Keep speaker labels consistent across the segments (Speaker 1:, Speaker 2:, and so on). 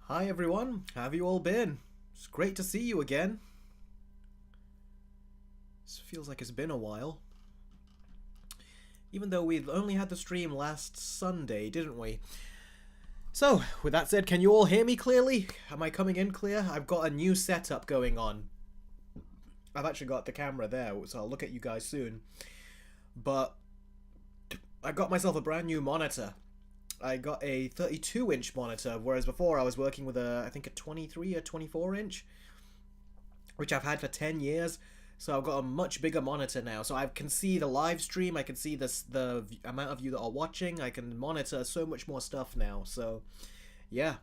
Speaker 1: Hi everyone, how have you all been? It's great to see you again. This feels like it's been a while. Even though we've only had the stream last Sunday, didn't we? So, with that said, can you all hear me clearly? Am I coming in clear? I've got a new setup going on. I've actually got the camera there, so I'll look at you guys soon. But I got myself a brand new monitor. I got a 32-inch monitor, whereas before I was working with I think a 23 or 24-inch, which I've had for 10 years. So I've got a much bigger monitor now, so I can see the live stream, I can see the amount of you that are watching, I can monitor so much more stuff now, so yeah.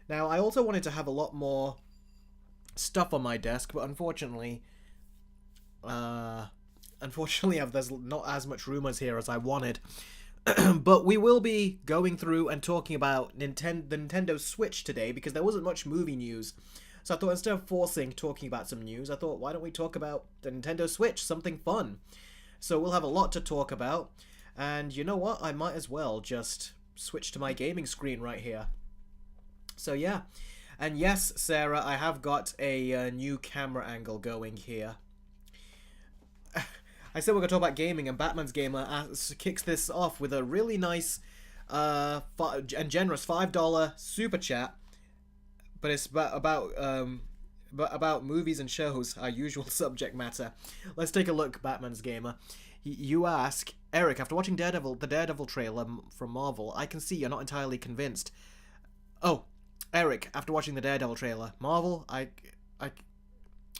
Speaker 1: Now, I also wanted to have a lot more stuff on my desk, but unfortunately, there's not as much room as here as I wanted. But we will be going through and talking about the Nintendo Switch today, because there wasn't much movie news. So I thought instead of talking about some news, I thought, why don't we talk about the Nintendo Switch, something fun? So we'll have a lot to talk about. And you know what? I might as well just switch to my gaming screen right here. So yeah. And yes, Sarah, I have got a new camera angle going here. I said we're going to talk about gaming, and Batman's Gamer kicks this off with a really nice and generous $5 super chat. But it's about movies and shows, our usual subject matter. Let's take a look, Batman's Gamer. You ask, Eric, after watching the Daredevil trailer from Marvel, I can see you're not entirely convinced. Oh, Eric, after watching the Daredevil trailer, Marvel,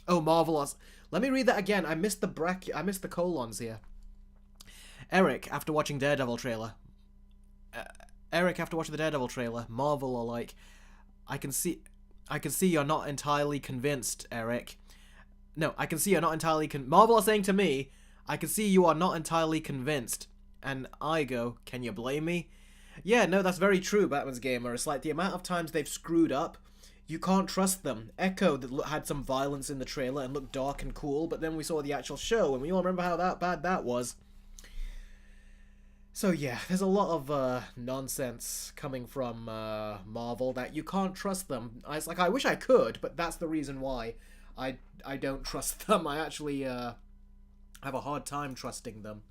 Speaker 1: oh, Marvel. Let me read that again. I missed the colons here. Eric, after watching Daredevil trailer. Eric, after watching the Daredevil trailer, Marvel are like, I can see you're not entirely convinced, Eric. No, I can see you're not entirely Marvel are saying to me, I can see you are not entirely convinced. And I go, can you blame me? Yeah, no, that's very true, Batman's Gamer. It's like the amount of times they've screwed up, you can't trust them. Echo had some violence in the trailer and looked dark and cool, but then we saw the actual show, and we all remember how bad that was. So yeah, there's a lot of nonsense coming from Marvel that you can't trust them. It's like, I wish I could, but that's the reason why I don't trust them. I actually have a hard time trusting them.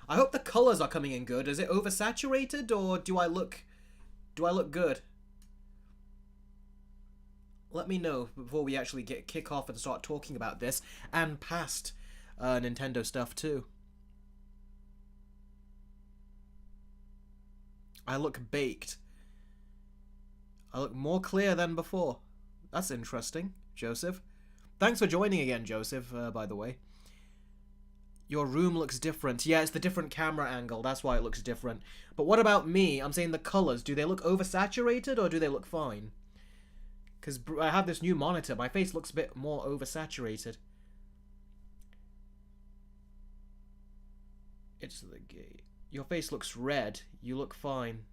Speaker 1: I hope the colors are coming in good. Is it oversaturated, or do I look good? Let me know before we actually kick off and start talking about this, and past Nintendo stuff too. I look baked. I look more clear than before. That's interesting, Joseph. Thanks for joining again, Joseph, by the way. Your room looks different. Yeah, it's the different camera angle. That's why it looks different. But what about me? I'm saying the colors. Do they look oversaturated, or do they look fine? Because I have this new monitor. My face looks a bit more oversaturated. It's the gate. Your face looks red. You look fine.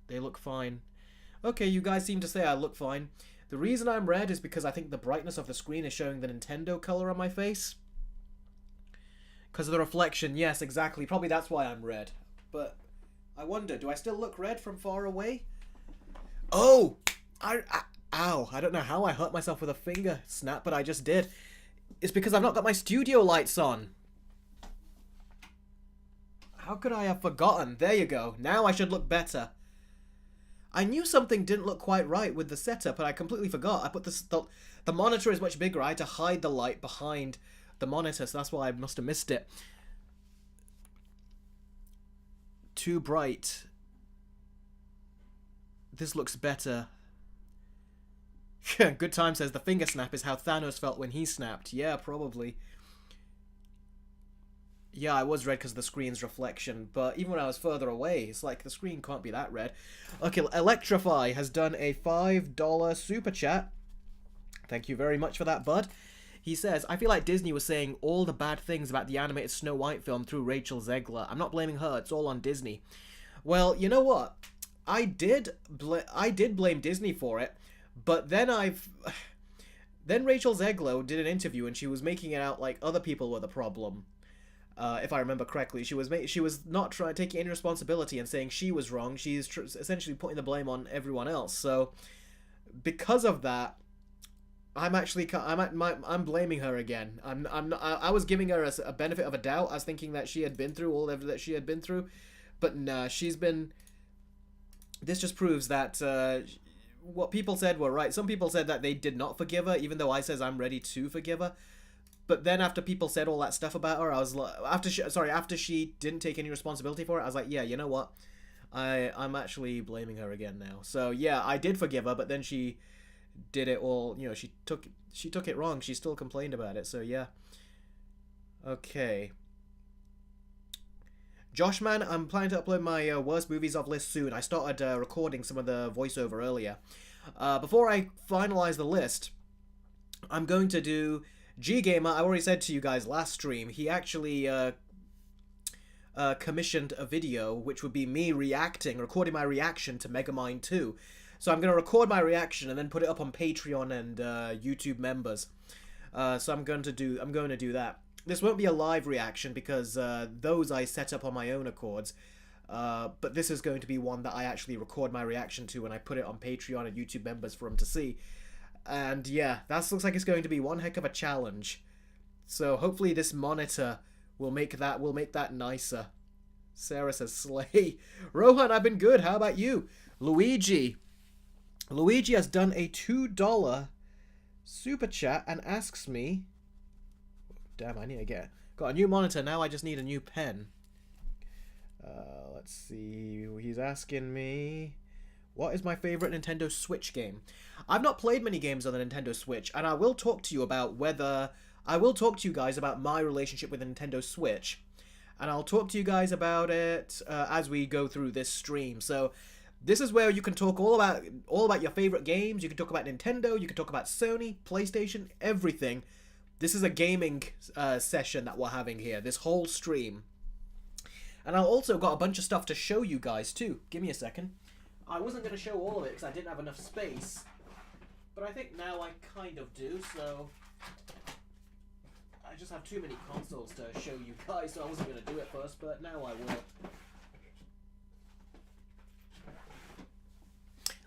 Speaker 1: They look fine. Okay, you guys seem to say I look fine. The reason I'm red is because I think the brightness of the screen is showing the Nintendo color on my face. Because of the reflection. Yes, exactly. Probably that's why I'm red. But I wonder, do I still look red from far away? Oh! Ow. I don't know how I hurt myself with a finger snap, but I just did. It's because I've not got my studio lights on. How could I have forgotten? There you go. Now I should look better. I knew something didn't look quite right with the setup, but I completely forgot. I put the monitor is much bigger. I had to hide the light behind the monitor, so that's why I must have missed it. Too bright. This looks better. Good Time says the finger snap is how Thanos felt when he snapped. Yeah, probably. Yeah, I was red because of the screen's reflection, but even when I was further away, it's like the screen can't be that red. Okay, Electrify has done a $5 super chat. Thank you very much for that, bud. He says, I feel like Disney was saying all the bad things about the animated Snow White film through Rachel Zegler. I'm not blaming her, it's all on Disney. Well, you know what? I did blame Disney for it, but then Then Rachel Zegler did an interview and she was making it out like other people were the problem. If I remember correctly, she was not taking any responsibility and saying she was wrong. She's essentially putting the blame on everyone else. So because of that, I'm blaming her again. I was giving her a benefit of a doubt. I was thinking that she had been through all that she had been through, but nah, she's been. This just proves that what people said were right. Some people said that they did not forgive her, even though I says I'm ready to forgive her. But then after people said all that stuff about her, I was like, after she didn't take any responsibility for it, I was like, yeah, you know what? I'm actually blaming her again now. So yeah, I did forgive her, but then she did it all. You know, she took it wrong. She still complained about it. So yeah. Okay. Joshman, I'm planning to upload my worst movies of list soon. I started recording some of the voiceover earlier. Before I finalize the list, I'm going to do G Gamer. I already said to you guys last stream, he actually commissioned a video, which would be me recording my reaction to Megamind 2. So I'm going to record my reaction and then put it up on Patreon and YouTube members. So I'm going to do that. This won't be a live reaction because those I set up on my own accords. But this is going to be one that I actually record my reaction to and I put it on Patreon and YouTube members for them to see. And yeah, that looks like it's going to be one heck of a challenge. So hopefully this monitor will make that nicer. Sarah says slay. Rohan, I've been good. How about you? Luigi has done a $2 super chat and asks me... Damn, I need to got a new monitor, now I just need a new pen. Let's see, he's asking me, what is my favorite Nintendo Switch game? I've not played many games on the Nintendo Switch, and I will talk to you guys about my relationship with the Nintendo Switch, and I'll talk to you guys about it as we go through this stream. So this is where you can talk all about your favorite games. You can talk about Nintendo, you can talk about Sony, PlayStation, everything. This is a gaming session that we're having here, this whole stream. And I've also got a bunch of stuff to show you guys too. Give me a second. I wasn't going to show all of it because I didn't have enough space. But I think now I kind of do, so... I just have too many consoles to show you guys, so I wasn't going to do it first, but now I will.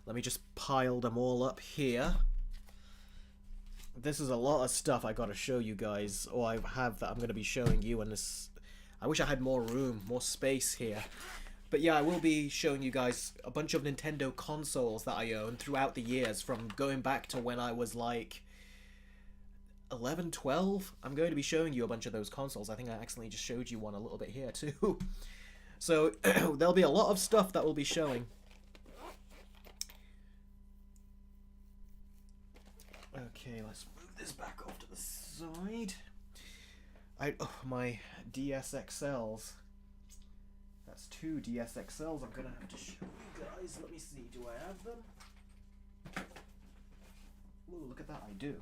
Speaker 1: Let me just pile them all up here. This is a lot of stuff I gotta show you guys, or I have that I'm gonna be showing you, and this... I wish I had more room, more space here. But yeah, I will be showing you guys a bunch of Nintendo consoles that I own throughout the years, from going back to when I was like 11, 12. I'm going to be showing you a bunch of those consoles. I think I accidentally just showed you one a little bit here too. So there'll be a lot of stuff that we'll be showing. Okay, let's move this back off to the side. My DSXLs. That's 2 DSXLs I'm gonna have to show you guys. Let me see, do I have them? Ooh, look at that, I do.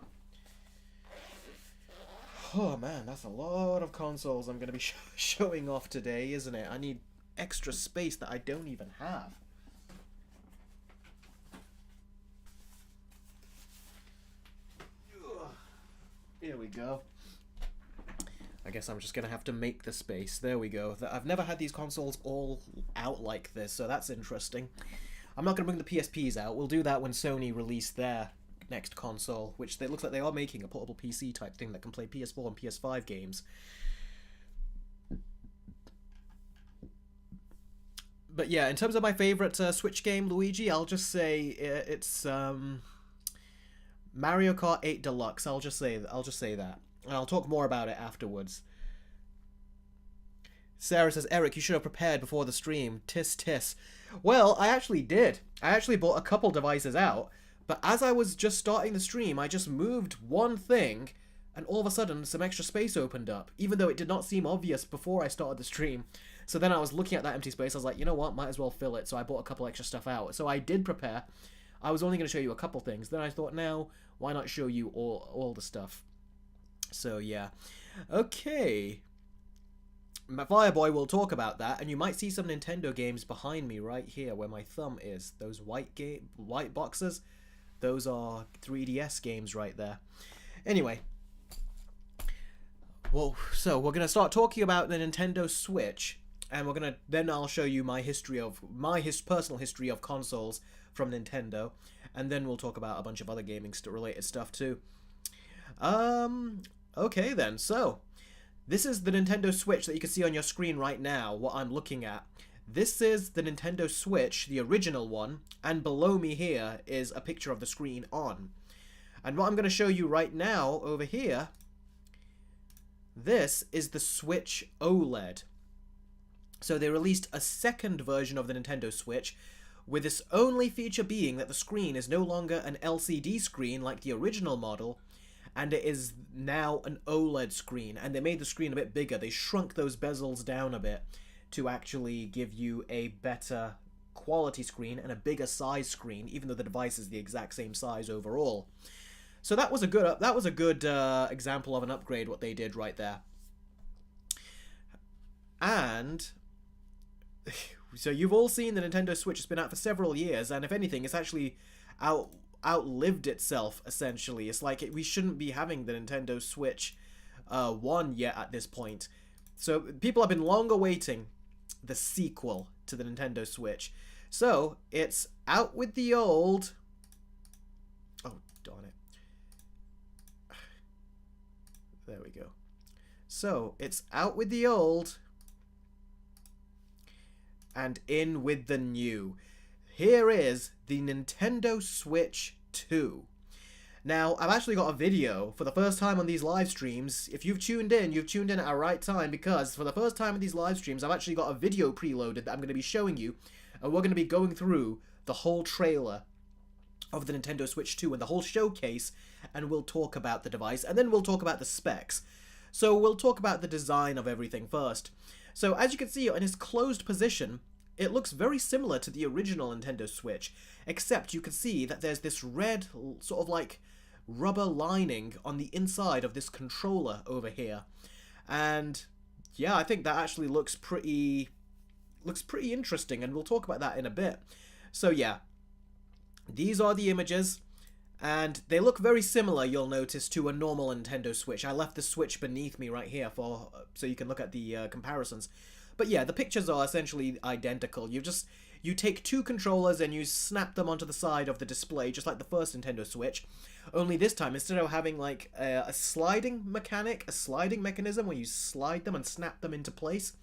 Speaker 1: Oh man, that's a lot of consoles I'm gonna be showing off today, isn't it? I need extra space that I don't even have. Here we go. I guess I'm just going to have to make the space. There we go. I've never had these consoles all out like this, so that's interesting. I'm not going to bring the PSPs out. We'll do that when Sony release their next console, which it looks like they are making a portable PC type thing that can play PS4 and PS5 games. But yeah, in terms of my favorite Switch game, Luigi, I'll just say it's Mario Kart 8 Deluxe. I'll just say that. And I'll talk more about it afterwards. Sarah says, Eric, you should have prepared before the stream. Tis tis. Well, I actually did. I actually bought a couple devices out, but as I was just starting the stream, I just moved one thing, and all of a sudden, some extra space opened up, even though it did not seem obvious before I started the stream. So then I was looking at that empty space, I was like, you know what, might as well fill it, so I bought a couple extra stuff out. So I did prepare. I was only going to show you a couple things. Then I thought, now, why not show you all the stuff? So, yeah. Okay. Fireboy will talk about that, and you might see some Nintendo games behind me right here where my thumb is. Those white boxes, those are 3DS games right there. Anyway. Well, so we're going to start talking about the Nintendo Switch, and then I'll show you my personal history of consoles from Nintendo, and then we'll talk about a bunch of other gaming related stuff too. Okay then, so this is the Nintendo Switch that you can see on your screen right now, what I'm looking at. This is the Nintendo Switch, the original one, and below me here is a picture of the screen on. And what I'm going to show you right now over here, this is the Switch OLED. So they released a second version of the Nintendo Switch, with its only feature being that the screen is no longer an LCD screen like the original model, and it is now an OLED screen, and they made the screen a bit bigger. They shrunk those bezels down a bit to actually give you a better quality screen and a bigger size screen, even though the device is the exact same size overall. So that was a good example of an upgrade, what they did right there. And so you've all seen the Nintendo Switch has been out for several years, and if anything, it's actually outlived itself, essentially. It's like we shouldn't be having the Nintendo Switch 1 yet at this point. So people have been long awaiting the sequel to the Nintendo Switch. So it's out with the old... Oh, darn it. There we go. So it's out with the old and in with the new. Here is the Nintendo Switch 2. Now, I've actually got a video for the first time on these live streams. If you've tuned in at a right time, because for the first time in these live streams, I've actually got a video preloaded that I'm going to be showing you, and we're going to be going through the whole trailer of the Nintendo Switch 2 and the whole showcase, and we'll talk about the device, and then we'll talk about the specs. So we'll talk about the design of everything first. So as you can see, in its closed position, it looks very similar to the original Nintendo Switch, except you can see that there's this red, sort of like rubber lining on the inside of this controller over here. And yeah, I think that actually looks pretty interesting, and we'll talk about that in a bit. So yeah, these are the images, and they look very similar, you'll notice, to a normal Nintendo Switch. I left the Switch beneath me right here so you can look at the comparisons. But yeah, the pictures are essentially identical. You take two controllers and you snap them onto the side of the display, just like the first Nintendo Switch. Only this time, instead of having like a sliding mechanism where you slide them and snap them into place,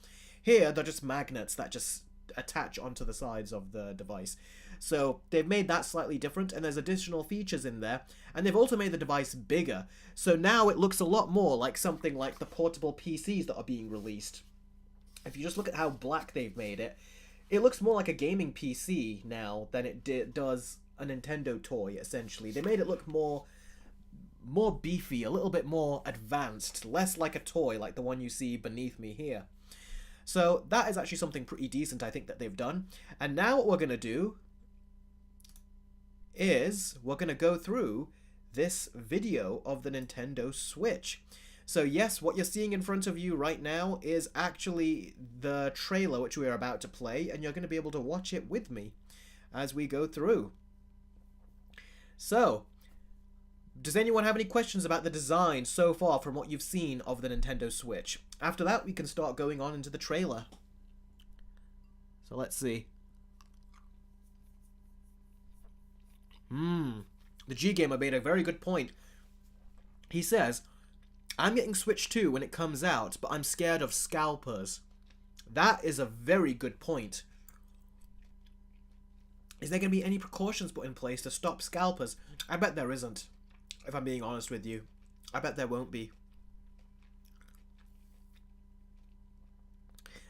Speaker 1: here they're just magnets that just attach onto the sides of the device. So they've made that slightly different, and there's additional features in there, and they've also made the device bigger. So now it looks a lot more like something like the portable PCs that are being released. If you just look at how black they've made it, it looks more like a gaming PC now than it does a Nintendo toy, essentially. They made it look more beefy, a little bit more advanced, less like a toy like the one you see beneath me here. So that is actually something pretty decent, I think, that they've done. And now what we're going to do is we're going to go through this video of the Nintendo Switch. So yes, what you're seeing in front of you right now is actually the trailer which we are about to play, and you're going to be able to watch it with me as we go through. So, does anyone have any questions about the design so far from what you've seen of the Nintendo Switch? After that, we can start going on into the trailer. So let's see. The G-Gamer made a very good point. He says, I'm getting Switch 2 when it comes out, but I'm scared of scalpers. That is a very good point. Is there going to be any precautions put in place to stop scalpers? I bet there isn't, if I'm being honest with you. I bet there won't be.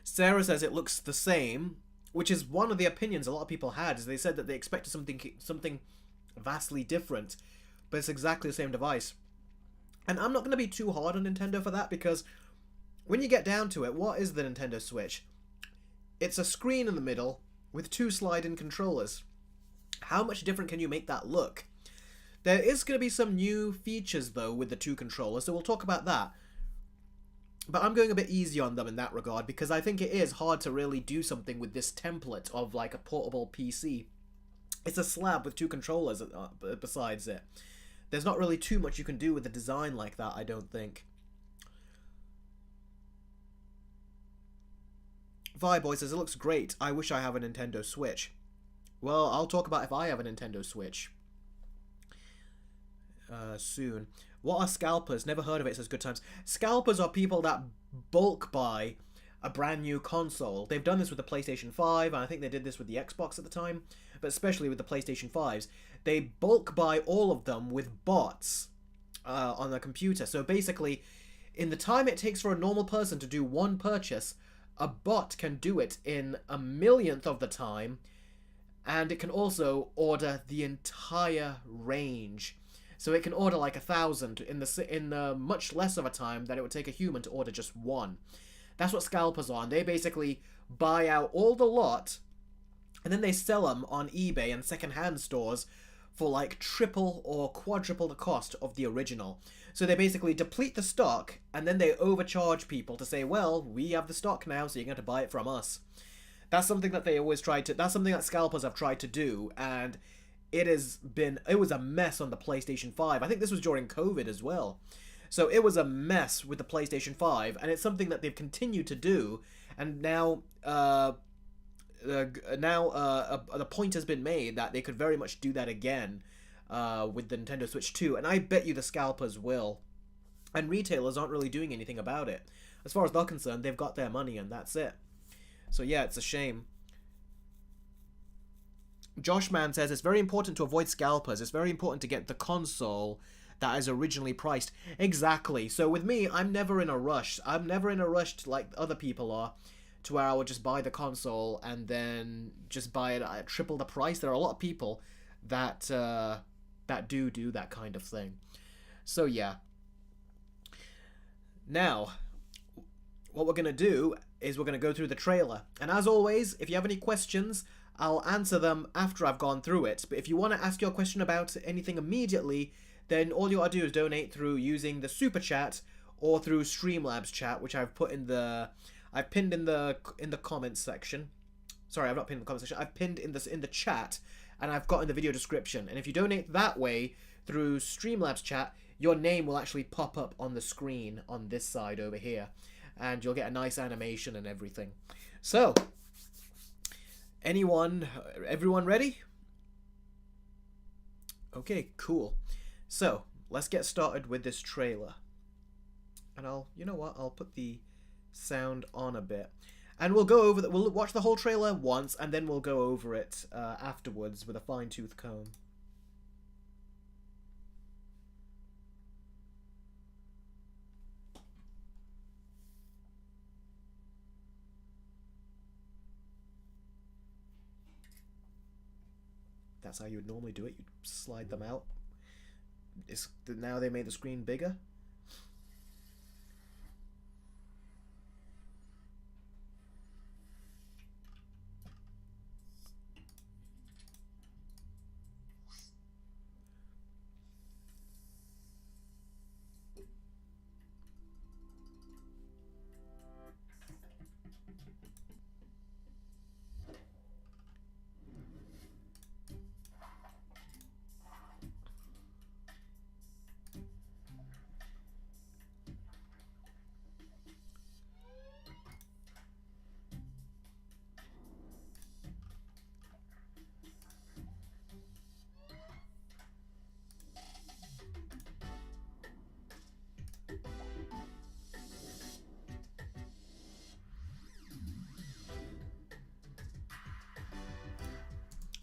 Speaker 1: Sarah says it looks the same, which is one of the opinions a lot of people had, is they said that they expected something vastly different, but it's exactly the same device. And I'm not going to be too hard on Nintendo for that, because when you get down to it, what is the Nintendo Switch? It's a screen in the middle with two slide-in controllers. How much different can you make that look? There is going to be some new features, though, with the two controllers, so we'll talk about that. But I'm going a bit easy on them in that regard, because I think it is hard to really do something with this template of, like, a portable PC. It's a slab with two controllers besides it. There's not really too much you can do with a design like that, I don't think. Fireboy says, it looks great. I wish I have a Nintendo Switch. Well, I'll talk about if I have a Nintendo Switch. soon. What are scalpers? Never heard of it, says Good Times. Scalpers are people that bulk buy a brand new console. They've done this with the PlayStation 5, and I think they did this with the Xbox at the time, but especially with the PlayStation 5s. They bulk buy all of them with bots on the computer. So basically, in the time it takes for a normal person to do one purchase, a bot can do it in a millionth of the time, and it can also order the entire range. So it can order like 1,000 in the much less of a time that it would take a human to order just one. That's what scalpers are. And they basically buy out all the lot, and then they sell them on eBay and secondhand stores for like triple or quadruple the cost of the original. So they basically deplete the stock, and then they overcharge people to say, well, we have the stock now, so you're going to buy it from us. That's something that they always try to... That's something that scalpers have tried to do, and it was a mess on the PlayStation 5. I think this was during COVID as well. So it was a mess with the PlayStation 5, and it's something that they've continued to do, and now the point has been made that they could very much do that again with the Nintendo Switch 2, and I bet you the scalpers will. And retailers aren't really doing anything about it. As far as they're concerned, they've got their money, and that's it. So yeah, it's a shame. Joshman says, it's very important to avoid scalpers. It's very important to get the console that is originally priced. Exactly. So with me, I'm never in a rush. I'm never in a rush like other people are, to where I would just buy the console and then just buy it at triple the price. There are a lot of people that do that kind of thing. So yeah. Now, what we're going to do is we're going to go through the trailer. And as always, if you have any questions, I'll answer them after I've gone through it. But if you want to ask your question about anything immediately, then all you gotta do is donate through using the super chat or through Streamlabs chat, which I've pinned in the comments section. Sorry, I've not pinned in the comments section. I've pinned in the chat, and I've got in the video description. And if you donate that way through Streamlabs chat, your name will actually pop up on the screen on this side over here, and you'll get a nice animation and everything. So, everyone ready? Okay, cool. So, let's get started with this trailer. And you know what, I'll put the sound on a bit. And we'll go over we'll watch the whole trailer once, and then we'll go over it afterwards with a fine-tooth comb. That's how you would normally do it. You'd slide them out. Now they made the screen bigger.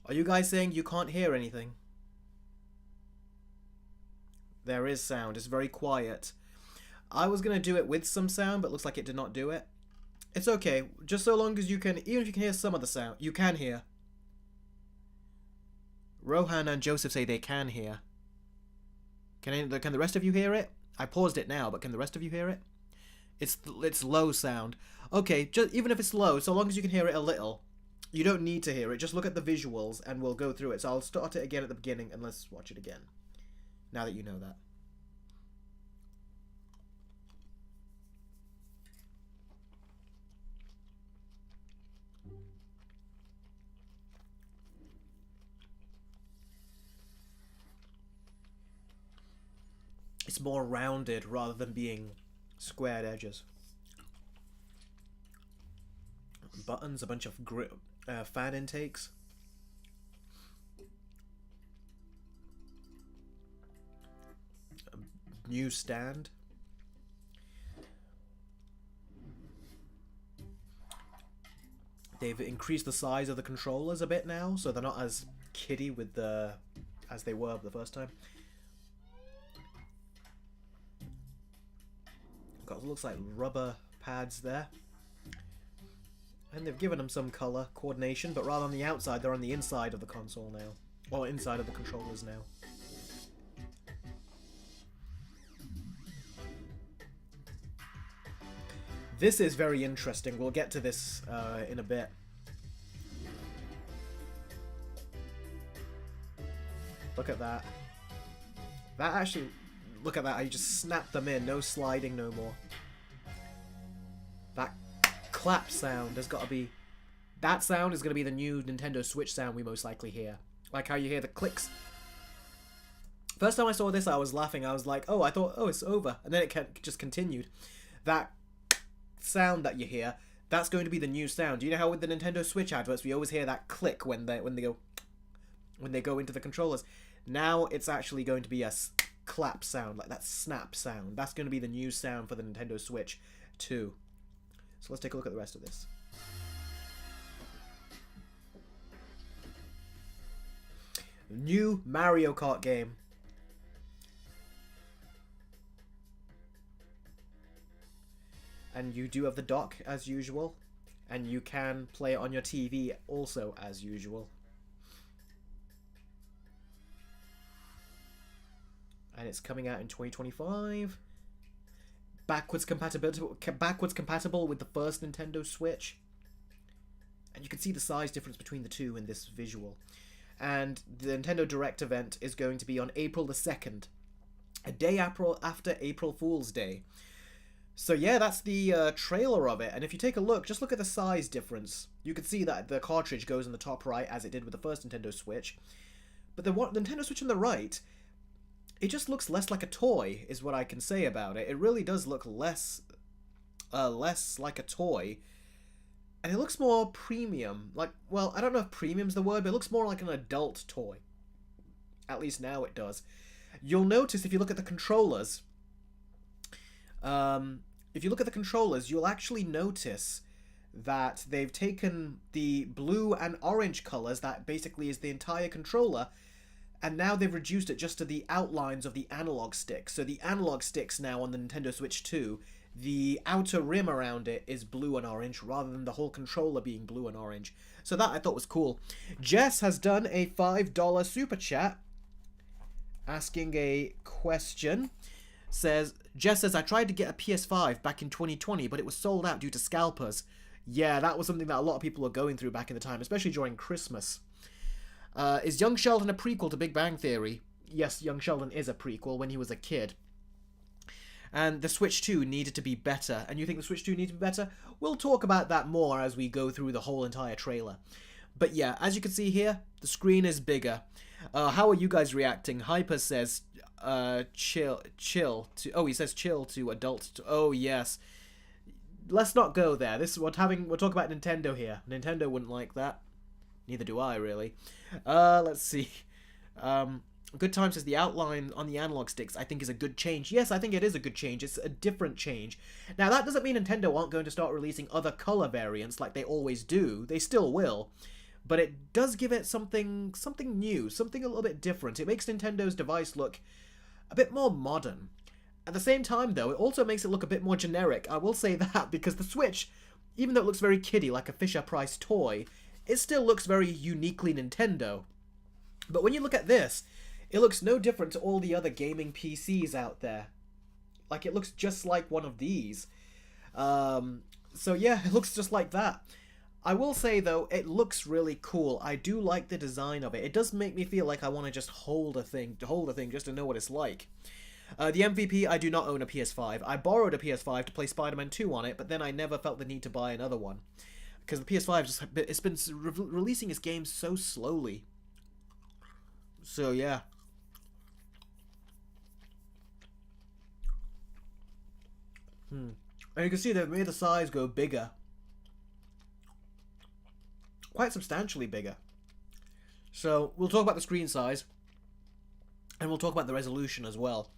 Speaker 1: Are you guys saying you can't hear anything? There is sound. It's very quiet. I was going to do it with some sound, but looks like it did not do it. It's okay. Just so long as you can, even if you can hear some of the sound, you can hear. Rohan and Joseph say they can hear. Can the rest of you hear it? I paused it now, but can the rest of you hear it? It's low sound. Okay, even if it's low, so long as you can hear it a little. You don't need to hear it. Just look at the visuals and we'll go through it. So I'll start it again at the beginning and let's watch it again. Now that you know that. It's more rounded rather than being squared edges. Buttons, a bunch of fan intakes. new stand. They've increased the size of the controllers a bit now, so they're not as kiddie with the as they were the first time. Got, looks like rubber pads there. And they've given them some color coordination, but rather on the outside, they're on the inside of the console now. Or inside of the controllers now. This is very interesting. We'll get to this in a bit. Look at that. That actually... Look at that. I just snapped them in. No sliding no more. That clap sound has got to be... That sound is going to be the new Nintendo Switch sound we most likely hear. Like how you hear the clicks. First time I saw this, I was laughing. I was like, oh, I thought, oh, it's over. And then it just continued. That sound that you hear, that's going to be the new sound. Do you know how with the Nintendo Switch adverts, we always hear that click when they go into the controllers? Now it's actually going to be a clap sound, like that snap sound. That's going to be the new sound for the Nintendo Switch 2. So let's take a look at the rest of this. New Mario Kart game. And you do have the dock as usual. And you can play it on your TV also as usual. And it's coming out in 2025. Backwards compatible with the first Nintendo Switch. And you can see the size difference between the two in this visual. And the Nintendo Direct event is going to be on April the 2nd. A day after April Fool's Day. So yeah, that's the trailer of it. And if you take a look, just look at the size difference. You can see that the cartridge goes in the top right, as it did with the first Nintendo Switch. But the Nintendo Switch on the right, it just looks less like a toy, is what I can say about it. It really does look less like a toy. And it looks more premium. Like, well, I don't know if premium's the word, but it looks more like an adult toy. At least now it does. You'll notice if you look at the controllers... you'll actually notice that they've taken the blue and orange colors, that basically is the entire controller, and now they've reduced it just to the outlines of the analog sticks. So the analog sticks now on the Nintendo Switch 2, the outer rim around it is blue and orange, rather than the whole controller being blue and orange. So that I thought was cool. Jess has done a $5 super chat, asking a question. Jess says, I tried to get a PS5 back in 2020, but it was sold out due to scalpers. Yeah, that was something that a lot of people were going through back in the time, especially during Christmas. Is Young Sheldon a prequel to Big Bang Theory? Yes, Young Sheldon is a prequel when he was a kid. And the Switch 2 needed to be better. And you think the Switch 2 needs to be better? We'll talk about that more as we go through the whole entire trailer. But yeah, as you can see here, the screen is bigger. How are you guys reacting? Hyper says, chill to... Oh, he says chill to adult to... Oh, yes. Let's not go there. This is we're talking about Nintendo here. Nintendo wouldn't like that. Neither do I, really. Let's see. Good Time says the outline on the analog sticks I think is a good change. Yes, I think it is a good change. It's a different change. Now, that doesn't mean Nintendo aren't going to start releasing other color variants like they always do. They still will. But it does give it something new, something a little bit different. It makes Nintendo's device look a bit more modern. At the same time, though, it also makes it look a bit more generic. I will say that, because the Switch, even though it looks very kiddie, like a Fisher-Price toy, it still looks very uniquely Nintendo. But when you look at this, it looks no different to all the other gaming PCs out there. Like, it looks just like one of these. So yeah, it looks just like that. I will say, though, it looks really cool. I do like the design of it. It does make me feel like I want to just hold a thing just to know what it's like. The MVP, I do not own a PS5. I borrowed a PS5 to play Spider-Man 2 on it, but then I never felt the need to buy another one. Because the PS5, it's been releasing its games so slowly. So, yeah. And you can see they've made the size go bigger. Quite substantially bigger. So, we'll talk about the screen size. And we'll talk about the resolution as well.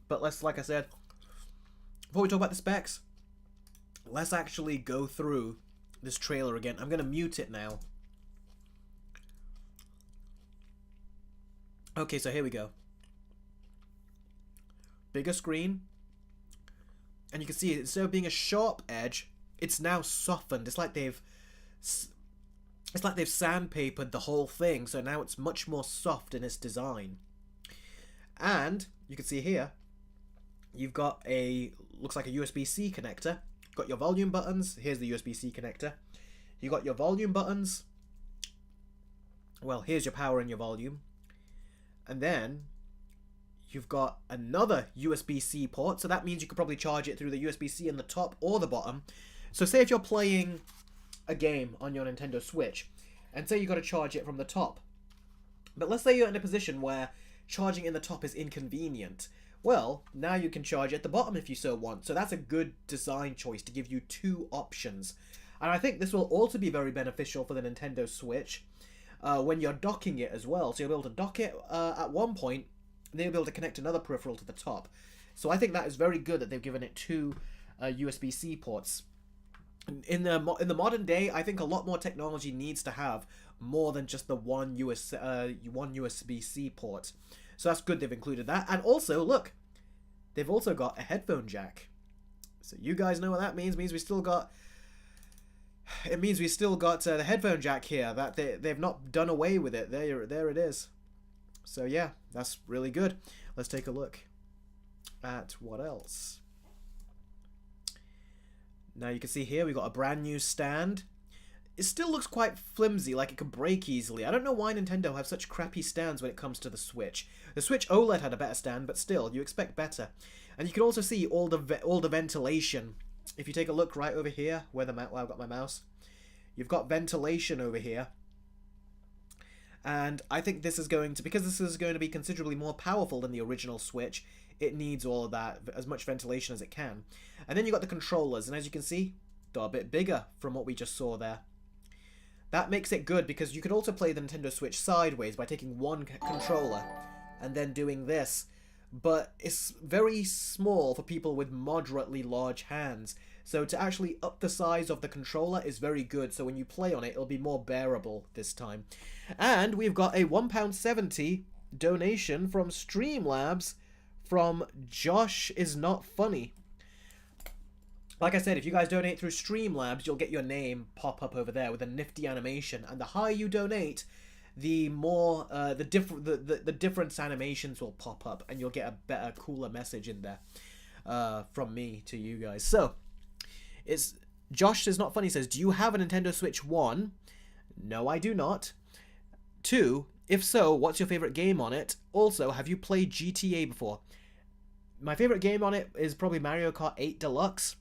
Speaker 1: But let's, like I said, before we talk about the specs, let's actually go through this trailer again. I'm going to mute it now. Okay, so here we go. Bigger screen. And you can see, instead of being a sharp edge, it's now softened. It's like they've sandpapered the whole thing, so now it's much more soft in its design. And you can see here, you've got looks like a USB-C connector. Got your volume buttons. Here's the USB-C connector. You got your volume buttons. Well, here's your power and your volume. And then you've got another USB-C port, so that means you could probably charge it through the USB-C in the top or the bottom. So say if you're playing a game on your Nintendo Switch, and say you got to charge it from the top. But let's say you're in a position where charging in the top is inconvenient. Well, now you can charge at the bottom if you so want. So that's a good design choice to give you two options. And I think this will also be very beneficial for the Nintendo Switch when you're docking it as well. So you'll be able to dock it at one point, and then you'll be able to connect another peripheral to the top. So I think that is very good that they've given it two USB-C ports. In the modern day, I think a lot more technology needs to have more than just the one USB-C port. So that's good they've included that. And also, look, they've also got a headphone jack. So you guys know what that means. It means we still got the headphone jack here. That they've not done away with it. There it is. So yeah, that's really good. Let's take a look at what else. Now you can see here we've got a brand new stand. It still looks quite flimsy, like it could break easily. I don't know why Nintendo have such crappy stands when it comes to the Switch. The Switch OLED had a better stand, but still, you expect better. And you can also see all the ventilation. If you take a look right over here, where I've got my mouse, you've got ventilation over here. And I think this is going to, because this is going to be considerably more powerful than the original Switch, it needs all of that, as much ventilation as it can. And then you've got the controllers, and as you can see, they're a bit bigger from what we just saw there. That makes it good because you can also play the Nintendo Switch sideways by taking one controller and then doing this. But it's very small for people with moderately large hands. So to actually up the size of the controller is very good. So when you play on it, it'll be more bearable this time. And we've got a £1.70 donation from Streamlabs from Josh Is Not Funny. Like I said, if you guys donate through Streamlabs, you'll get your name pop up over there with a nifty animation. And the higher you donate, the more the different animations will pop up, and you'll get a better, cooler message in there from me to you guys. So, it's Josh Is Not Funny says, do you have a Nintendo Switch 1? No, I do not. 2, if so, what's your favorite game on it? Also, have you played GTA before? My favorite game on it is probably Mario Kart 8 Deluxe.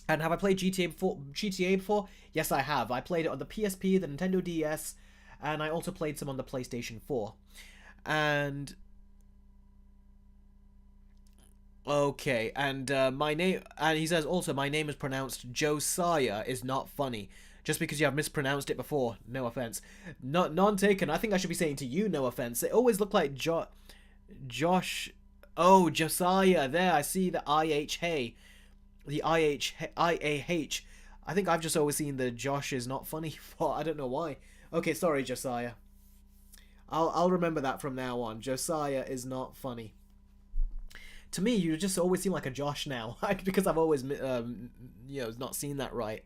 Speaker 1: And have I played GTA before? Yes, I have. I played it on the PSP, the Nintendo DS, and I also played some on the PlayStation 4. And okay, and my name, and he says also my name is pronounced Josiah Is Not Funny. Just because you have mispronounced it before, no offense. None taken. I think I should be saying to you, no offense. It always looked like Josh. Oh, Josiah. There, I see the IH. The IAH. I think I've just always seen the Josh Is Not Funny for. I don't know why. Okay, sorry, Josiah. I'll remember that from now on. Josiah Is Not Funny. To me, you just always seem like a Josh now, because I've always not seen that right.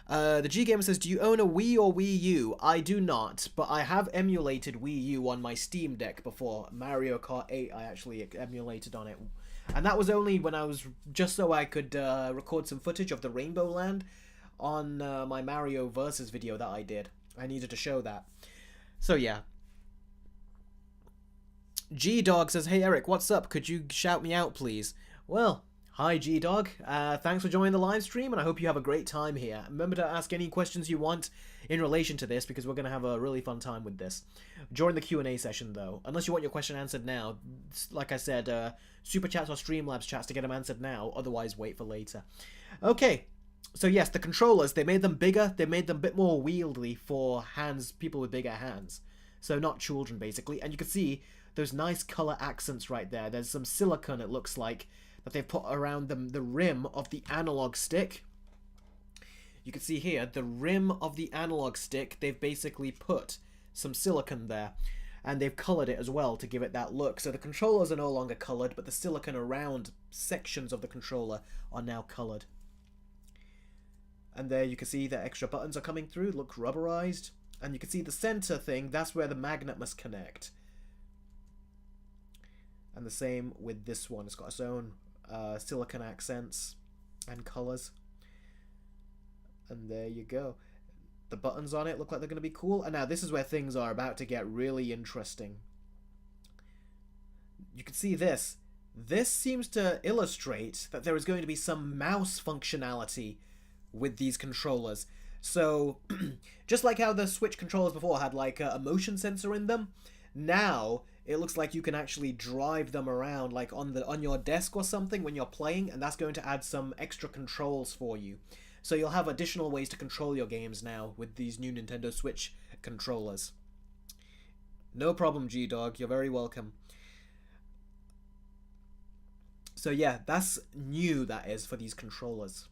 Speaker 1: The G Gamer says, do you own a Wii or Wii U? I do not, but I have emulated Wii U on my Steam Deck before. Mario Kart 8 I actually emulated on it. And that was only when I was, just so I could record some footage of the Rainbow Land on my Mario Versus video that I did. I needed to show that. So yeah. G-Dog says, hey Eric, what's up? Could you shout me out, please? Well, hi G-Dog. Thanks for joining the live stream, and I hope you have a great time here. Remember to ask any questions you want in relation to this, because we're going to have a really fun time with this. During the Q&A session, though. Unless you want your question answered now. Like I said, Super Chats or Streamlabs chats to get them answered now. Otherwise, wait for later. Okay. So yes, the controllers, they made them bigger. They made them a bit more wieldy for people with bigger hands. So not children, basically. And you can see those nice color accents right there. There's some silicone, it looks like, that they've put around the rim of the analog stick. You can see here, the rim of the analog stick, they've basically put some silicone there. And they've colored it as well to give it that look. So the controllers are no longer colored, but the silicone around sections of the controller are now colored. And there you can see the extra buttons are coming through, look rubberized. And you can see the center thing, that's where the magnet must connect. And the same with this one, it's got its own silicone accents and colors. And there you go. The buttons on it look like they're going to be cool. And now this is where things are about to get really interesting. You can see this. This seems to illustrate that there is going to be some mouse functionality with these controllers. So, just like how the Switch controllers before had like a motion sensor in them, now it looks like you can actually drive them around like on your desk or something when you're playing, and that's going to add some extra controls for you. So you'll have additional ways to control your games now with these new Nintendo Switch controllers. No problem, G-Dog. You're very welcome. So yeah, that's new, that is, for these controllers.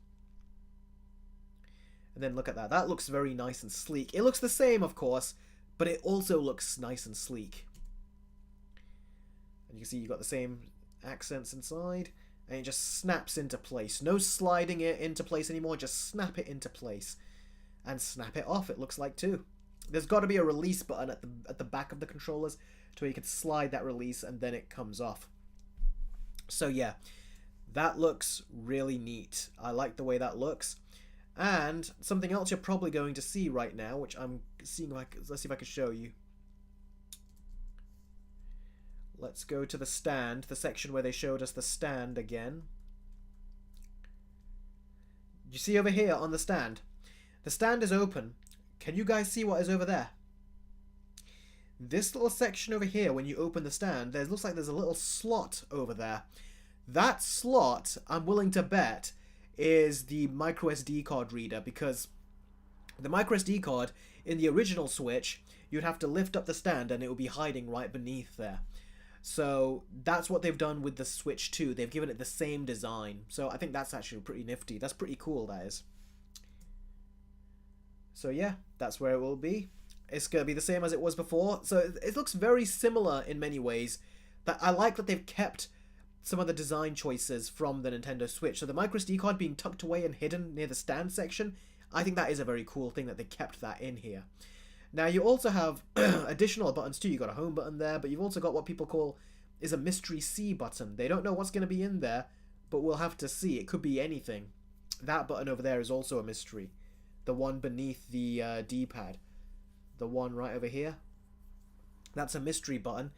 Speaker 1: And then look at that. That looks very nice and sleek. It looks the same, of course, but it also looks nice and sleek. And you can see you've got the same accents inside. And it just snaps into place. No sliding it into place anymore. Just snap it into place. And snap it off, it looks like, too. There's got to be a release button at the back of the controllers to where you can slide that release and then it comes off. So yeah, that looks really neat. I like the way that looks. And something else you're probably going to see right now, which I'm seeing if let's see if I can show you. Let's go to the stand, the section where they showed us the stand again. You see over here on the stand? The stand is open. Can you guys see what is over there? This little section over here, when you open the stand, there looks like there's a little slot over there. That slot, I'm willing to bet, is the microSD card reader, because the microSD card in the original Switch, you'd have to lift up the stand and it would be hiding right beneath there. So that's what they've done with the Switch 2. They've given it the same design. So I think that's actually pretty nifty. That's pretty cool, that is. So yeah, that's where it will be. It's going to be the same as it was before. So it looks very similar in many ways. But I like that they've kept some of the design choices from the Nintendo Switch. So the microSD card being tucked away and hidden near the stand section, I think that is a very cool thing that they kept that in here. Now, you also have additional buttons too. You've got a home button there, but you've also got what people call is a mystery C button. They don't know what's going to be in there, but we'll have to see. It could be anything. That button over there is also a mystery. The one beneath the D-pad. The one right over here. That's a mystery button.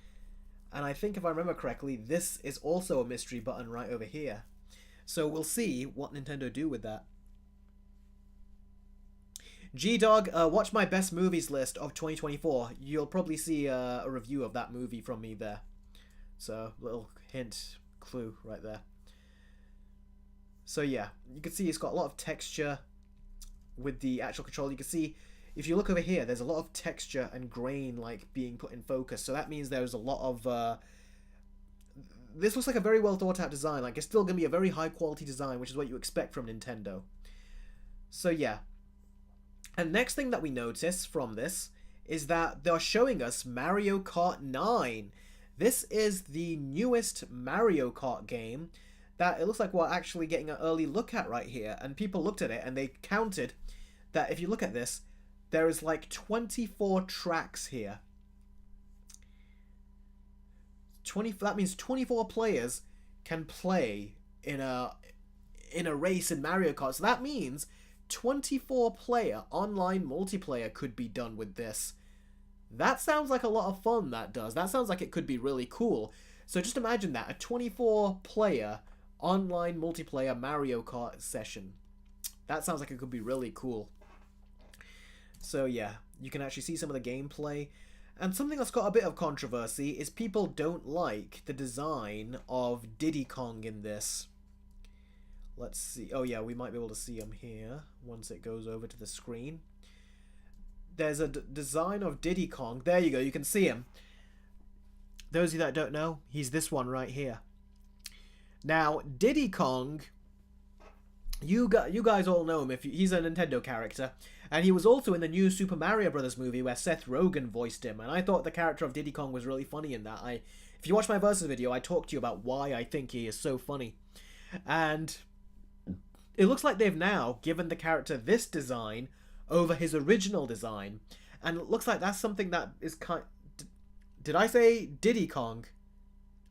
Speaker 1: And I think if I remember correctly, this is also a mystery button right over here. So we'll see what Nintendo do with that. G-Dog, watch my best movies list of 2024. You'll probably see a review of that movie from me there. So, little hint, clue right there. So yeah, you can see it's got a lot of texture with the actual controller. You can see, if you look over here, there's a lot of texture and grain like being put in focus. So that means there's a lot of... this looks like a very well thought out design. Like, it's still going to be a very high quality design, which is what you expect from Nintendo. So yeah. And next thing that we notice from this is that they're showing us Mario Kart 9. This is the newest Mario Kart game that it looks like we're actually getting an early look at right here. And people looked at it and they counted that if you look at this, there is like 24 tracks here. That means 24 players can play in a race in Mario Kart. So that means 24-player online multiplayer could be done with this. That sounds like a lot of fun, that does. That sounds like it could be really cool. So just imagine that, a 24-player online multiplayer Mario Kart session. That sounds like it could be really cool. So yeah, you can actually see some of the gameplay. And something that's got a bit of controversy is people don't like the design of Diddy Kong in this. Let's see. Oh yeah, we might be able to see him here once it goes over to the screen. there's a design of Diddy Kong. There you go. You can see him. Those of you that don't know, he's this one right here. Now, Diddy Kong, you guys all know him. He's a Nintendo character, and he was also in the new Super Mario Brothers movie where Seth Rogen voiced him. And I thought the character of Diddy Kong was really funny in that. If you watch my Versus video, I talked to you about why I think he is so funny, and it looks like they've now given the character this design over his original design, and it looks like that's something that is kind. Did I say Diddy Kong?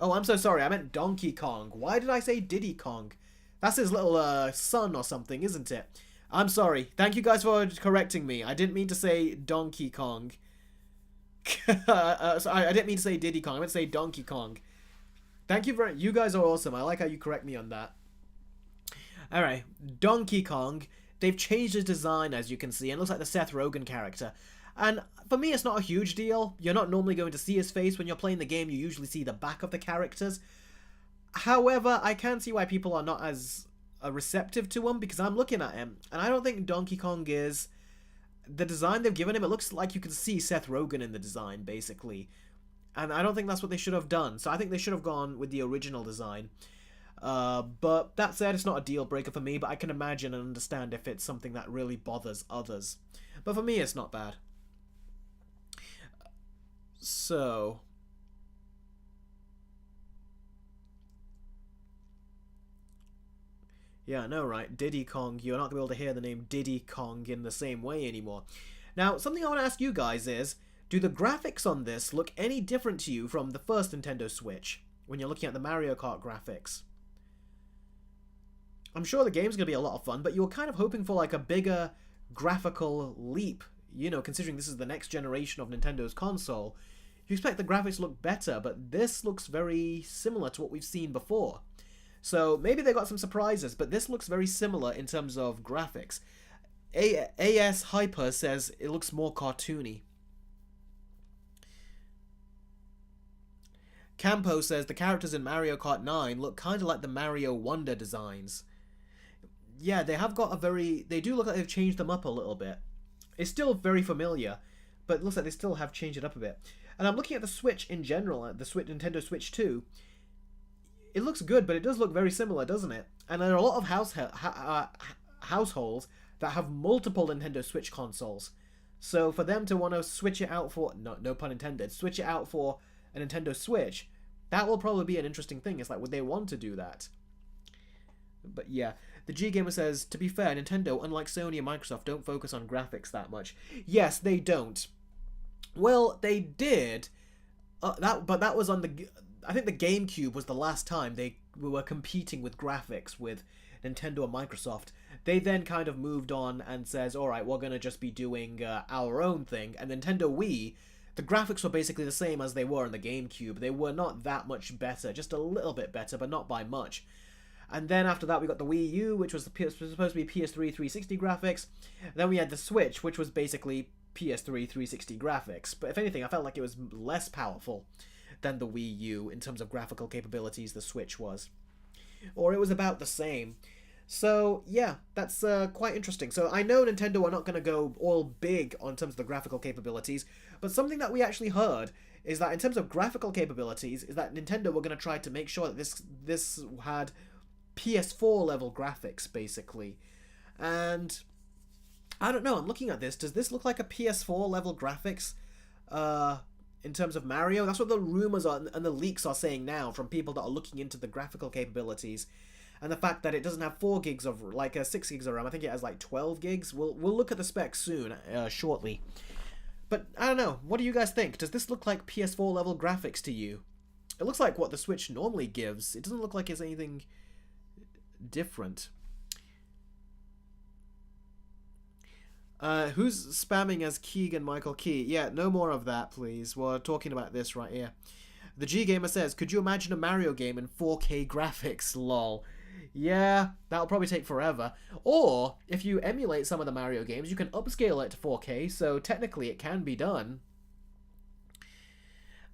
Speaker 1: Oh, I'm so sorry. I meant Donkey Kong. Why did I say Diddy Kong? That's his little son or something, isn't it? I'm sorry. Thank you guys for correcting me. I didn't mean to say Donkey Kong. I didn't mean to say Diddy Kong. I meant to say Donkey Kong. Thank you you guys are awesome. I like how you correct me on that. Alright, Donkey Kong. They've changed his design, as you can see, and it looks like the Seth Rogen character. And for me, it's not a huge deal. You're not normally going to see his face. When you're playing the game, you usually see the back of the characters. However, I can see why people are not as receptive to him, because I'm looking at him, and I don't think Donkey Kong is... The design they've given him, it looks like you can see Seth Rogen in the design, basically. And I don't think that's what they should have done. So I think they should have gone with the original design. But that said, it's not a deal breaker for me, but I can imagine and understand if it's something that really bothers others. But for me, it's not bad. So... Yeah, I know, right? Diddy Kong, you're not going to be able to hear the name Diddy Kong in the same way anymore. Now, something I want to ask you guys is, do the graphics on this look any different to you from the first Nintendo Switch, when you're looking at the Mario Kart graphics? I'm sure the game's going to be a lot of fun, but you were kind of hoping for like a bigger graphical leap, you know, considering this is the next generation of Nintendo's console. You expect the graphics to look better, but this looks very similar to what we've seen before. So maybe they got some surprises, but this looks very similar in terms of graphics. AS Hyper says it looks more cartoony. Campo says the characters in Mario Kart 9 look kind of like the Mario Wonder designs. Yeah, they have got a very... They do look like they've changed them up a little bit. It's still very familiar, but it looks like they still have changed it up a bit. And I'm looking at the Switch in general, at the Nintendo Switch 2. It looks good, but it does look very similar, doesn't it? And there are a lot of households that have multiple Nintendo Switch consoles. So for them to want to switch it out for... No pun intended. Switch it out for a Nintendo Switch, that will probably be an interesting thing. It's like, would they want to do that? But yeah. The G-Gamer says, to be fair, Nintendo, unlike Sony and Microsoft, don't focus on graphics that much. Yes, they don't. Well, they did. But that was on the... I think the GameCube was the last time they were competing with graphics with Nintendo and Microsoft. They then kind of moved on and says, alright, we're going to just be doing our own thing. And Nintendo Wii, the graphics were basically the same as they were in the GameCube. They were not that much better, just a little bit better, but not by much. And then after that we got the Wii U, which was supposed to be PS3 360 graphics. Then we had the Switch, which was basically PS3 360 graphics. But if anything, I felt like it was less powerful than the Wii U in terms of graphical capabilities the Switch was. Or it was about the same. So, yeah, that's quite interesting. So I know Nintendo are not going to go all big on terms of the graphical capabilities, but something that we actually heard is that in terms of graphical capabilities, is that Nintendo were going to try to make sure that this had PS4 level graphics, basically. And I don't know, I'm looking at this. Does this look like a PS4 level graphics? In terms of Mario, that's what the rumors are and the leaks are saying now from people that are looking into the graphical capabilities, and the fact that it doesn't have 4 gigs of 6 gigs of RAM. I think it has like 12 gigs. We'll look at the specs soon, shortly. But I don't know. What do you guys think? Does this look like PS4 level graphics to you? It looks like what the Switch normally gives. It doesn't look like it's anything different. Who's spamming as Keegan Michael Key? Yeah, no more of that, please. We're talking about this right here. The G-Gamer says, could you imagine a Mario game in 4K graphics? Lol. Yeah, that'll probably take forever. Or, if you emulate some of the Mario games, you can upscale it to 4K, so technically it can be done.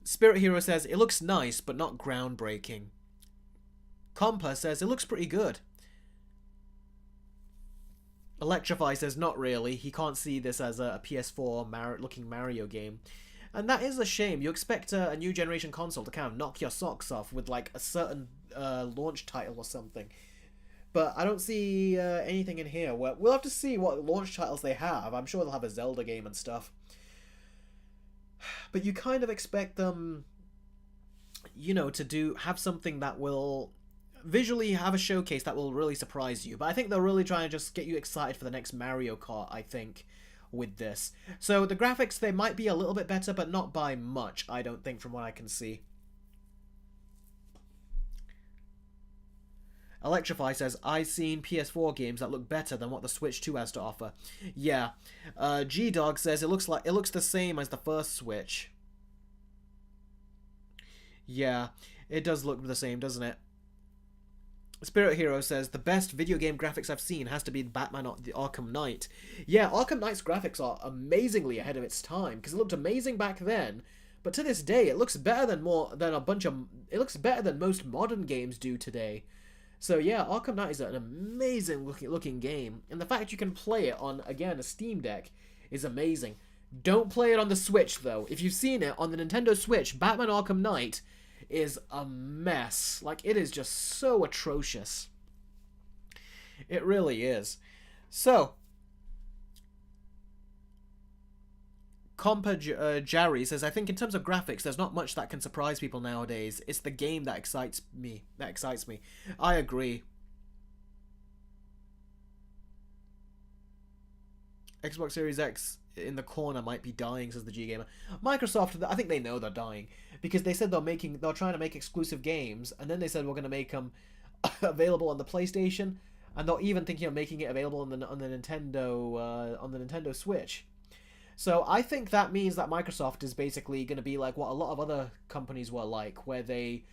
Speaker 1: Spirit Hero says, it looks nice, but not groundbreaking. Compa says, it looks pretty good. Electrify says not really. He can't see this as a PS4 looking Mario game. And that is a shame. You expect a new generation console to kind of knock your socks off with like a certain launch title or something. But I don't see anything in here. We'll have to see what launch titles they have. I'm sure they'll have a Zelda game and stuff. But you kind of expect them, you know, to have something that will visually have a showcase that will really surprise you. But I think they're really trying to just get you excited for the next Mario Kart, I think, with this. So the graphics, they might be a little bit better, but not by much, I don't think, from what I can see. Electrify says, I've seen PS4 games that look better than what the Switch 2 has to offer. Yeah. G-Dog says it looks the same as the first Switch. Yeah, it does look the same, doesn't it? Spirit Hero says, the best video game graphics I've seen has to be Batman the Arkham Knight. Yeah, Arkham Knight's graphics are amazingly ahead of its time, because it looked amazing back then, but to this day, it looks better than it looks better than most modern games do today. So yeah, Arkham Knight is an amazing looking game, and the fact you can play it on, again, a Steam Deck is amazing. Don't play it on the Switch, though. If you've seen it on the Nintendo Switch, Batman Arkham Knight is a mess. Like, it is just so atrocious. It really is. So, Compa Jerry says, I think in terms of graphics, there's not much that can surprise people nowadays. It's the game that excites me. I agree. Xbox Series X in the corner might be dying, says the G Gamer. Microsoft, I think they know they're dying, because they said they're trying to make exclusive games, and then they said we're going to make them available on the PlayStation, and they're even thinking of making it available on the Nintendo Switch. So I think that means that Microsoft is basically going to be like what a lot of other companies were like, where they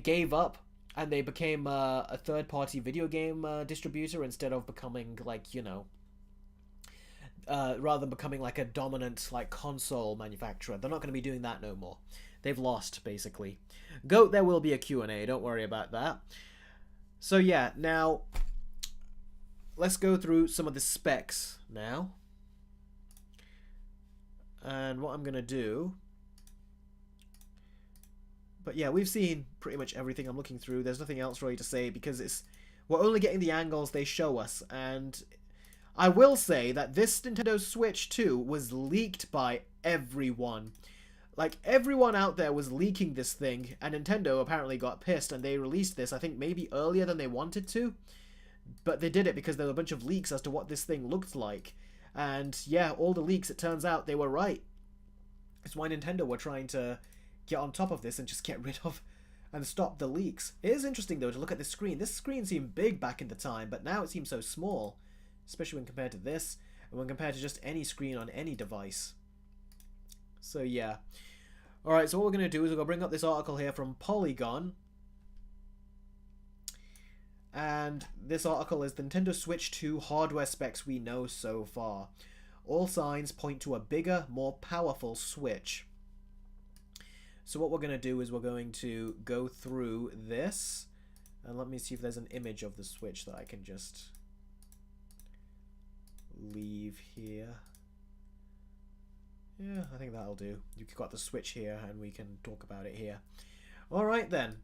Speaker 1: gave up and they became a third-party video game distributor instead of becoming, like, you know, rather than becoming like a dominant like console manufacturer. They're not going to be doing that no more. They've lost, basically. Goat, there will be a Q&A, don't worry about that. So yeah, now let's go through some of the specs now. And what I'm going to do... But yeah, we've seen pretty much everything I'm looking through. There's nothing else really to say, because we're only getting the angles they show us. And I will say that this Nintendo Switch 2 was leaked by everyone. Like, everyone out there was leaking this thing, and Nintendo apparently got pissed, and they released this, I think, maybe earlier than they wanted to. But they did it because there were a bunch of leaks as to what this thing looked like. And yeah, all the leaks, it turns out, they were right. It's why Nintendo were trying to get on top of this and just get rid of and stop the leaks. It is interesting, though, to look at this screen. This screen seemed big back in the time, but now it seems so small, especially when compared to this, and when compared to just any screen on any device. So yeah. Alright, so what we're going to do is we're going to bring up this article here from Polygon. And this article is the Nintendo Switch 2 hardware specs we know so far. All signs point to a bigger, more powerful Switch. So what we're going to do is we're going to go through this. And let me see if there's an image of the Switch that I can just leave here. Yeah, I think that'll do. You've got the Switch here and we can talk about it here. Alright then.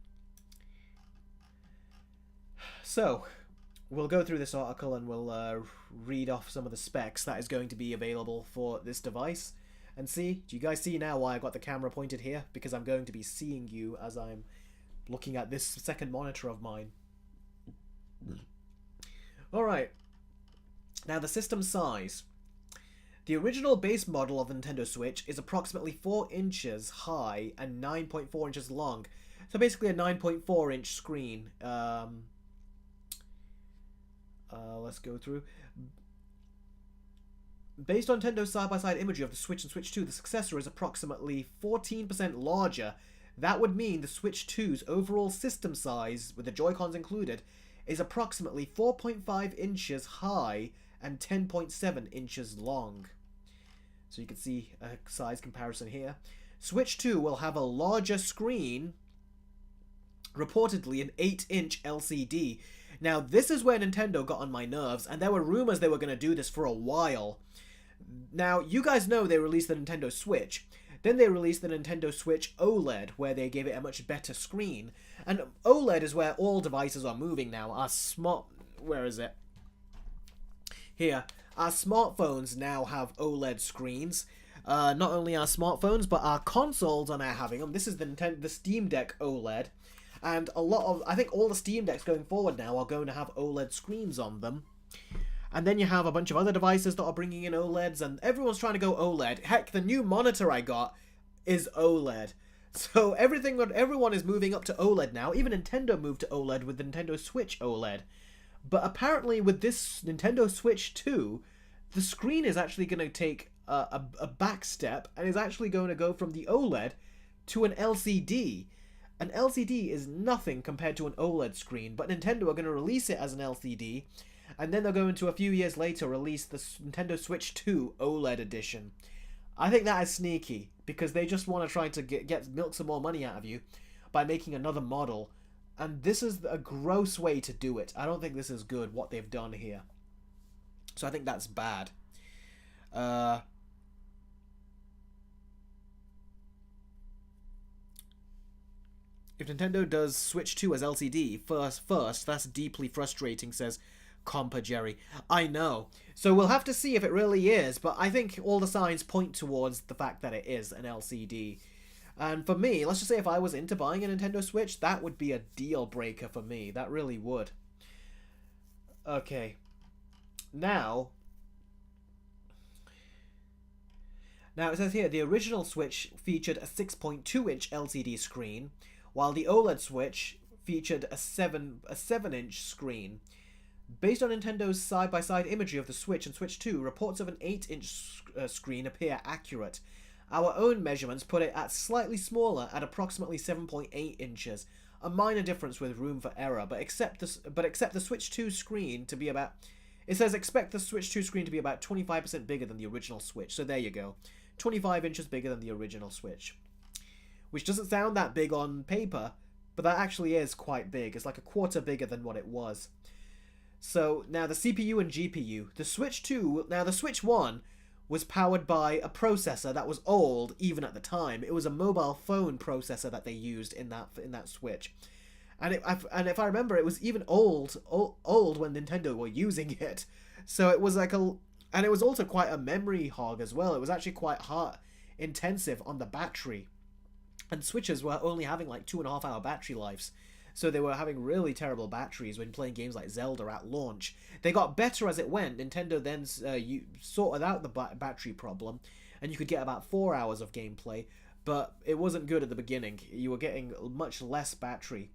Speaker 1: So, we'll go through this article and we'll read off some of the specs that is going to be available for this device. And see, do you guys see now why I got the camera pointed here? Because I'm going to be seeing you as I'm looking at this second monitor of mine. Alright. Now the system size. The original base model of the Nintendo Switch is approximately 4 inches high and 9.4 inches long. So basically a 9.4 inch screen. Let's go through. Based on Nintendo's side-by-side imagery of the Switch and Switch 2, the successor is approximately 14% larger. That would mean the Switch 2's overall system size, with the Joy-Cons included, is approximately 4.5 inches high and 10.7 inches long. So you can see a size comparison here. Switch 2 will have a larger screen, reportedly an 8-inch LCD. Now, this is where Nintendo got on my nerves, and there were rumors they were going to do this for a while. Now, you guys know they released the Nintendo Switch. Then they released the Nintendo Switch OLED, where they gave it a much better screen. And OLED is where all devices are moving now. Our smart... Where is it? Here. Our smartphones now have OLED screens. Not only our smartphones, but our consoles are now having them. This is the Steam Deck OLED. And a lot of... I think all the Steam Decks going forward now are going to have OLED screens on them. And then you have a bunch of other devices that are bringing in OLEDs, and everyone's trying to go OLED. Heck, the new monitor I got is OLED. So everyone is moving up to OLED now. Even Nintendo moved to OLED with the Nintendo Switch OLED. But apparently with this Nintendo Switch 2, the screen is actually going to take a back step, and is actually going to go from the OLED to an LCD. An LCD is nothing compared to an OLED screen, but Nintendo are going to release it as an LCD, and then they're going to, a few years later, release the Nintendo Switch 2 OLED edition. I think that is sneaky, because they just want to try to milk some more money out of you by making another model. And this is a gross way to do it. I don't think this is good, what they've done here. So I think that's bad. If Nintendo does Switch 2 as LCD first, that's deeply frustrating, says Compa Jerry. I know. So we'll have to see if it really is, but I think all the signs point towards the fact that it is an LCD. And for me, let's just say if I was into buying a Nintendo Switch, that would be a deal breaker for me. That really would. Okay. Now it says here, the original Switch featured a 6.2-inch LCD screen, while the OLED Switch featured a 7-inch screen. Based on Nintendo's side-by-side imagery of the Switch and Switch 2, reports of an 8-inch screen appear accurate. Our own measurements put it at slightly smaller at approximately 7.8 inches, a minor difference with room for error, but expect the Switch 2 screen to be about... It says expect the Switch 2 screen to be about 25% bigger than the original Switch, so there you go. 25 inches bigger than the original Switch. Which doesn't sound that big on paper, but that actually is quite big. It's like a quarter bigger than what it was. So, now the CPU and GPU. The Switch 2... Now, the Switch 1 was powered by a processor that was old, even at the time. It was a mobile phone processor that they used in that Switch. And if I remember, it was even old when Nintendo were using it. So it was like and it was also quite a memory hog as well. It was actually quite intensive on the battery. And Switches were only having like 2.5 hour battery lives. So they were having really terrible batteries when playing games like Zelda at launch. They got better as it went. Nintendo then sorted out the battery problem, and you could get about 4 hours of gameplay, but it wasn't good at the beginning. You were getting much less battery.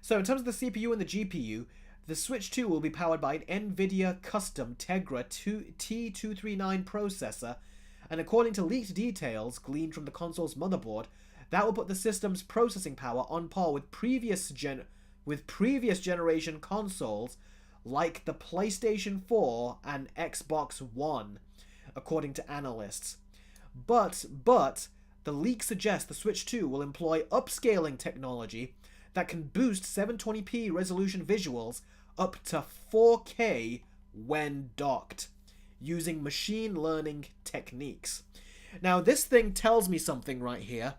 Speaker 1: So in terms of the CPU and the GPU, the Switch 2 will be powered by an NVIDIA custom Tegra T239 processor, and according to leaked details gleaned from the console's motherboard, that will put the system's processing power on par with previous generation consoles like the PlayStation 4 and Xbox One, according to analysts. But the leak suggests the Switch 2 will employ upscaling technology that can boost 720p resolution visuals up to 4K when docked, using machine learning techniques. Now, this thing tells me something right here.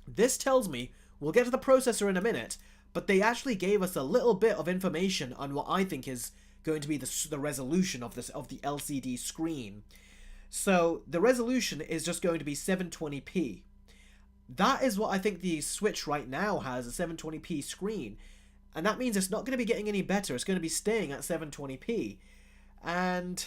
Speaker 1: This tells me, we'll get to the processor in a minute, but they actually gave us a little bit of information on what I think is going to be the resolution of the LCD screen. So the resolution is just going to be 720p. That is what I think the Switch right now has, a 720p screen. And that means it's not going to be getting any better. It's going to be staying at 720p. And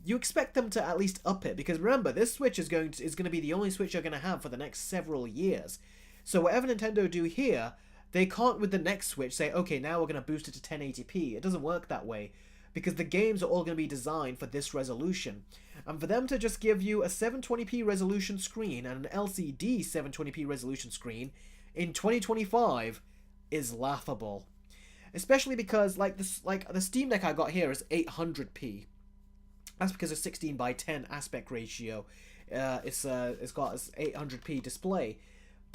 Speaker 1: you expect them to at least up it, because remember, this Switch is going to be the only Switch you're going to have for the next several years. So whatever Nintendo do here, they can't with the next Switch say, okay, now we're going to boost it to 1080p. It doesn't work that way, because the games are all going to be designed for this resolution. And for them to just give you a 720p resolution screen and an LCD 720p resolution screen in 2025 is laughable. Especially because the Steam Deck I got here is 800p. That's because of 16:10 aspect ratio. It's got an 800p display.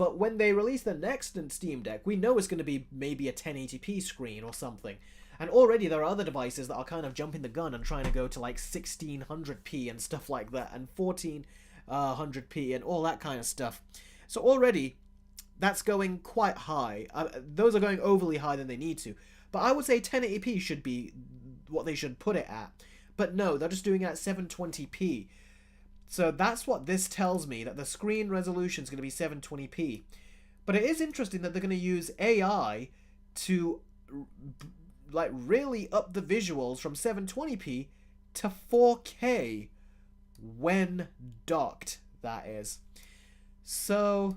Speaker 1: But when they release the next Steam Deck, we know it's going to be maybe a 1080p screen or something. And already there are other devices that are kind of jumping the gun and trying to go to like 1600p and stuff like that, and 1400p and all that kind of stuff. So already that's going quite high. Those are going overly high than they need to. But I would say 1080p should be what they should put it at. But no, they're just doing it at 720p. So that's what this tells me, that the screen resolution is going to be 720p. But it is interesting that they're going to use AI to like really up the visuals from 720p to 4K when docked, that is. So,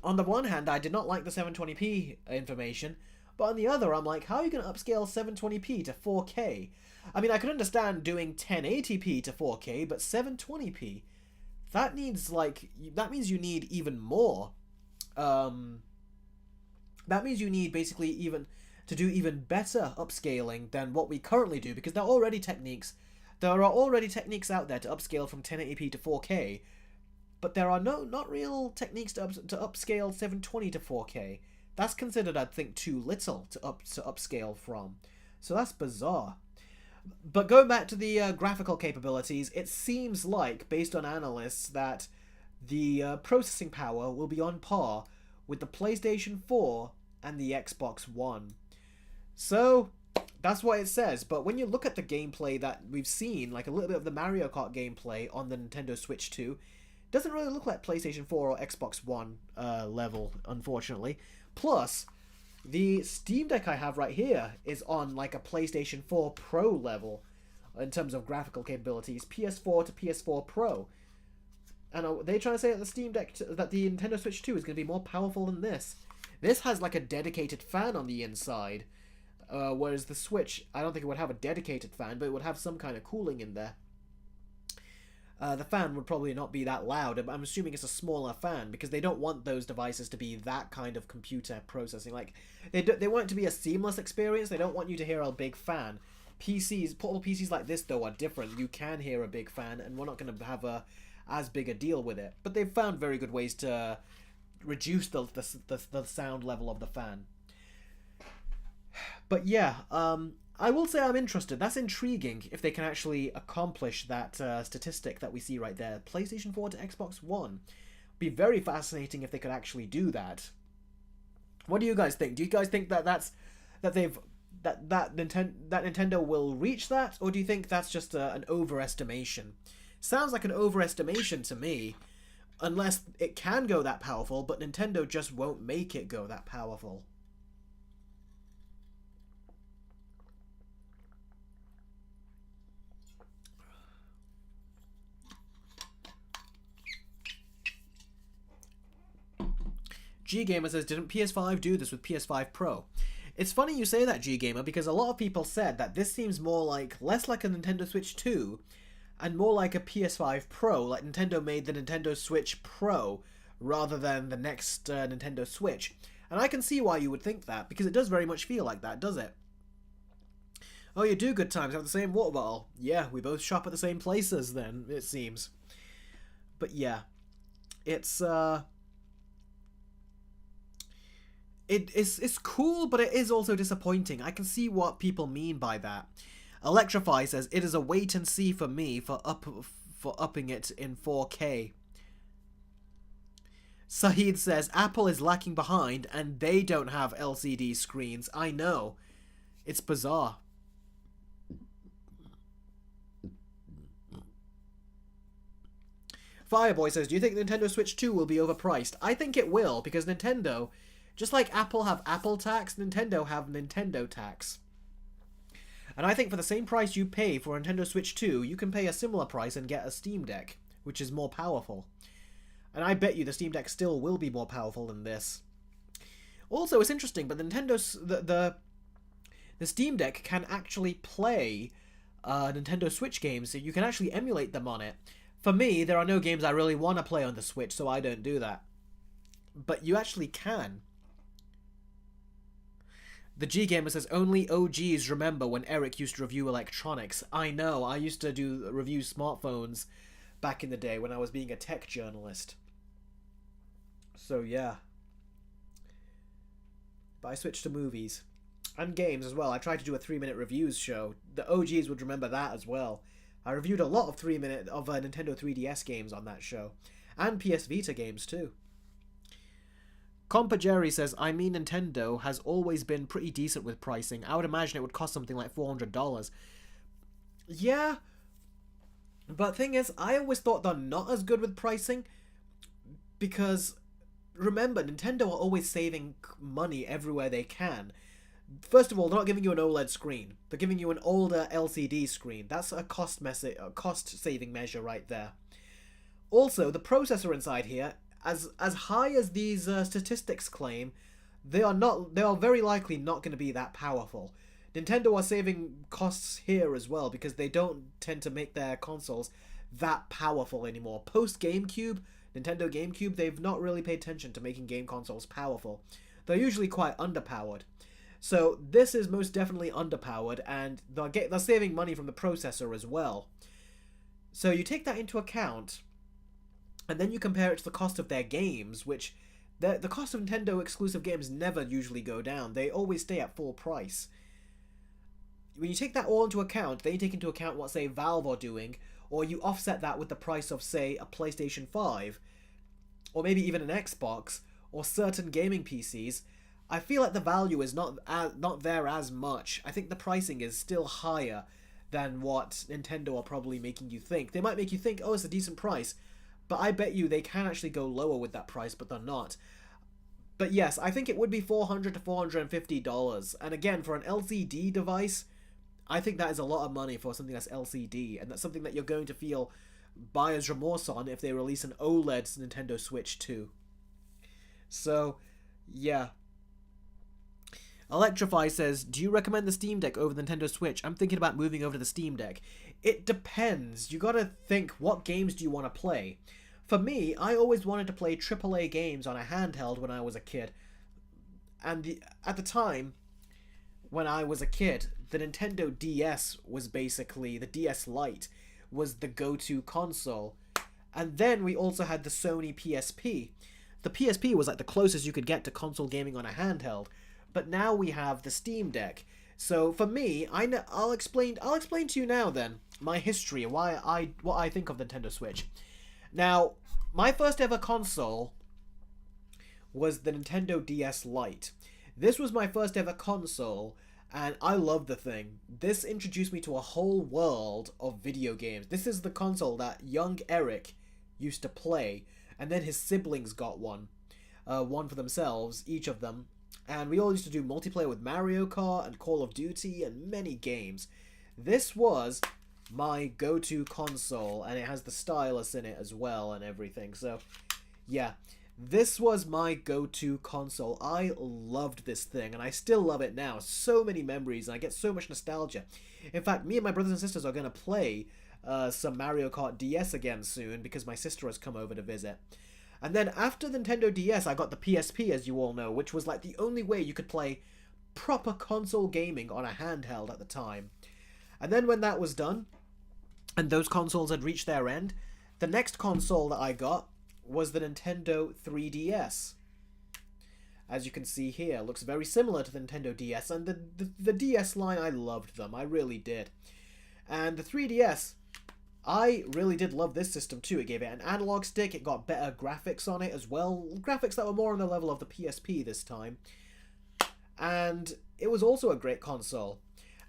Speaker 1: on the one hand, I did not like the 720p information, but on the other, I'm like, how are you going to upscale 720p to 4K? I mean, I can understand doing 1080p to 4K, but 720p, that needs, like, that means you need even more. That means you need basically even to do even better upscaling than what we currently do, because there are already techniques out there to upscale from 1080p to 4K, but there are not real techniques to upscale 720 to 4K. That's considered, I think, too little to upscale from. So that's bizarre. But going back to the graphical capabilities, it seems like, based on analysts, that the processing power will be on par with the PlayStation 4 and the Xbox One. So, that's what it says. But when you look at the gameplay that we've seen, like a little bit of the Mario Kart gameplay on the Nintendo Switch 2, it doesn't really look like PlayStation 4 or Xbox One level, unfortunately. Plus, the Steam Deck I have right here is on like a PlayStation 4 Pro level in terms of graphical capabilities, PS4 to PS4 Pro. And they're trying to say that the Steam Deck, that the Nintendo Switch 2 is going to be more powerful than this. This has like a dedicated fan on the inside, whereas the Switch, I don't think it would have a dedicated fan, but it would have some kind of cooling in there. The fan would probably not be that loud. I'm assuming it's a smaller fan because they don't want those devices to be that kind of computer processing. Like, they want it to be a seamless experience. They don't want you to hear a big fan. Portable PCs like this, though, are different. You can hear a big fan, and we're not going to have as big a deal with it. But they've found very good ways to reduce the sound level of the fan. But yeah, I will say I'm interested. That's intriguing if they can actually accomplish that statistic that we see right there. PlayStation 4 to Xbox One. Be very fascinating if they could actually do that. What do you guys think? Do you guys think that Nintendo will reach that, or do you think that's just an overestimation? Sounds like an overestimation to me, unless it can go that powerful, but Nintendo just won't make it go that powerful. G-Gamer says, didn't PS5 do this with PS5 Pro? It's funny you say that, G-Gamer, because a lot of people said that this seems less like a Nintendo Switch 2 and more like a PS5 Pro, like Nintendo made the Nintendo Switch Pro rather than the next Nintendo Switch. And I can see why you would think that, because it does very much feel like that, does it? Oh, you do good times, have the same water bottle. Yeah, we both shop at the same places then, it seems. But yeah, it's It's cool, but it is also disappointing. I can see what people mean by that. Electrify says, it is a wait and see for me for upping it in 4K. Saeed says, Apple is lacking behind and they don't have LCD screens. I know. It's bizarre. Fireboy says, do you think Nintendo Switch 2 will be overpriced? I think it will, because Nintendo, just like Apple have Apple tax, Nintendo have Nintendo tax. And I think for the same price you pay for a Nintendo Switch 2, you can pay a similar price and get a Steam Deck, which is more powerful. And I bet you the Steam Deck still will be more powerful than this. Also, it's interesting, but the Steam Deck can actually play Nintendo Switch games, so you can actually emulate them on it. For me, there are no games I really want to play on the Switch, so I don't do that. But you actually can. The G-Gamer says, only OGs remember when Eric used to review electronics. I know, I used to review smartphones back in the day when I was being a tech journalist. So yeah. But I switched to movies. And games as well. I tried to do a 3-minute reviews show. The OGs would remember that as well. I reviewed a lot of 3-minute of Nintendo 3DS games on that show. And PS Vita games too. Compa Jerry says, I mean, Nintendo has always been pretty decent with pricing. I would imagine it would cost something like $400. Yeah, but thing is, I always thought they're not as good with pricing because, remember, Nintendo are always saving money everywhere they can. First of all, they're not giving you an OLED screen. They're giving you an older LCD screen. That's a cost-saving measure right there. Also, the processor inside here, as high as these statistics claim, they are very likely not going to be that powerful. Nintendo are saving costs here as well because they don't tend to make their consoles that powerful anymore. Post GameCube, Nintendo GameCube, they've not really paid attention to making game consoles powerful. They're usually quite underpowered. So this is most definitely underpowered, and they're saving money from the processor as well. So you take that into account, and then you compare it to the cost of their games, which the cost of Nintendo exclusive games never usually go down. They always stay at full price. When you take that all into account, then you take into account what, say, Valve are doing, or you offset that with the price of, say, a PlayStation 5, or maybe even an Xbox, or certain gaming PCs, I feel like the value is not there as much. I think the pricing is still higher than what Nintendo are probably making you think. They might make you think, oh, it's a decent price, but I bet you they can actually go lower with that price, but they're not. But yes, I think it would be $400 to $450, and again, for an LCD device, I think that is a lot of money for something that's LCD, and that's something that you're going to feel buyer's remorse on if they release an OLED Nintendo Switch 2. So, yeah. Electrify says, do you recommend the Steam Deck over the Nintendo Switch? I'm thinking about moving over to the Steam Deck. It depends. You gotta think, what games do you want to play? For me, I always wanted to play AAA games on a handheld when I was a kid. And at the time, when I was a kid, the Nintendo DS was basically, the DS Lite was the go-to console. And then we also had the Sony PSP. The PSP was like the closest you could get to console gaming on a handheld. But now we have the Steam Deck. So for me, I'll explain to you now then my history and what I think of the Nintendo Switch. Now, my first ever console was the Nintendo DS Lite. This was my first ever console, and I loved the thing. This introduced me to a whole world of video games. This is the console that young Eric used to play, and then his siblings got one for themselves, each of them. And we all used to do multiplayer with Mario Kart and Call of Duty and many games. This was my go-to console, and it has the stylus in it as well and everything. So, yeah, this was my go-to console. I loved this thing, and I still love it now. So many memories, and I get so much nostalgia. In fact, me and my brothers and sisters are going to play some Mario Kart DS again soon because my sister has come over to visit. And then after the Nintendo DS, I got the PSP, as you all know, which was like the only way you could play proper console gaming on a handheld at the time. And then when that was done, and those consoles had reached their end, the next console that I got was the Nintendo 3DS. As you can see here, it looks very similar to the Nintendo DS, and the DS line, I loved them, I really did. And the 3DS, I really did love this system too. It gave it an analog stick, it got better graphics on it as well, graphics that were more on the level of the PSP this time. And it was also a great console.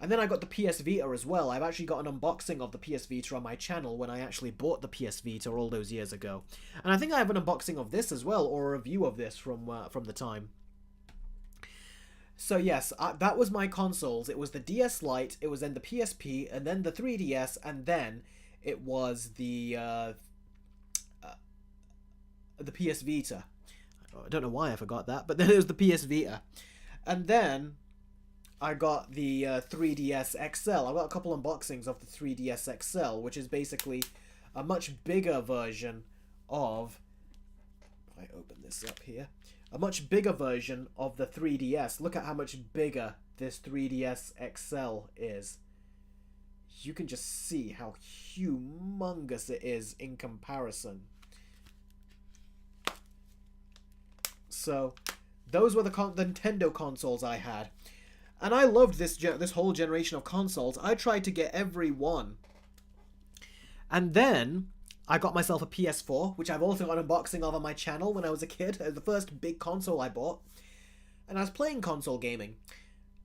Speaker 1: And then I got the PS Vita as well. I've actually got an unboxing of the PS Vita on my channel when I actually bought the PS Vita all those years ago. And I think I have an unboxing of this as well, or a review of this from the time. So yes, that was my consoles. It was the DS Lite, it was then the PSP, and then the 3DS, and then it was the PS Vita. I don't know why I forgot that, but then it was the PS Vita. And then I got the 3DS XL. I got a couple unboxings of the 3DS XL, which is basically a much bigger version of... If I open this up here. A much bigger version of the 3DS. Look at how much bigger this 3DS XL is. You can just see how humongous it is in comparison. So those were the Nintendo consoles I had. And I loved this whole generation of consoles. I tried to get every one. And then I got myself a PS4, which I've also got an unboxing of on my channel when I was a kid. It was the first big console I bought. And I was playing console gaming.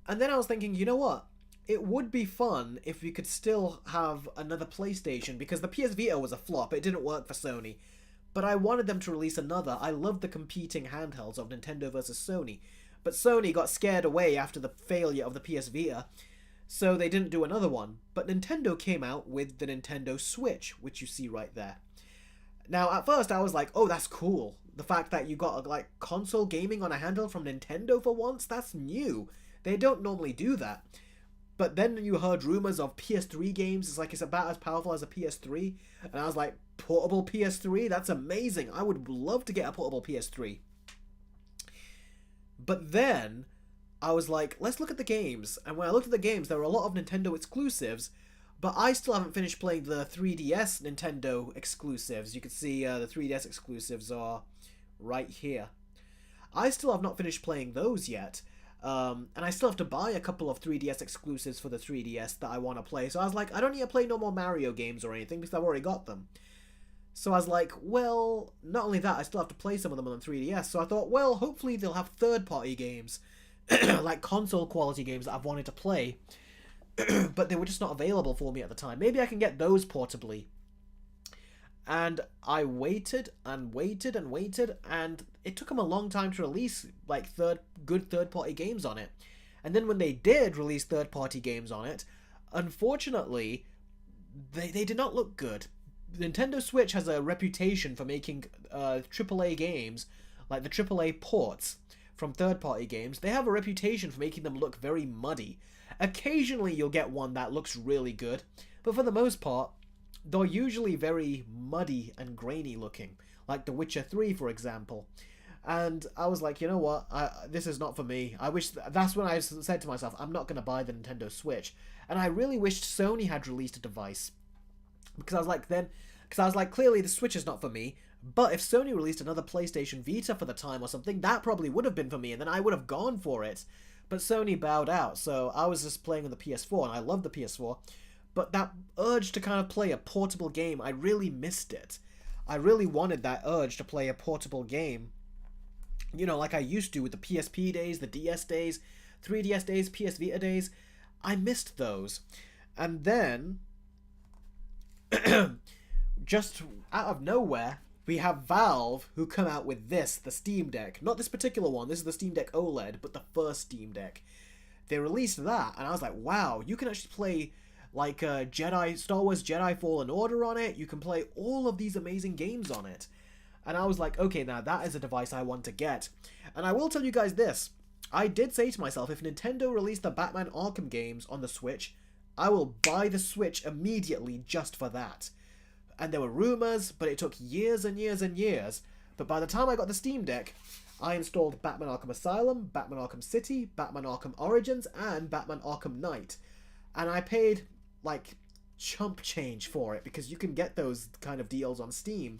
Speaker 1: And then I was thinking, you know what? It would be fun if we could still have another PlayStation, because the PS Vita was a flop. It didn't work for Sony. But I wanted them to release another. I loved the competing handhelds of Nintendo versus Sony. But Sony got scared away after the failure of the PS Vita, so they didn't do another one. But Nintendo came out with the Nintendo Switch, which you see right there. Now, at first I was like, oh, that's cool. The fact that you got, like, console gaming on a handheld from Nintendo for once, that's new. They don't normally do that. But then you heard rumors of PS3 games. It's about as powerful as a PS3. And I was like, portable PS3? That's amazing. I would love to get a portable PS3. But then I was like, let's look at the games. And when I looked at the games, there were a lot of Nintendo exclusives. But I still haven't finished playing the 3DS Nintendo exclusives. You can see the 3DS exclusives are right here. I still have not finished playing those yet. And I still have to buy a couple of 3DS exclusives for the 3DS that I want to play. So I was like, I don't need to play no more Mario games or anything because I've already got them. So I was like, well, not only that, I still have to play some of them on the 3DS. So I thought, well, hopefully they'll have third-party games, like console-quality games that I've wanted to play. But they were just not available for me at the time. Maybe I can get those portably. And I waited and waited and waited, and it took them a long time to release like good third-party games on it. And then when they did release third-party games on it, unfortunately, they did not look good. Nintendo Switch has a reputation for making AAA games, like the AAA ports from third-party games. They have a reputation for making them look very muddy. Occasionally you'll get one that looks really good, but for the most part, they're usually very muddy and grainy looking, like The Witcher 3, for example. And I was like, you know what, this is not for me. I wish that's when I said to myself, I'm not going to buy the Nintendo Switch. And I really wished Sony had released a device, because I was like, clearly the Switch is not for me. But if Sony released another PlayStation Vita for the time or something, that probably would have been for me, and then I would have gone for it. But Sony bowed out, so I was just playing on the PS4, and I love the PS4. But that urge to kind of play a portable game, I really missed it. I really wanted that urge to play a portable game. You know, like I used to with the PSP days, the DS days, 3DS days, PS Vita days. I missed those. And then, just out of nowhere, we have Valve who come out with this, the Steam Deck. Not this particular one, this is the Steam Deck OLED, but the first Steam Deck. They released that, and I was like, wow, you can actually play like Star Wars Jedi Fallen Order on it. You can play all of these amazing games on it. And I was like, okay, now that is a device I want to get. And I will tell you guys this. I did say to myself, if Nintendo released the Batman Arkham games on the Switch, I will buy the Switch immediately just for that. And there were rumors, but it took years and years and years. But by the time I got the Steam Deck, I installed Batman Arkham Asylum, Batman Arkham City, Batman Arkham Origins, and Batman Arkham Knight. And I paid like chump change for it, because you can get those kind of deals on Steam.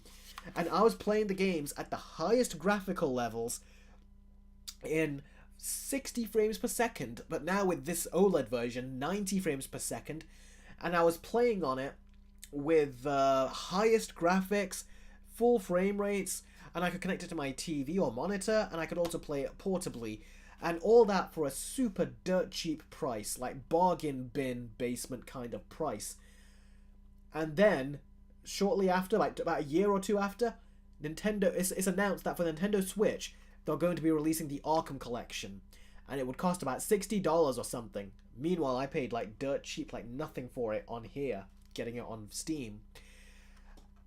Speaker 1: And I was playing the games at the highest graphical levels in 60 frames per second, but now with this OLED version, 90 frames per second. And I was playing on it with highest graphics, full frame rates, and I could connect it to my TV or monitor, and I could also play it portably. And all that for a super dirt cheap price, like bargain bin basement kind of price. And then, shortly after, like about a year or two after, Nintendo, it's announced that for Nintendo Switch, they're going to be releasing the Arkham Collection. And it would cost about $60 or something. Meanwhile, I paid like dirt cheap, like nothing for it on here, getting it on Steam.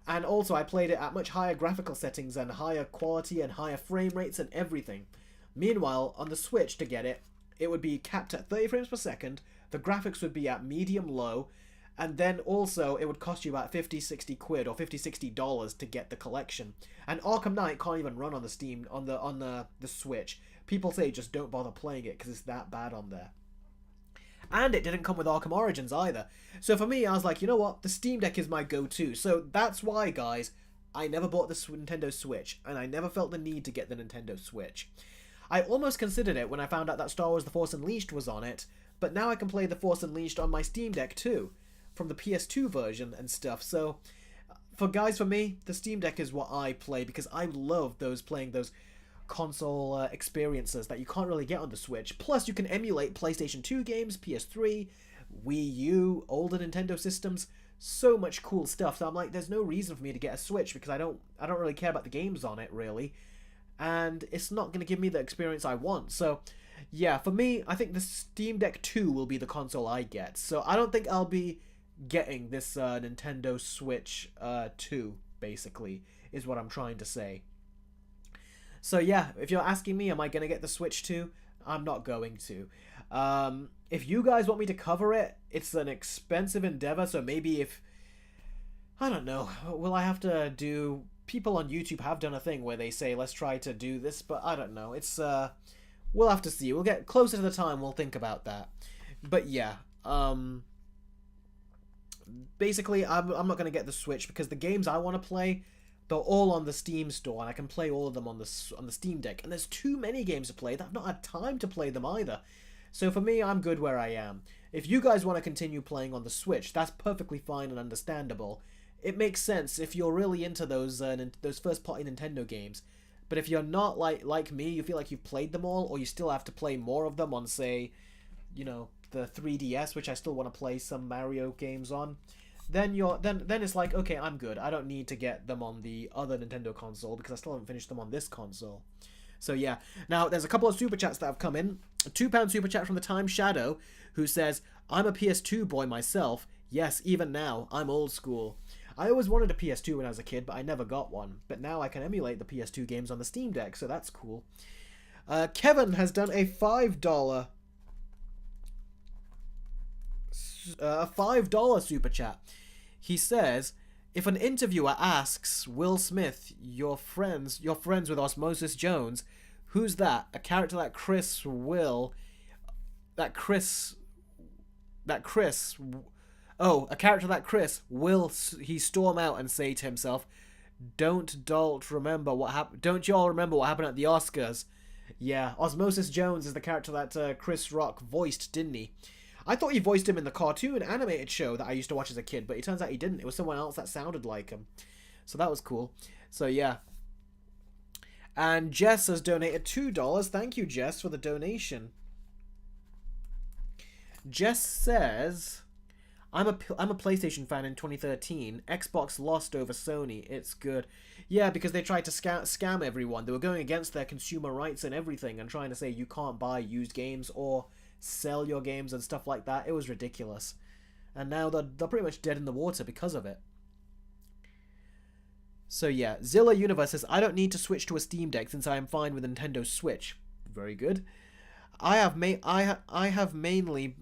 Speaker 1: And also, I played it at much higher graphical settings and higher quality and higher frame rates and everything. Meanwhile, on the Switch, to get it, it would be capped at 30 frames per second, the graphics would be at medium-low, and then also it would cost you about 50, 60 quid or 50, 60 dollars to get the collection. And Arkham Knight can't even run on the Steam, on the Switch. People say just don't bother playing it because it's that bad on there. And it didn't come with Arkham Origins either. So for me, I was like, you know what? The Steam Deck is my go-to. So that's why, guys, I never bought the Nintendo Switch, and I never felt the need to get the Nintendo Switch. I almost considered it when I found out that Star Wars The Force Unleashed was on it, but now I can play The Force Unleashed on my Steam Deck too, from the PS2 version and stuff. So, for me, the Steam Deck is what I play, because I love playing those console experiences that you can't really get on the Switch. Plus, you can emulate PlayStation 2 games, PS3, Wii U, older Nintendo systems. So much cool stuff. So I'm like, there's no reason for me to get a Switch, because I don't really care about the games on it, really. And it's not going to give me the experience I want. So, yeah, for me, I think the Steam Deck 2 will be the console I get. So I don't think I'll be getting this Nintendo Switch 2, basically, is what I'm trying to say. So yeah, if you're asking me, am I going to get the Switch 2? I'm not going to. If you guys want me to cover it, it's an expensive endeavor, so maybe I don't know, will I have to do... People on YouTube have done a thing where they say, let's try to do this, but I don't know. It's, we'll have to see. We'll get closer to the time, we'll think about that. But yeah, basically, I'm not going to get the Switch, because the games I want to play, they're all on the Steam store, and I can play all of them on the Steam Deck. And there's too many games to play that I've not had time to play them either. So for me, I'm good where I am. If you guys want to continue playing on the Switch, that's perfectly fine and understandable. It makes sense if you're really into those first-party Nintendo games. But if you're not like me, you feel like you've played them all, or you still have to play more of them on, say, you know, the 3DS, which I still want to play some Mario games on, then it's like, okay, I'm good. I don't need to get them on the other Nintendo console, because I still haven't finished them on this console. So yeah. Now, there's a couple of super chats that have come in. A £2 super chat from the Time Shadow, who says, I'm a PS2 boy myself. Yes, even now, I'm old school. I always wanted a PS2 when I was a kid, but I never got one. But now I can emulate the PS2 games on the Steam Deck, so that's cool. Kevin has done a $5 super chat. He says, if an interviewer asks Will Smith, you're friends with Osmosis Jones, who's that? A character that Chris will... Oh, a character that Chris will he storm out and say to himself, Don't y'all remember what happened at the Oscars? Yeah, Osmosis Jones is the character that Chris Rock voiced, didn't he? I thought he voiced him in the cartoon animated show that I used to watch as a kid, but it turns out he didn't. It was someone else that sounded like him. So that was cool. So yeah. And Jess has donated $2. Thank you, Jess, for the donation. Jess says, I'm a PlayStation fan in 2013. Xbox lost over Sony. It's good. Yeah, because they tried to scam everyone. They were going against their consumer rights and everything and trying to say you can't buy used games or sell your games and stuff like that. It was ridiculous. And now they're pretty much dead in the water because of it. So yeah, Zilla Universe says, I don't need to switch to a Steam Deck since I am fine with Nintendo Switch. Very good. I have mainly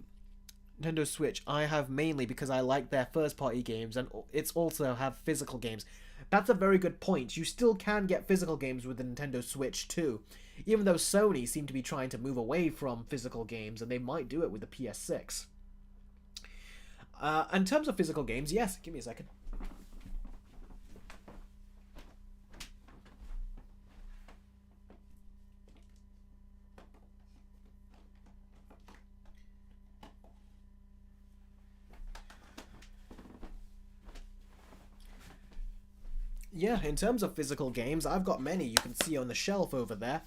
Speaker 1: Nintendo Switch. I have mainly because I like their first-party games, and it's also have physical games. That's a very good point. You still can get physical games with the Nintendo Switch too, even though Sony seem to be trying to move away from physical games, and they might do it with the PS6. In terms of physical games, yes. Give me a second. Yeah, in terms of physical games, I've got many you can see on the shelf over there.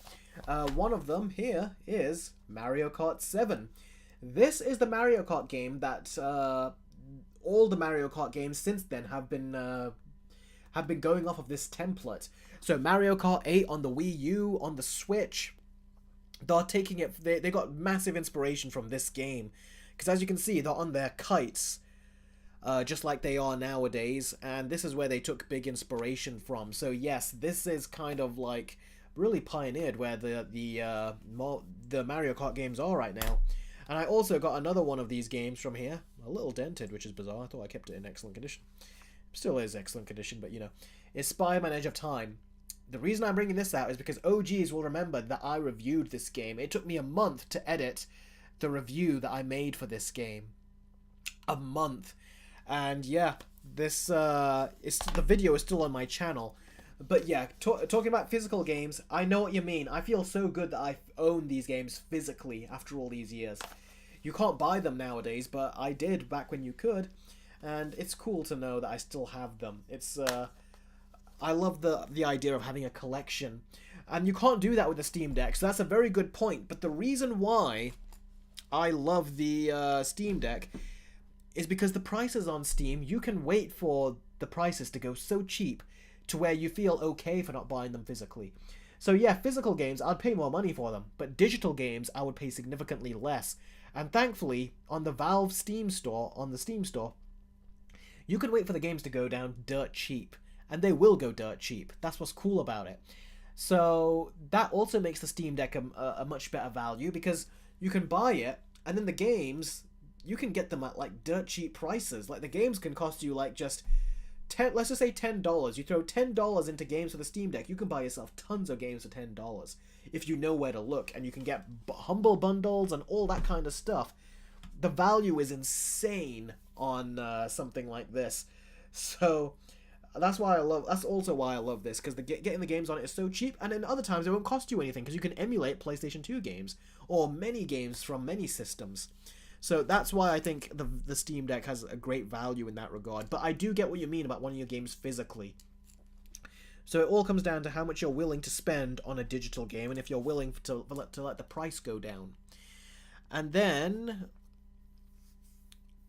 Speaker 1: One of them here is Mario Kart 7. This is the Mario Kart game that all the Mario Kart games since then have been going off of this template. So Mario Kart 8 on the Wii U, on the Switch, they're taking it. They got massive inspiration from this game, because as you can see, they're on their kites. Just like they are nowadays, and this is where they took big inspiration from. So yes, this is kind of like really pioneered where the Mario Kart games are right now. And I also got another one of these games from here, a little dented, which is bizarre. I thought I kept it in excellent condition. Still is excellent condition, but you know, it's Spider-Man Edge of Time. The reason I'm bringing this out is because OGs will remember that I reviewed this game. It took me a month to edit the review that I made for this game. A month. And yeah, This the video is still on my channel. But yeah, talking about physical games, I know what you mean. I feel so good that I own these games physically after all these years. You can't buy them nowadays, but I did back when you could, and it's cool to know that I still have them. It's I love the idea of having a collection, and you can't do that with the Steam Deck. So that's a very good point. But the reason why I love the Steam Deck is because the prices on Steam, you can wait for the prices to go so cheap to where you feel okay for not buying them physically. So yeah, physical games, I'd pay more money for them, but digital games, I would pay significantly less. And thankfully, on the Valve Steam store, you can wait for the games to go down dirt cheap. And they will go dirt cheap. That's what's cool about it. So that also makes the Steam Deck a much better value, because you can buy it, and then the games, you can get them at like dirt cheap prices. Like the games can cost you like just let's just say $10. You throw $10 into games for the Steam Deck, you can buy yourself tons of games for $10 if you know where to look, and you can get humble bundles and all that kind of stuff. The value is insane on something like this. So that's also why I love this, because getting the games on it is so cheap, and then other times it won't cost you anything because you can emulate PlayStation 2 games or many games from many systems. So that's why I think the Steam Deck has a great value in that regard. But I do get what you mean about wanting your games physically. So it all comes down to how much you're willing to spend on a digital game, and if you're willing to let the price go down. And then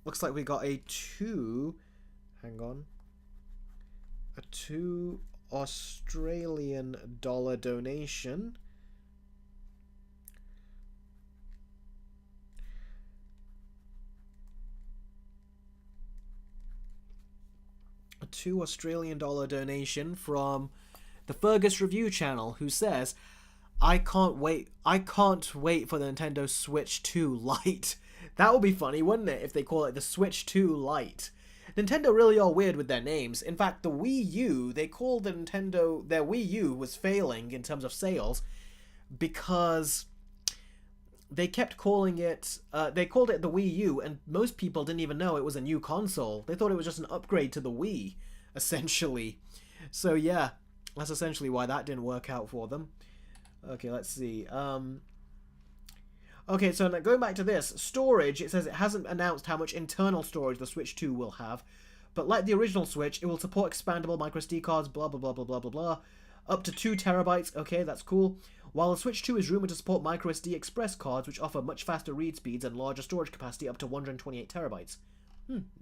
Speaker 1: looks like we got a $2 Australian dollar donation. A $2 Australian dollar donation from the Fergus Review channel, who says, I can't wait for the Nintendo Switch 2 Lite. That would be funny, wouldn't it, if they call it the Switch 2 Lite? Nintendo really are weird with their names. In fact, the Wii U, they called their Wii U was failing in terms of sales because they kept calling it, they called it the Wii U, and most people didn't even know it was a new console. They thought it was just an upgrade to the Wii, essentially. So yeah, that's essentially why that didn't work out for them. Okay, let's see. Okay, so now going back to this, storage, it says it hasn't announced how much internal storage the Switch 2 will have, but like the original Switch, it will support expandable microSD cards, blah blah blah blah blah blah blah, up to 2 terabytes, okay, that's cool, while the Switch 2 is rumored to support microSD Express cards, which offer much faster read speeds and larger storage capacity up to 128 terabytes.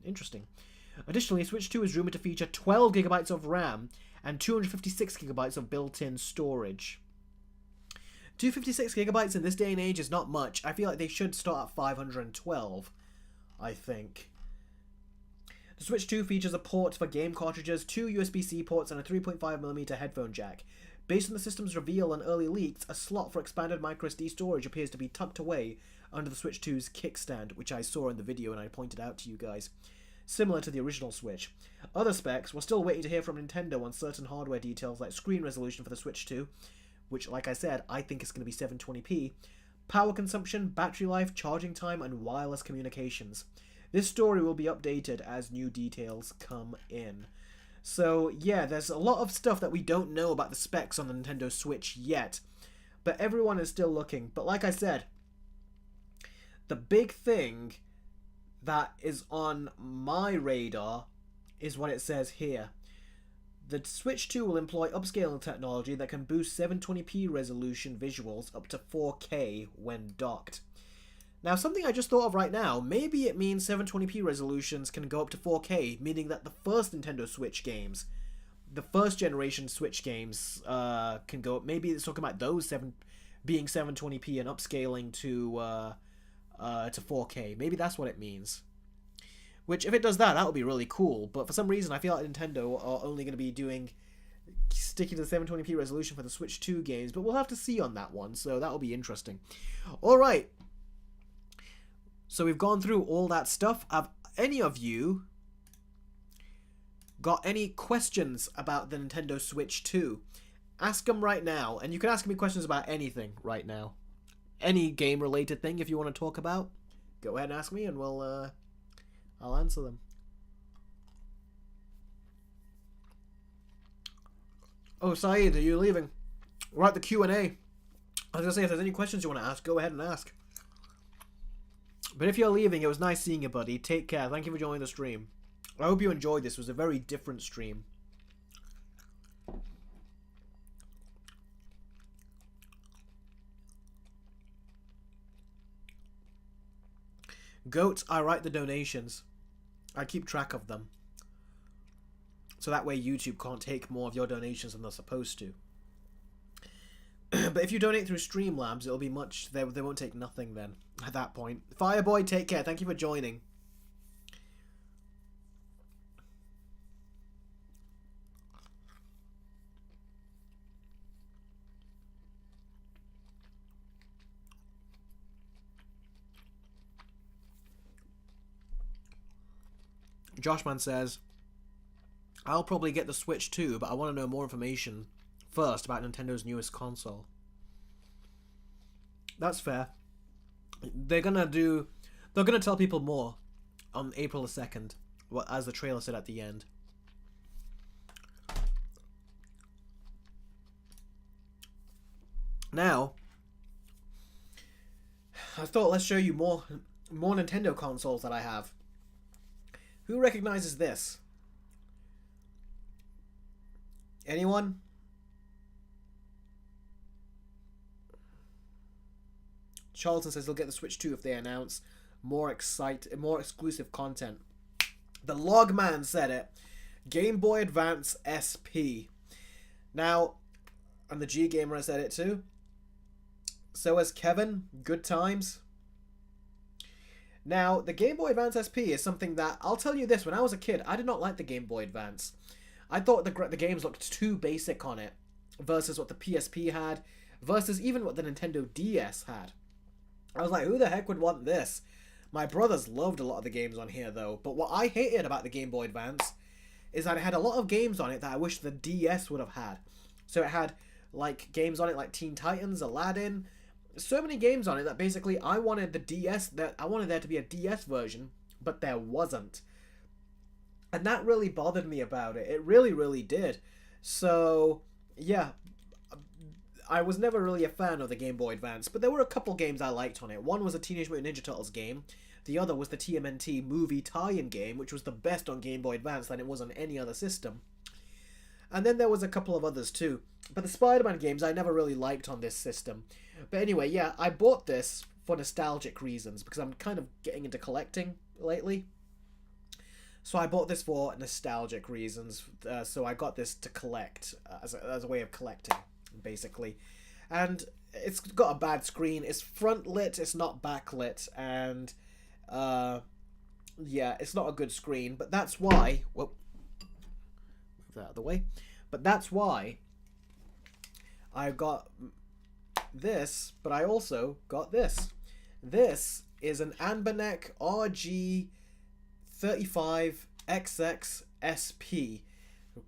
Speaker 1: Interesting. Additionally, Switch 2 is rumored to feature 12 gigabytes of RAM and 256 gigabytes of built-in storage. 256 gigabytes in this day and age is not much. I feel like they should start at 512, I think. The Switch 2 features a port for game cartridges, 2 USB-C ports, and a 3.5mm headphone jack. Based on the system's reveal and early leaks, a slot for expanded microSD storage appears to be tucked away under the Switch 2's kickstand, which I saw in the video and I pointed out to you guys. Similar to the original Switch. Other specs, we're still waiting to hear from Nintendo on certain hardware details like screen resolution for the Switch 2, which, like I said, I think is going to be 720p, power consumption, battery life, charging time, and wireless communications. This story will be updated as new details come in. So, yeah, there's a lot of stuff that we don't know about the specs on the Nintendo Switch yet, but everyone is still looking. But like I said, the big thing that is on my radar is what it says here. The Switch 2 will employ upscaling technology that can boost 720p resolution visuals up to 4K when docked. Now, something I just thought of right now, maybe it means 720p resolutions can go up to 4K, meaning that the first Nintendo Switch games, the first generation Switch games, can go up. Maybe it's talking about those being 720p and upscaling to 4K. Maybe that's what it means. Which, if it does that, that would be really cool. But for some reason, I feel like Nintendo are only going to be sticking to the 720p resolution for the Switch 2 games. But we'll have to see on that one, so that'll be interesting. Alright. So we've gone through all that stuff. Have any of you got any questions about the Nintendo Switch 2? Ask them right now. And you can ask me questions about anything right now. Any game-related thing if you want to talk about. Go ahead and ask me, and I'll answer them. Oh, Saeed, are you leaving? We're at the Q&A. I was going to say, if there's any questions you want to ask, go ahead and ask. But if you're leaving, it was nice seeing you, buddy. Take care. Thank you for joining the stream. I hope you enjoyed this. It was a very different stream. Goats, I write the donations. I keep track of them. So that way YouTube can't take more of your donations than they're supposed to. But if you donate through Streamlabs, it'll be much... They won't take nothing then, at that point. Fireboy, take care. Thank you for joining. Joshman says, I'll probably get the Switch too, but I want to know more information first about Nintendo's newest console. That's fair. They're gonna tell people more on April the 2nd, as the trailer said at the end. Now, I thought let's show you more Nintendo consoles that I have. Who recognizes this? Anyone? Charlton says they'll get the Switch 2 if they announce more exclusive content. The Logman said it. Game Boy Advance SP. Now, and the G Gamer said it too. So has Kevin. Good times. Now, the Game Boy Advance SP is something that, I'll tell you this, when I was a kid, I did not like the Game Boy Advance. I thought the games looked too basic on it, versus what the PSP had, versus even what the Nintendo DS had. I was like, who the heck would want this? My brothers loved a lot of the games on here, though, but what I hated about the Game Boy Advance is that it had a lot of games on it that I wish the DS would have had. So it had, like, games on it like Teen Titans, Aladdin... So many games on it that basically I wanted there to be a DS version, but there wasn't. And that really bothered me about it. It really, really did. So, yeah. I was never really a fan of the Game Boy Advance, but there were a couple games I liked on it. One was a Teenage Mutant Ninja Turtles game. The other was the TMNT movie tie-in game, which was the best on Game Boy Advance than it was on any other system. And then there was a couple of others too. But the Spider-Man games I never really liked on this system. But anyway, yeah, I bought this for nostalgic reasons because I'm kind of getting into collecting lately. So I bought this for nostalgic reasons. So I got this to collect as a way of collecting, basically. And it's got a bad screen. It's front lit, it's not backlit, and yeah, it's not a good screen. But that's why. Whoa, move that out of the way. But that's why I got this, but I also got this. This is an Anberneck RG35XX SP.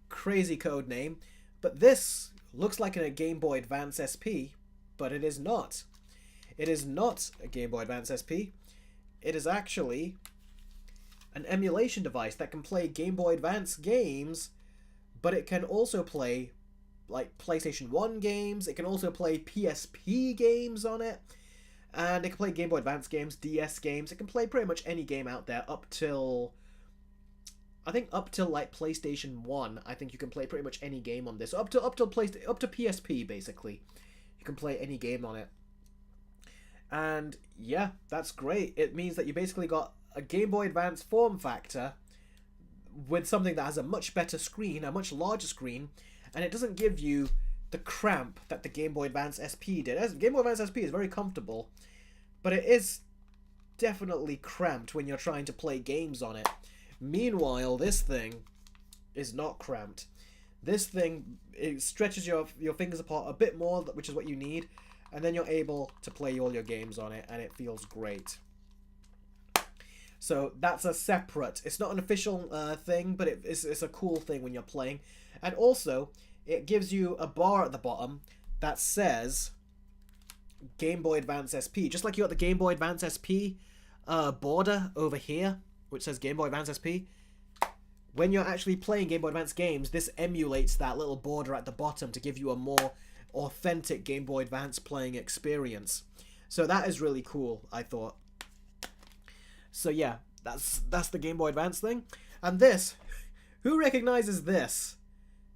Speaker 1: Crazy code name. But this looks like a Game Boy Advance SP, but it is not. It is not a Game Boy Advance SP. It is actually an emulation device that can play Game Boy Advance games, but it can also play like PlayStation 1 games. It can also play PSP games on it. And it can play Game Boy Advance games, DS games. It can play pretty much any game out there up till... I think up till like PlayStation 1, I think you can play pretty much any game on this. Up to PSP, basically. You can play any game on it. And yeah, that's great. It means that you basically got a Game Boy Advance form factor with something that has a much better screen, a much larger screen, and it doesn't give you the cramp that the Game Boy Advance SP did. Game Boy Advance SP is very comfortable, but it is definitely cramped when you're trying to play games on it. Meanwhile, this thing is not cramped. This thing, it stretches your fingers apart a bit more, which is what you need, and then you're able to play all your games on it, and it feels great. So that's a separate, it's not an official thing, but it's a cool thing when you're playing. And also, it gives you a bar at the bottom that says Game Boy Advance SP. Just like you got the Game Boy Advance SP border over here, which says Game Boy Advance SP. when you're actually playing Game Boy Advance games, this emulates that little border at the bottom to give you a more authentic Game Boy Advance playing experience. So that is really cool, I thought. So yeah, that's the Game Boy Advance thing. And this, who recognizes this?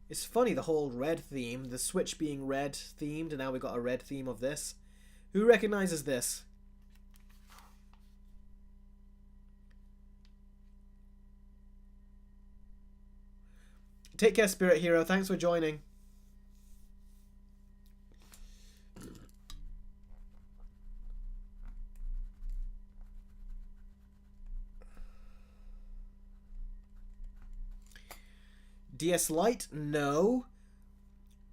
Speaker 1: It's funny, the whole red theme, the Switch being red themed, and now we got a red theme of this. Who recognizes this? Take care, Spirit Hero. Thanks for joining. DS Lite? No.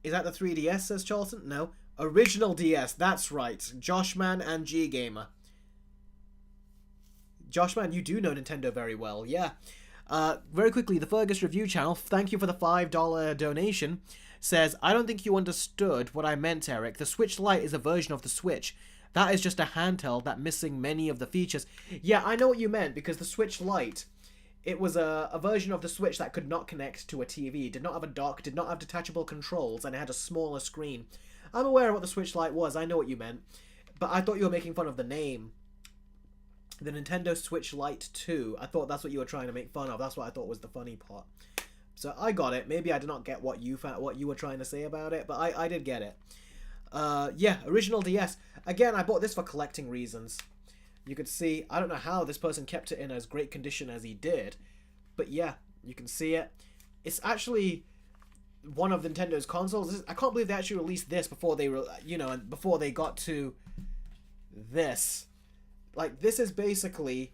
Speaker 1: Is that the 3DS, says Charlton? No. Original DS, that's right. Joshman and G Gamer. Joshman, you do know Nintendo very well, yeah. Very quickly, the Fergus Review channel, thank you for the $5 donation, says, I don't think you understood what I meant, Eric. The Switch Lite is a version of the Switch. That is just a handheld that missing many of the features. Yeah, I know what you meant, because the Switch Lite, it was a version of the Switch that could not connect to a TV, did not have a dock, did not have detachable controls, and it had a smaller screen. I'm aware of what the Switch Lite was, I know what you meant, but I thought you were making fun of the name. The Nintendo Switch Lite 2, I thought that's what you were trying to make fun of. That's what I thought was the funny part. So I got it. Maybe I did not get what you were trying to say about it, but I did get it. Yeah, original DS. Again, I bought this for collecting reasons. You could see, I don't know how this person kept it in as great condition as he did, but yeah, you can see it. It's actually one of Nintendo's consoles. I can't believe they actually released this before they, before they got to this. Like, this is basically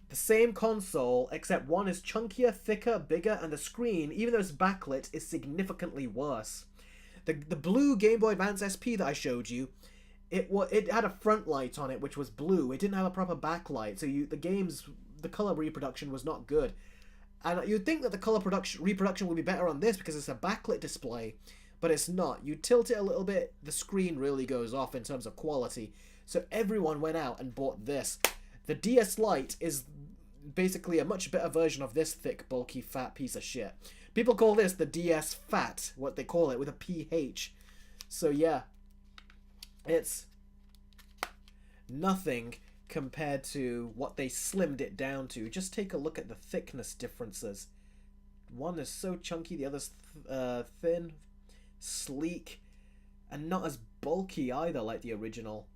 Speaker 1: the same console, except one is chunkier, thicker, bigger, and the screen, even though it's backlit, is significantly worse. The blue Game Boy Advance SP that I showed you, it had a front light on it, which was blue. It didn't have a proper backlight, so the color reproduction was not good. And you'd think that the color reproduction would be better on this because it's a backlit display, but it's not. You tilt it a little bit, the screen really goes off in terms of quality. So everyone went out and bought this. The DS Lite is basically a much better version of this thick, bulky, fat piece of shit. People call this the DS Fat, what they call it, with a PH. So yeah, it's nothing compared to what they slimmed it down to. Just take a look at the thickness differences. One is so chunky, the other's thin, sleek, and not as bulky either like the original.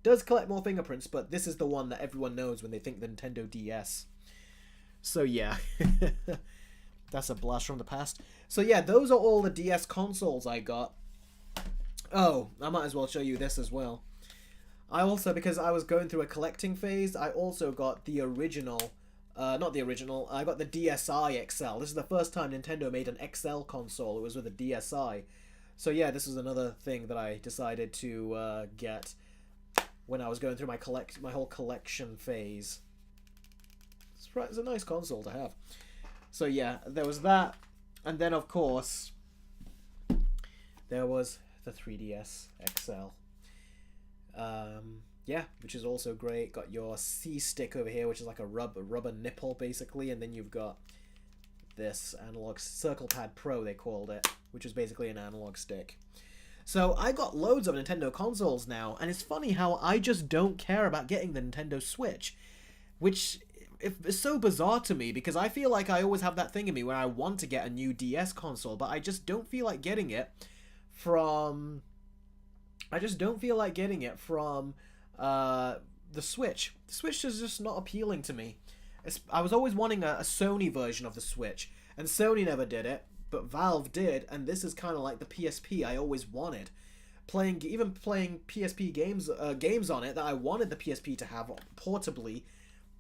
Speaker 1: Does collect more fingerprints, but this is the one that everyone knows when they think the Nintendo DS. So yeah, that's a blast from the past. So yeah, those are all the DS consoles I got. Oh, I might as well show you this as well. I also, because I was going through a collecting phase, I also got the original, not the original, I got the DSi XL. This is the first time Nintendo made an XL console. It was with a DSi. So yeah, this was another thing that I decided to get when I was going through my whole collection phase. It's a nice console to have. So yeah, there was that, and then of course there was the 3DS XL. Yeah, which is also great. Got your C stick over here, which is like a rubber nipple basically, and then you've got this analog Circle Pad Pro they called it, which is basically an analog stick. So I got loads of Nintendo consoles now, and it's funny how I just don't care about getting the Nintendo Switch, which is so bizarre to me, because I feel like I always have that thing in me where I want to get a new DS console, but I just don't feel like getting it from... the Switch. The Switch is just not appealing to me. I was always wanting a Sony version of the Switch, and Sony never did it, but Valve did, and this is kind of like the PSP I always wanted. Even playing PSP games on it that I wanted the PSP to have portably,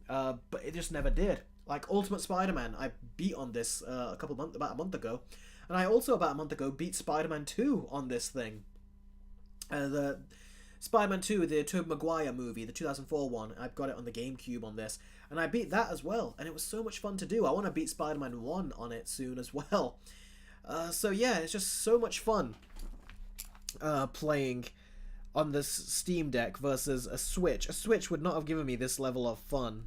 Speaker 1: but it just never did. Like Ultimate Spider-Man, I beat on this about a month ago, and I also about a month ago beat Spider-Man 2 on this thing. The Spider-Man 2, the Tobey Maguire movie, the 2004 one, I've got it on the GameCube on this, and I beat that as well, and it was so much fun to do. I want to beat Spider-Man 1 on it soon as well. So yeah, it's just so much fun playing on this Steam Deck versus a Switch. A Switch would not have given me this level of fun.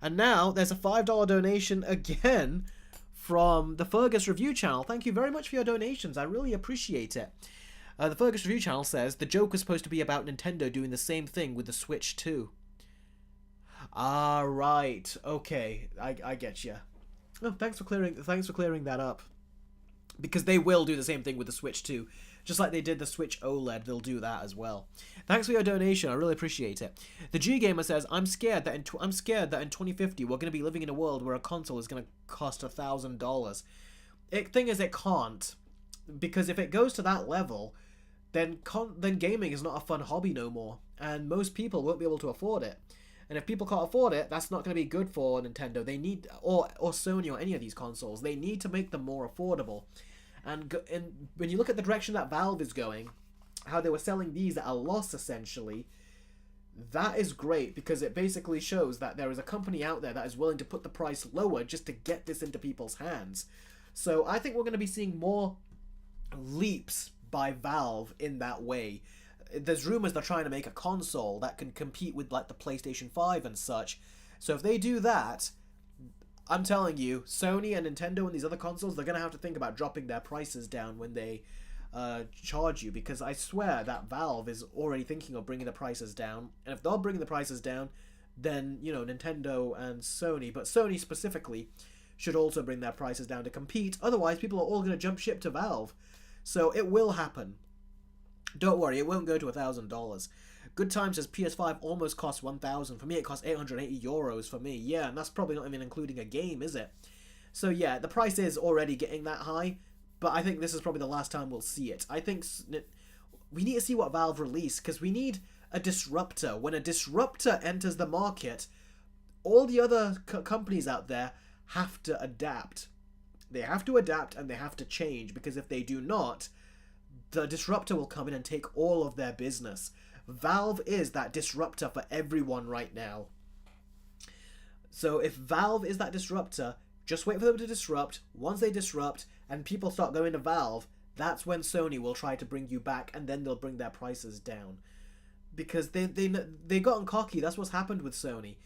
Speaker 1: And now there's a $5 donation again from the Fergus Review channel. Thank you very much for your donations. I really appreciate it. The Fergus Review channel says the joke was supposed to be about Nintendo doing the same thing with the Switch 2. Ah, right. Okay, I get you. Oh, thanks for clearing that up. Because they will do the same thing with the Switch 2. Just like they did the Switch OLED, they'll do that as well. Thanks for your donation. I really appreciate it. The G Gamer says, I'm scared that in 2050 we're going to be living in a world where a console is going to cost $1,000. Thing is, it can't, because if it goes to that level, then gaming is not a fun hobby no more, and most people won't be able to afford it. And if people can't afford it, that's not going to be good for Nintendo. They need, or Sony or any of these consoles, they need to make them more affordable. And when you look at the direction that Valve is going, how they were selling these at a loss essentially, that is great, because it basically shows that there is a company out there that is willing to put the price lower just to get this into people's hands. So I think we're going to be seeing more leaps by Valve in that way. There's rumors they're trying to make a console that can compete with like the PlayStation 5 and such. So if they do that, I'm telling you, Sony and Nintendo and these other consoles, they're going to have to think about dropping their prices down when they charge you, because I swear that Valve is already thinking of bringing the prices down. And if they're bringing the prices down, then, you know, Nintendo and Sony, but Sony specifically, should also bring their prices down to compete. Otherwise, people are all going to jump ship to Valve. So it will happen. Don't worry, it won't go to $1,000. Good Times says PS5 almost cost 1,000. For me, it costs 880 euros for me. Yeah, and that's probably not even including a game, is it? So yeah, the price is already getting that high, but I think this is probably the last time we'll see it. I think we need to see what Valve release, because we need a disruptor. When a disruptor enters the market, all the other companies out there have to adapt. They have to adapt and they have to change, because if they do not, the disruptor will come in and take all of their business. Valve is that disruptor for everyone right now. So if Valve is that disruptor, just wait for them to disrupt. Once they disrupt and people start going to Valve, that's when Sony will try to bring you back, and then they'll bring their prices down. Because they gotten cocky. That's what's happened with Sony.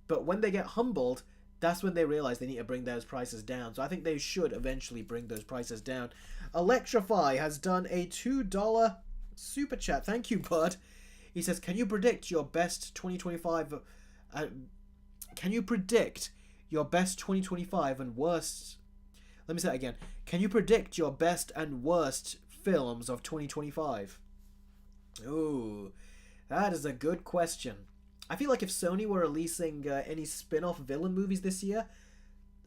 Speaker 1: But when they get humbled, that's when they realize they need to bring those prices down. So I think they should eventually bring those prices down. Electrify has done a $2 super chat. Thank you, bud. He says, can you predict your best 2025... can you predict your best 2025 and worst... Let me say that again. Can you predict your best and worst films of 2025? Ooh, that is a good question. I feel like if Sony were releasing any spin-off villain movies this year,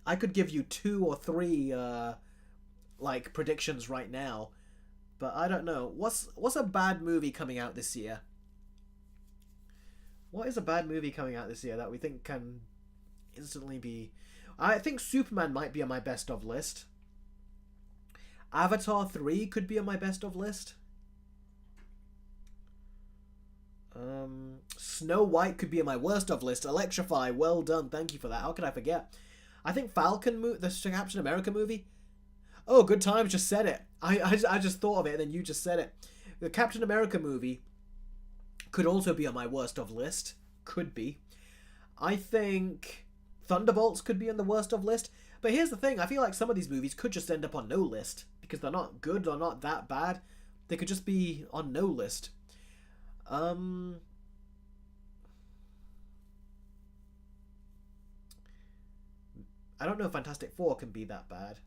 Speaker 1: I could give you 2 or 3 like predictions right now. But I don't know. What's a bad movie coming out this year? What is a bad movie coming out this year that we think can instantly be... I think Superman might be on my best of list. Avatar 3 could be on my best of list. Snow White could be on my worst of list. Electrify, well done, thank you for that. How could I forget? I think the Captain America movie. Oh, Good Times just said it. I just thought of it and then you just said it. The Captain America movie could also be on my worst of list. Could be. I think Thunderbolts could be on the worst of list. But here's the thing, I feel like some of these movies could just end up on no list, because they're not good or not that bad. They could just be on no list. I don't know if Fantastic Four can be that bad.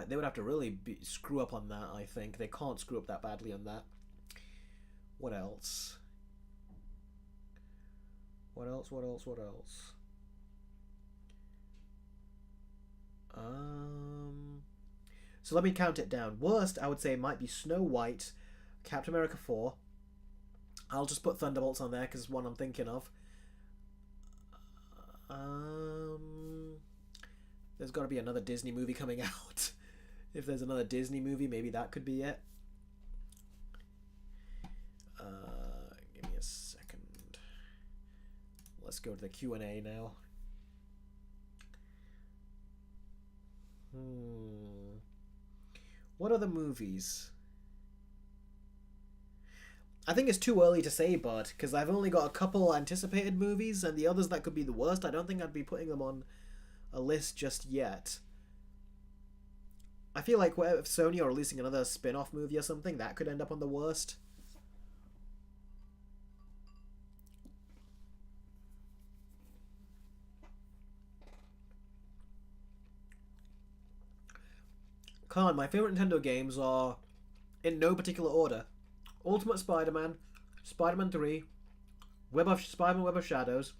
Speaker 1: They would have to really screw up on that, I think. They can't screw up that badly on that. What else? What else? So let me count it down. Worst, I would say, might be Snow White, Captain America 4. I'll just put Thunderbolts on there because it's one I'm thinking of. There's got to be another Disney movie coming out. If there's another Disney movie, maybe that could be it. Give me a second. Let's go to the Q&A now. What are the movies? I think it's too early to say, bud, because I've only got a couple anticipated movies, and the others that could be the worst, I don't think I'd be putting them on a list just yet. I feel like if Sony are releasing another spin-off movie or something, that could end up on the worst. Khan, my favorite Nintendo games are, in no particular order, Ultimate Spider-Man, Spider-Man 3, Spider-Man Web of Shadows.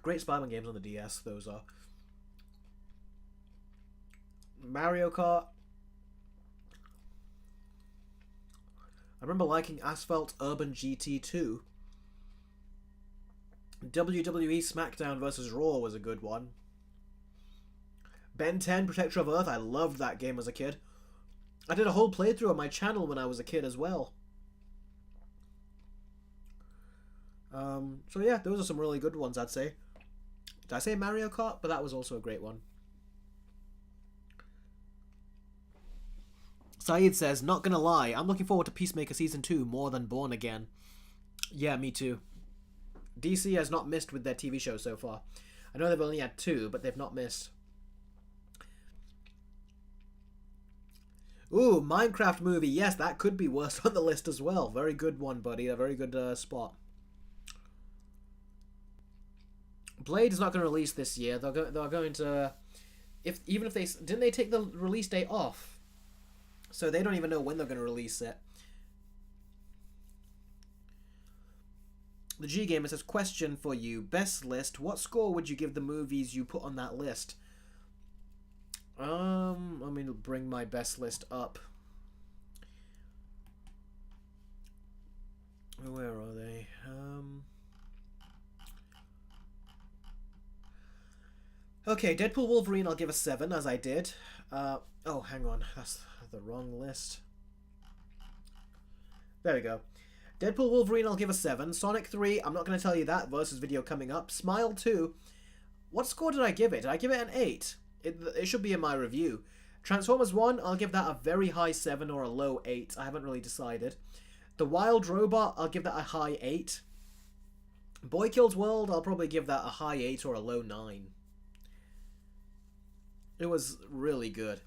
Speaker 1: Great Spider-Man games on the DS, those are. Mario Kart. I remember liking Asphalt Urban GT2. WWE SmackDown vs. Raw was a good one. Ben 10 Protector of Earth, I loved that game as a kid. I did a whole playthrough on my channel when I was a kid as well. So yeah, those are some really good ones, I'd say. Did I say Mario Kart? But that was also a great one. Saeed says, not gonna lie, I'm looking forward to Peacemaker Season 2 more than Born Again. Yeah, me too. DC has not missed with their TV show so far. I know they've only had 2, but they've not missed. Ooh, Minecraft movie. Yes, that could be worse on the list as well. Very good one, buddy. A very good spot. Blade is not going to release this year. They're going to... Even if they... Didn't they take the release date off? So they don't even know when they're going to release it. The G Gamer says, question for you. Best list. What score would you give the movies you put on that list? Let me bring my best list up. Where are they? Okay, Deadpool Wolverine I'll give a 7, as I did. Oh, hang on. That's the wrong list. There we go. Deadpool Wolverine I'll give a 7. Sonic 3, I'm not going to tell you that versus video coming up. Smile 2. What score did I give it? Did I give it an 8? It should be in my review. Transformers 1, I'll give that a very high 7 or a low 8. I haven't really decided. The Wild Robot, I'll give that a high 8. Boy Kills World, I'll probably give that a high 8 or a low 9. It was really good.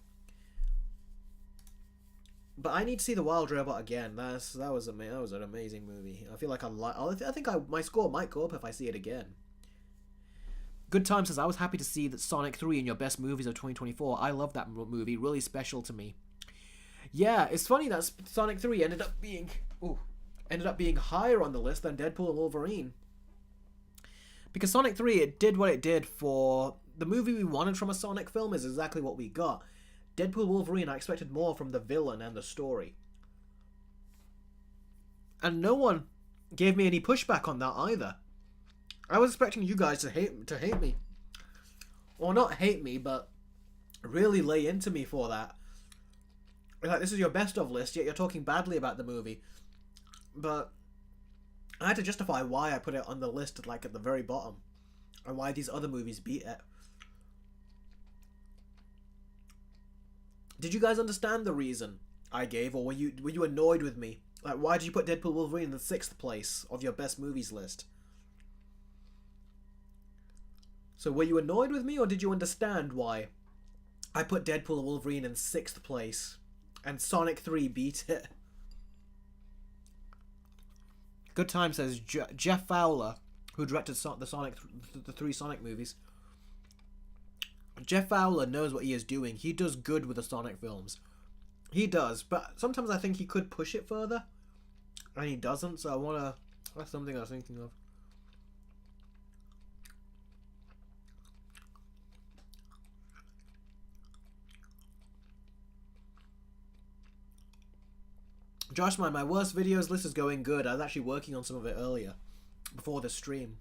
Speaker 1: But I need to see The Wild Robot again. That was an amazing movie. I feel like I think my score might go up if I see it again. Good Time says, I was happy to see that Sonic 3 in your best movies of 2024. I love that movie. Really special to me. Yeah, it's funny that Sonic 3 ended up being higher on the list than Deadpool and Wolverine. Because Sonic 3, it did what it did for... The movie we wanted from a Sonic film is exactly what we got. Deadpool Wolverine, I expected more from the villain and the story. And no one gave me any pushback on that either. I was expecting you guys to hate me. Or not hate me, but really lay into me for that. Like, this is your best of list, yet you're talking badly about the movie. But I had to justify why I put it on the list, like, at the very bottom. And why these other movies beat it. Did you guys understand the reason I gave, or were you annoyed with me? Like, why did you put Deadpool Wolverine in the 6th place of your best movies list? So were you annoyed with me, or did you understand why I put Deadpool and Wolverine in 6th place and Sonic 3 beat it? Good Time says, Jeff Fowler, who directed the 3 Sonic movies. Jeff Fowler knows what he is doing. He does good with the Sonic films. He does, but sometimes I think he could push it further, and he doesn't, so that's something I was thinking of. Joshman, my worst videos list is going good. I was actually working on some of it earlier, before the stream.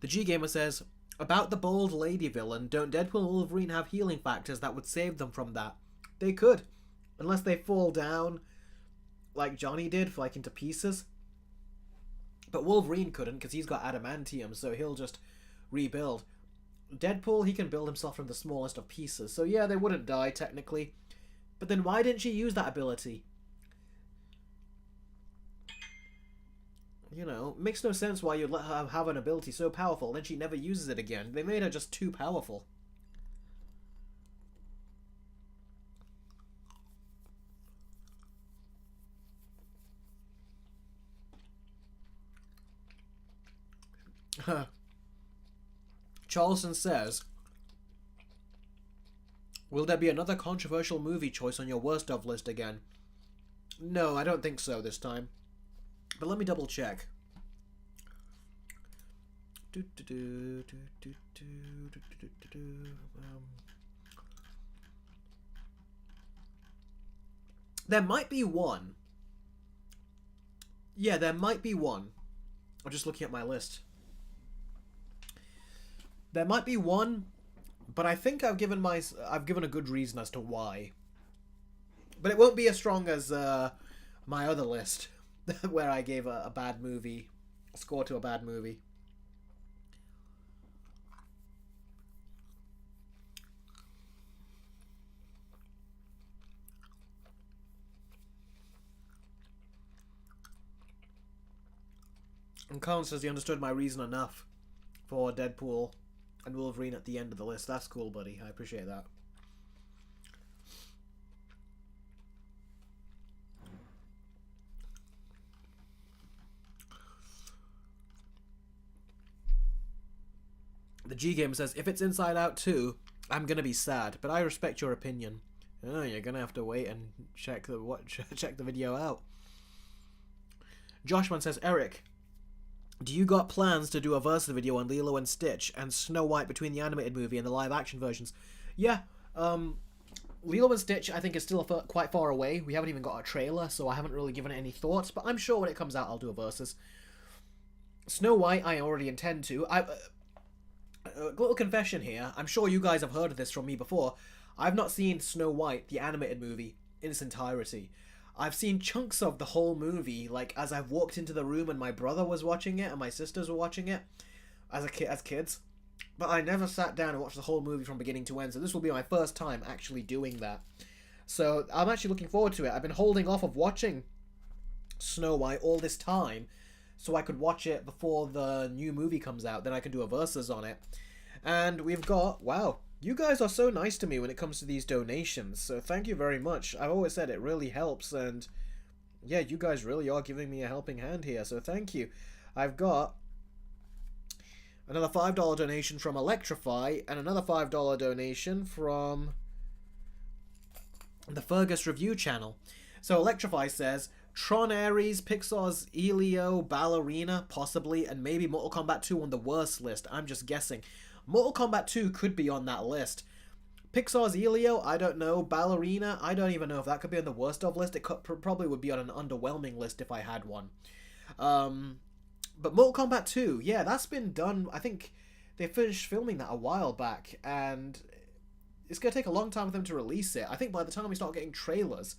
Speaker 1: The G Gamer says, about the bold lady villain, don't Deadpool and Wolverine have healing factors that would save them from that? They could. Unless they fall down like Johnny did, like into pieces. But Wolverine couldn't, because he's got adamantium, so he'll just rebuild. Deadpool, he can build himself from the smallest of pieces. So yeah, they wouldn't die, technically. But then why didn't she use that ability? You know, makes no sense why you'd let her have an ability so powerful, then she never uses it again. They made her just too powerful. Charleston says, will there be another controversial movie choice on your worst of list again? No, I don't think so this time. But let me double check. There might be one. Yeah, there might be one. I'm just looking at my list. There might be one, but I think I've given a good reason as to why. But it won't be as strong as my other list, where I gave a bad movie, a score to a bad movie. And Colin says he understood my reason enough for Deadpool and Wolverine at the end of the list. That's cool, buddy. I appreciate that. The G Game says, if it's Inside Out 2, I'm gonna be sad, but I respect your opinion. Oh, you're gonna have to wait and check the video out. Joshman says, Eric, do you got plans to do a versus video on Lilo and Stitch and Snow White between the animated movie and the live action versions? Yeah, Lilo and Stitch I think is still quite far away. We haven't even got a trailer, so I haven't really given it any thoughts, but I'm sure when it comes out I'll do a versus. Snow White I already intend to. Little confession here. I'm sure you guys have heard of this from me before. I've not seen Snow White, the animated movie, in its entirety. I've seen chunks of the whole movie, like as I've walked into the room and my brother was watching it and my sisters were watching it as kids. But I never sat down and watched the whole movie from beginning to end, so this will be my first time actually doing that. So I'm actually looking forward to it. I've been holding off of watching Snow White all this time so I could watch it before the new movie comes out. Then I can do a versus on it. And we've got, wow, you guys are so nice to me when it comes to these donations, so thank you very much. I've always said it really helps, and yeah, you guys really are giving me a helping hand here, so thank you. I've got another $5 donation from Electrify, and another $5 donation from the Fergus Review channel. So Electrify says, Tron Ares, Pixar's Elio, Ballerina, possibly, and maybe Mortal Kombat 2 on the worst list. I'm just guessing. Mortal Kombat 2 could be on that list. Pixar's Elio, I don't know. Ballerina, I don't even know if that could be on the worst of list. It probably would be on an underwhelming list if I had one. But Mortal Kombat 2, yeah, that's been done. I think they finished filming that a while back, and it's going to take a long time for them to release it. I think by the time we start getting trailers,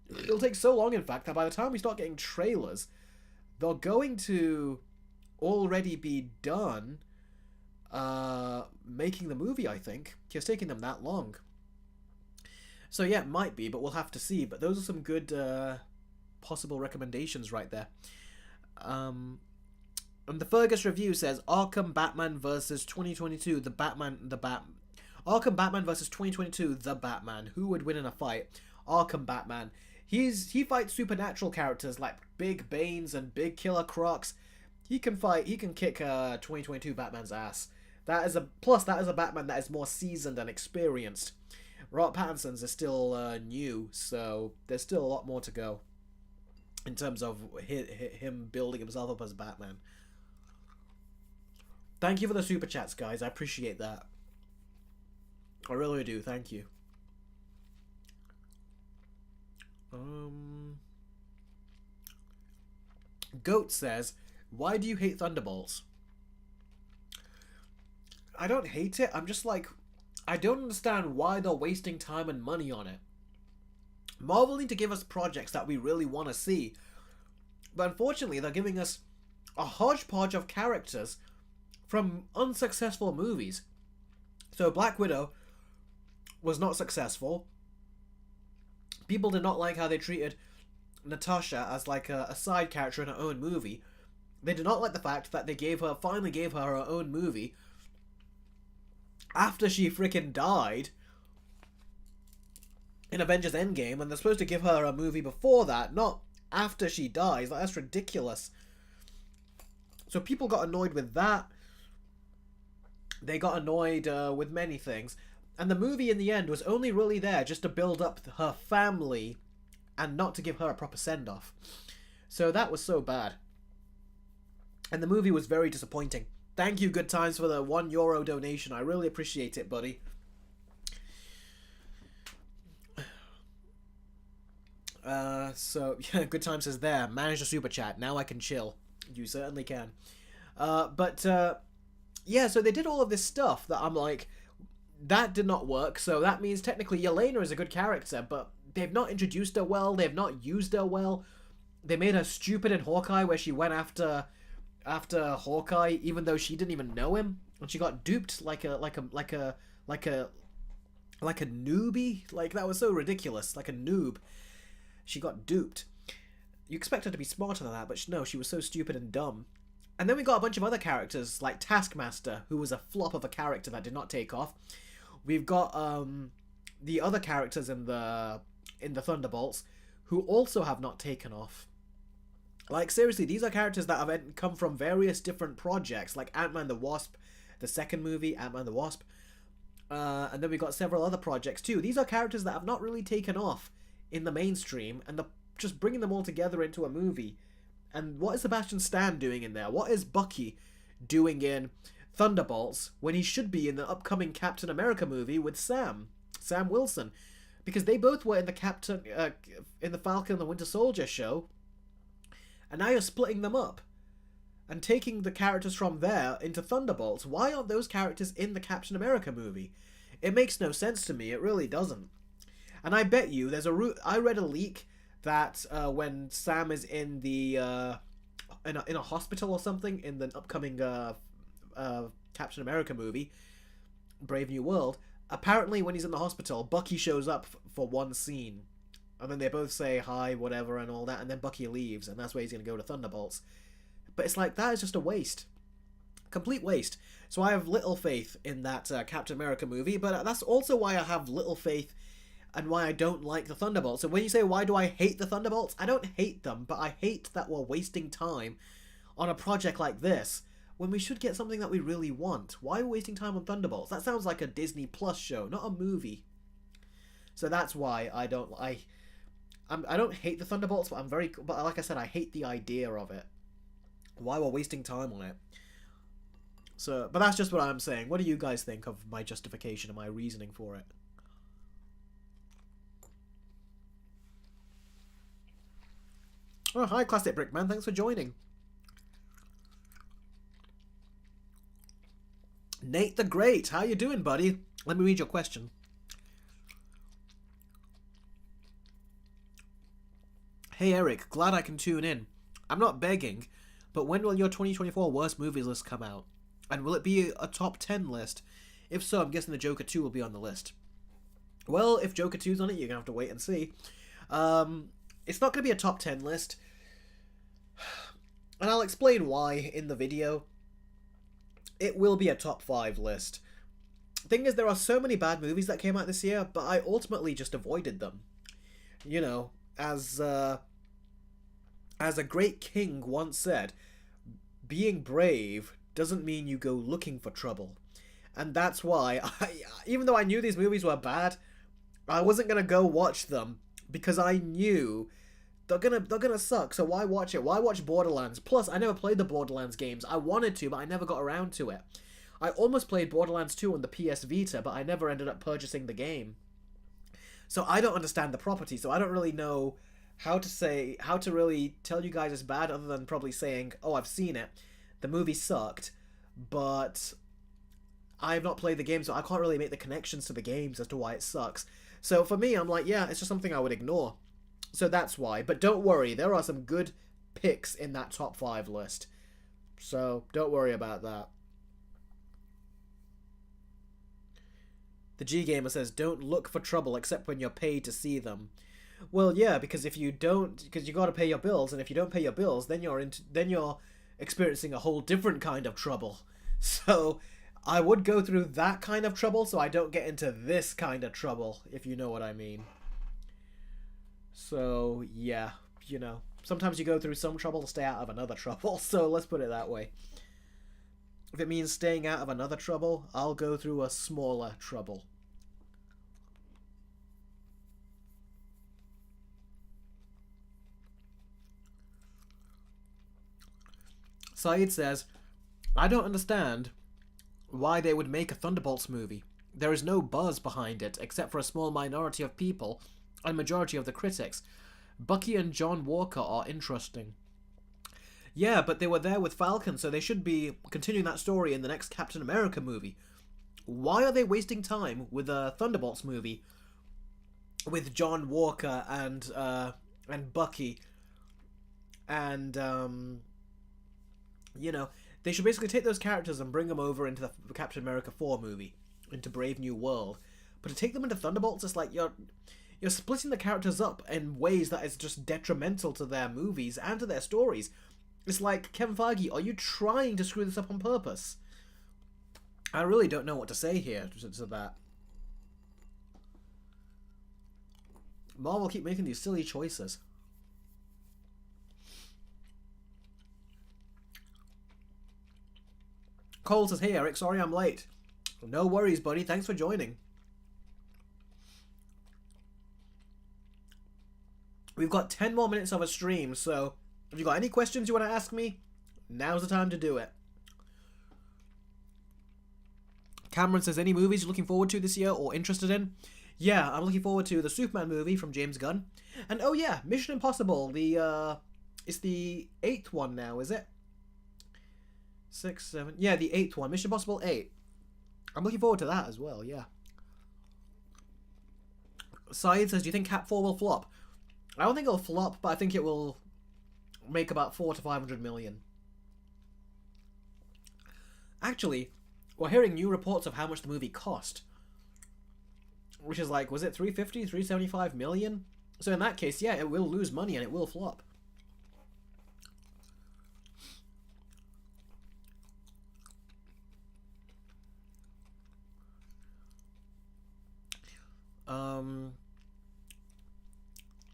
Speaker 1: it'll take so long, in fact, that by the time we start getting trailers, they're going to already be done making the movie, I think. It's taking them that long. So yeah, it might be, but we'll have to see. But those are some good possible recommendations right there. And the Fergus Review says, Arkham Batman versus 2022, Arkham Batman versus 2022, The Batman. Who would win in a fight? Arkham Batman. He fights supernatural characters like Big Banes and Big Killer Crocs. He can kick 2022 Batman's ass. That is a Batman that is more seasoned and experienced. Robert Pattinson's is still new, so there's still a lot more to go in terms of him building himself up as Batman. Thank you for the super chats, guys. I appreciate that. I really do. Thank you. Goat says, why do you hate Thunderbolts? I don't hate it. I'm just like, I don't understand why they're wasting time and money on it. Marvel need to give us projects that we really want to see. But unfortunately, they're giving us a hodgepodge of characters from unsuccessful movies. So Black Widow was not successful. People did not like how they treated Natasha as like a side character in her own movie. They did not like the fact that they finally gave her her own movie after she freaking died in Avengers Endgame, and they're supposed to give her a movie before that, not after she dies. Like, that's ridiculous. So people got annoyed with that. They got annoyed with many things. And the movie in the end was only really there just to build up her family and not to give her a proper send-off. So that was so bad. And the movie was very disappointing. Thank you, Good Times, for the €1 donation. I really appreciate it, buddy. So, yeah, Good Times says there. Manage a super chat. Now I can chill. You certainly can. Yeah, so they did all of this stuff that I'm like, that did not work. So that means technically Yelena is a good character, but they've not introduced her well. They've not used her well. They made her stupid in Hawkeye, where she went after Hawkeye, even though she didn't even know him, and she got duped like a newbie. Like, that was so ridiculous. Like a noob. She got duped. You expect her to be smarter than that, but no, she was so stupid and dumb. And then we got a bunch of other characters, like Taskmaster, who was a flop of a character that did not take off. We've got the other characters in the Thunderbolts, who also have not taken off. Like, seriously, these are characters that have come from various different projects, like Ant-Man the Wasp, the second movie, Ant-Man the Wasp. And then we got several other projects too. These are characters that have not really taken off in the mainstream, and they're just bringing them all together into a movie. And what is Sebastian Stan doing in there? What is Bucky doing in Thunderbolts when he should be in the upcoming Captain America movie with Sam Wilson? Because they both were in the Falcon and the Winter Soldier show, and now you're splitting them up and taking the characters from there into Thunderbolts. Why aren't those characters in the Captain America movie? It makes no sense to me. It really doesn't. And I bet you there's I read a leak that when Sam is in the in a hospital or something in the upcoming Captain America movie, Brave New World, apparently when he's in the hospital, Bucky shows up for one scene, and then they both say hi, whatever, and all that, and then Bucky leaves, and that's where he's going to go to Thunderbolts. But it's like, that is just a waste. Complete waste. So I have little faith in that Captain America movie, but that's also why I have little faith and why I don't like the Thunderbolts. So when you say, why do I hate the Thunderbolts? I don't hate them, but I hate that we're wasting time on a project like this when we should get something that we really want. Why are we wasting time on Thunderbolts? That sounds like a Disney Plus show, not a movie. So that's why I don't hate the Thunderbolts, but but like I said, I hate the idea of it. Why we're wasting time on it. So, but that's just what I'm saying. What do you guys think of my justification and my reasoning for it? Oh, hi, Classic Brickman. Thanks for joining. Nate the Great. How you doing, buddy? Let me read your question. Hey, Eric. Glad I can tune in. I'm not begging, but when will your 2024 worst movies list come out? And will it be a top 10 list? If so, I'm guessing the Joker 2 will be on the list. Well, if Joker 2's on it, you're going to have to wait and see. It's not going to be a top 10 list. And I'll explain why in the video. It will be a top 5 list. Thing is, there are so many bad movies that came out this year, but I ultimately just avoided them. You know, as a great king once said, being brave doesn't mean you go looking for trouble. And that's why, even though I knew these movies were bad, I wasn't going to go watch them because I knew they're gonna suck. So why watch it? Why watch Borderlands? Plus, I never played the Borderlands games. I wanted to, but I never got around to it. I almost played Borderlands 2 on the PS Vita, but I never ended up purchasing the game. So I don't understand the property, so I don't really know how to really tell you guys it's bad, other than probably saying, oh, I've seen it. The movie sucked, but I've not played the game, so I can't really make the connections to the games as to why it sucks. So for me, I'm like, yeah, it's just something I would ignore. So that's why. But don't worry, there are some good picks in that top 5 list. So don't worry about that. The G Gamer says, don't look for trouble except when you're paid to see them. Well, yeah, because if you don't, because you got to pay your bills, and if you don't pay your bills, then you're experiencing a whole different kind of trouble. So, I would go through that kind of trouble, so I don't get into this kind of trouble, if you know what I mean. So, yeah, sometimes you go through some trouble to stay out of another trouble. So let's put it that way. If it means staying out of another trouble, I'll go through a smaller trouble. Saeed says, I don't understand why they would make a Thunderbolts movie. There is no buzz behind it, except for a small minority of people and majority of the critics. Bucky and John Walker are interesting. Yeah, but they were there with Falcon, so they should be continuing that story in the next Captain America movie. Why are they wasting time with a Thunderbolts movie with John Walker and Bucky and they should basically take those characters and bring them over into the Captain America 4 movie, into Brave New World. But to take them into Thunderbolts, it's like you're splitting the characters up in ways that is just detrimental to their movies and to their stories. It's like, Kevin Feige, are you trying to screw this up on purpose? I really don't know what to say here to that. Marvel keep making these silly choices. Cole says, hey Eric, sorry I'm late. No worries, buddy. Thanks for joining. We've got 10 more minutes of a stream, so if you got any questions you want to ask me, now's the time to do it. Cameron says, any movies you're looking forward to this year or interested in? Yeah, I'm looking forward to the Superman movie from James Gunn. And oh yeah, Mission Impossible, it's the 8th one now, is it? 6, 7, yeah, the 8th one, Mission Impossible 8. I'm looking forward to that as well, yeah. Syed says, do you think Cap 4 will flop? I don't think it'll flop, but I think it will make about 400 to 500 million. Actually, we're hearing new reports of how much the movie cost. Which is like, was it 350, 375 million? So in that case, yeah, it will lose money and it will flop.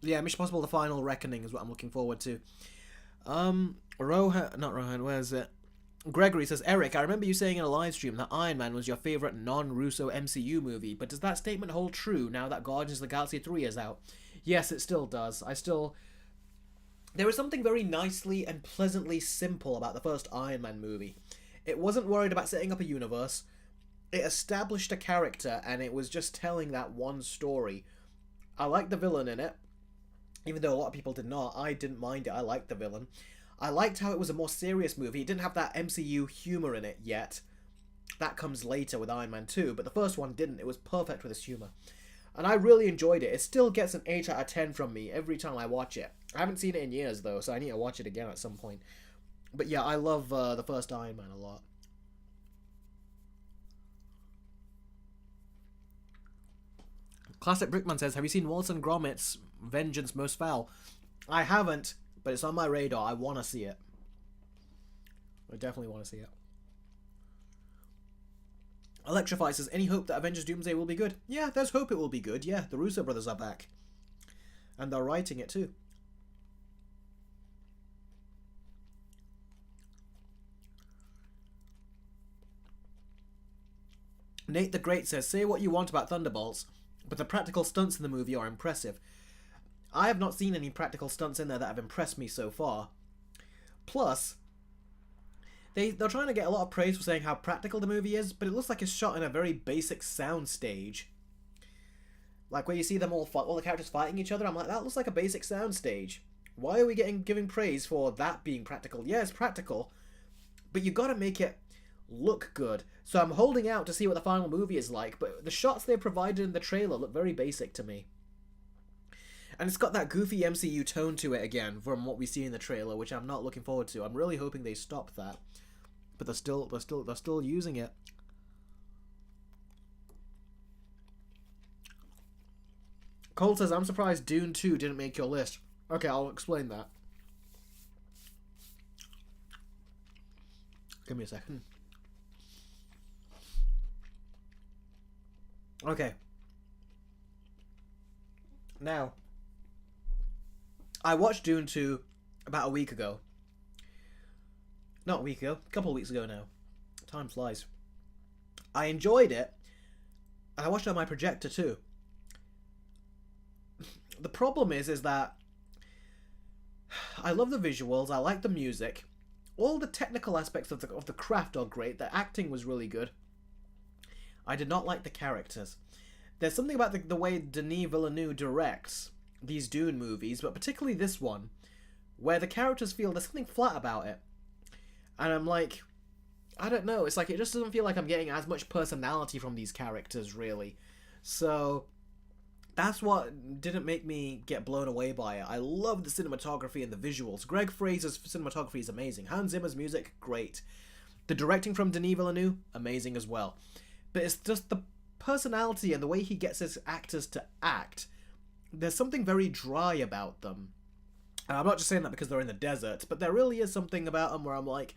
Speaker 1: Yeah, Mission Impossible: The Final Reckoning is what I'm looking forward to. Rohan, where's it? Gregory says, Eric, I remember you saying in a live stream that Iron Man was your favourite non-Russo MCU movie, but does that statement hold true now that Guardians of the Galaxy 3 is out? Yes, it still does. There is something very nicely and pleasantly simple about the first Iron Man movie. It wasn't worried about setting up a universe. It established a character, and it was just telling that one story. I liked the villain in it. Even though a lot of people did not, I didn't mind it. I liked the villain. I liked how it was a more serious movie. It didn't have that MCU humor in it yet. That comes later with Iron Man 2, but the first one didn't. It was perfect with its humor. And I really enjoyed it. It still gets an 8 out of 10 from me every time I watch it. I haven't seen it in years, though, so I need to watch it again at some point. But yeah, I love the first Iron Man a lot. Classic Brickman says, have you seen Wallace and Gromit's Vengeance Most Foul? I haven't, but it's on my radar. I want to see it. I definitely want to see it. Electrify says, any hope that Avengers Doomsday will be good? Yeah, there's hope it will be good. Yeah, the Russo brothers are back. And they're writing it too. Nate the Great says, say what you want about Thunderbolts, but the practical stunts in the movie are impressive. I have not seen any practical stunts in there that have impressed me so far. Plus, they're trying to get a lot of praise for saying how practical the movie is, but it looks like it's shot in a very basic sound stage. Like where you see them all the characters fighting each other, I'm like, that looks like a basic sound stage. Why are we giving praise for that being practical? Yeah, it's practical, but you gotta make it look good. So I'm holding out to see what the final movie is like, but the shots they provided in the trailer look very basic to me. And it's got that goofy MCU tone to it again from what we see in the trailer, which I'm not looking forward to. I'm really hoping they stop that. But they're still using it. Cole says, I'm surprised Dune 2 didn't make your list. Okay, I'll explain that. Give me a second. Okay. Now, I watched Dune 2 about a week ago. Not a week ago, a couple of weeks ago now. Time flies. I enjoyed it, and I watched it on my projector too. The problem is that I love the visuals, I like the music, all the technical aspects of the craft are great, the acting was really good. I did not like the characters. There's something about the way Denis Villeneuve directs these Dune movies, but particularly this one, where the characters feel there's something flat about it. And I'm like, I don't know, it's like it just doesn't feel like I'm getting as much personality from these characters, really. So that's what didn't make me get blown away by it. I love the cinematography and the visuals. Greg Fraser's cinematography is amazing. Hans Zimmer's music, great. The directing from Denis Villeneuve, amazing as well. But it's just the personality and the way he gets his actors to act. There's something very dry about them. And I'm not just saying that because they're in the desert, but there really is something about them where I'm like,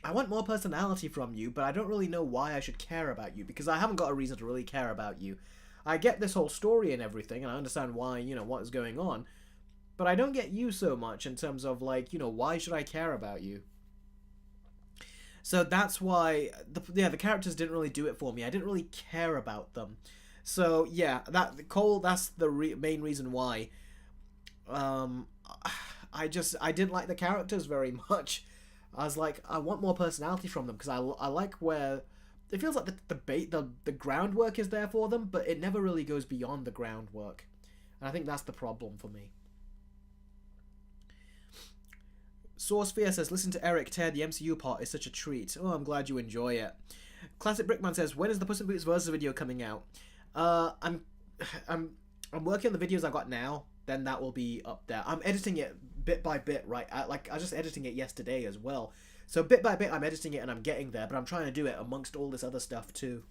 Speaker 1: I want more personality from you, but I don't really know why I should care about you, because I haven't got a reason to really care about you. I get this whole story and everything, and I understand why, you know, what is going on, but I don't get you so much in terms of, like, you know, why should I care about you? So that's why, the characters didn't really do it for me. I didn't really care about them. So, yeah, that's the main reason why. I didn't like the characters very much. I was like, I want more personality from them, because I like where it feels like the groundwork is there for them, but it never really goes beyond the groundwork. And I think that's the problem for me. Sourcefear says, listen to Eric tear the MCU part is such a treat. Oh, I'm glad you enjoy it. Classic Brickman says, when is the Puss in Boots versus video coming out? I'm working on the videos I've got now, then that will be up there. I'm editing it bit by bit, right? I was just editing it yesterday as well. So bit by bit I'm editing it and I'm getting there, but I'm trying to do it amongst all this other stuff too.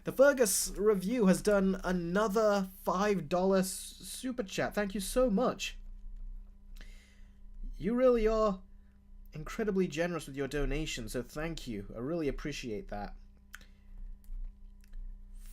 Speaker 1: The Fergus review has done another $5 super chat. Thank you so much. You really are incredibly generous with your donation, so thank you. I really appreciate that.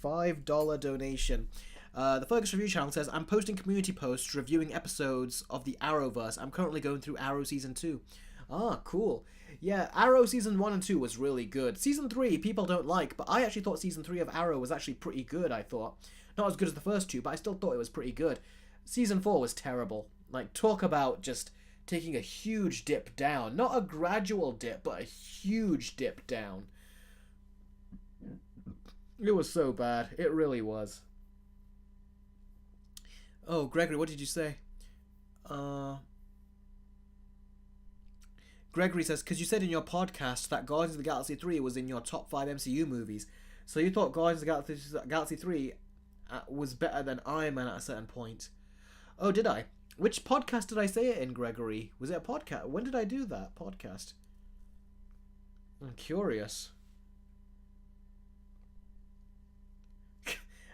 Speaker 1: $5 donation. The Fergus Review channel says, I'm posting community posts reviewing episodes of the Arrowverse. I'm currently going through Arrow Season 2. Ah, cool. Yeah, Arrow Season 1 and 2 was really good. Season 3, people don't like, but I actually thought Season 3 of Arrow was actually pretty good, I thought. Not as good as the first two, but I still thought it was pretty good. Season 4 was terrible. Like, talk about just taking a huge dip down. Not a gradual dip, but a huge dip down. It was so bad. It really was. Oh, Gregory, what did you say? Gregory says, because you said in your podcast that Guardians of the Galaxy 3 was in your top 5 MCU movies. So you thought Guardians of the Galaxy 3 was better than Iron Man at a certain point. Oh, did I? Which podcast did I say it in, Gregory? Was it a podcast? When did I do that podcast? I'm curious.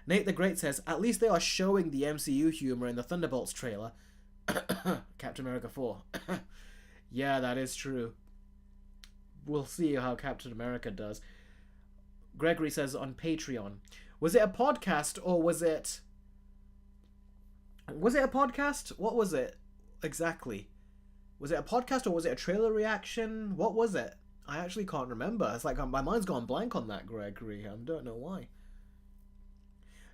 Speaker 1: Nate the Great says, at least they are showing the MCU humor in the Thunderbolts trailer. Captain America 4. Yeah, that is true. We'll see how Captain America does. Gregory says on Patreon. Was it a podcast or was it... Was it a podcast? What was it exactly? Was it a podcast or was it a trailer reaction? What was it? I actually can't remember. It's like my mind's gone blank on that, Gregory. I don't know why.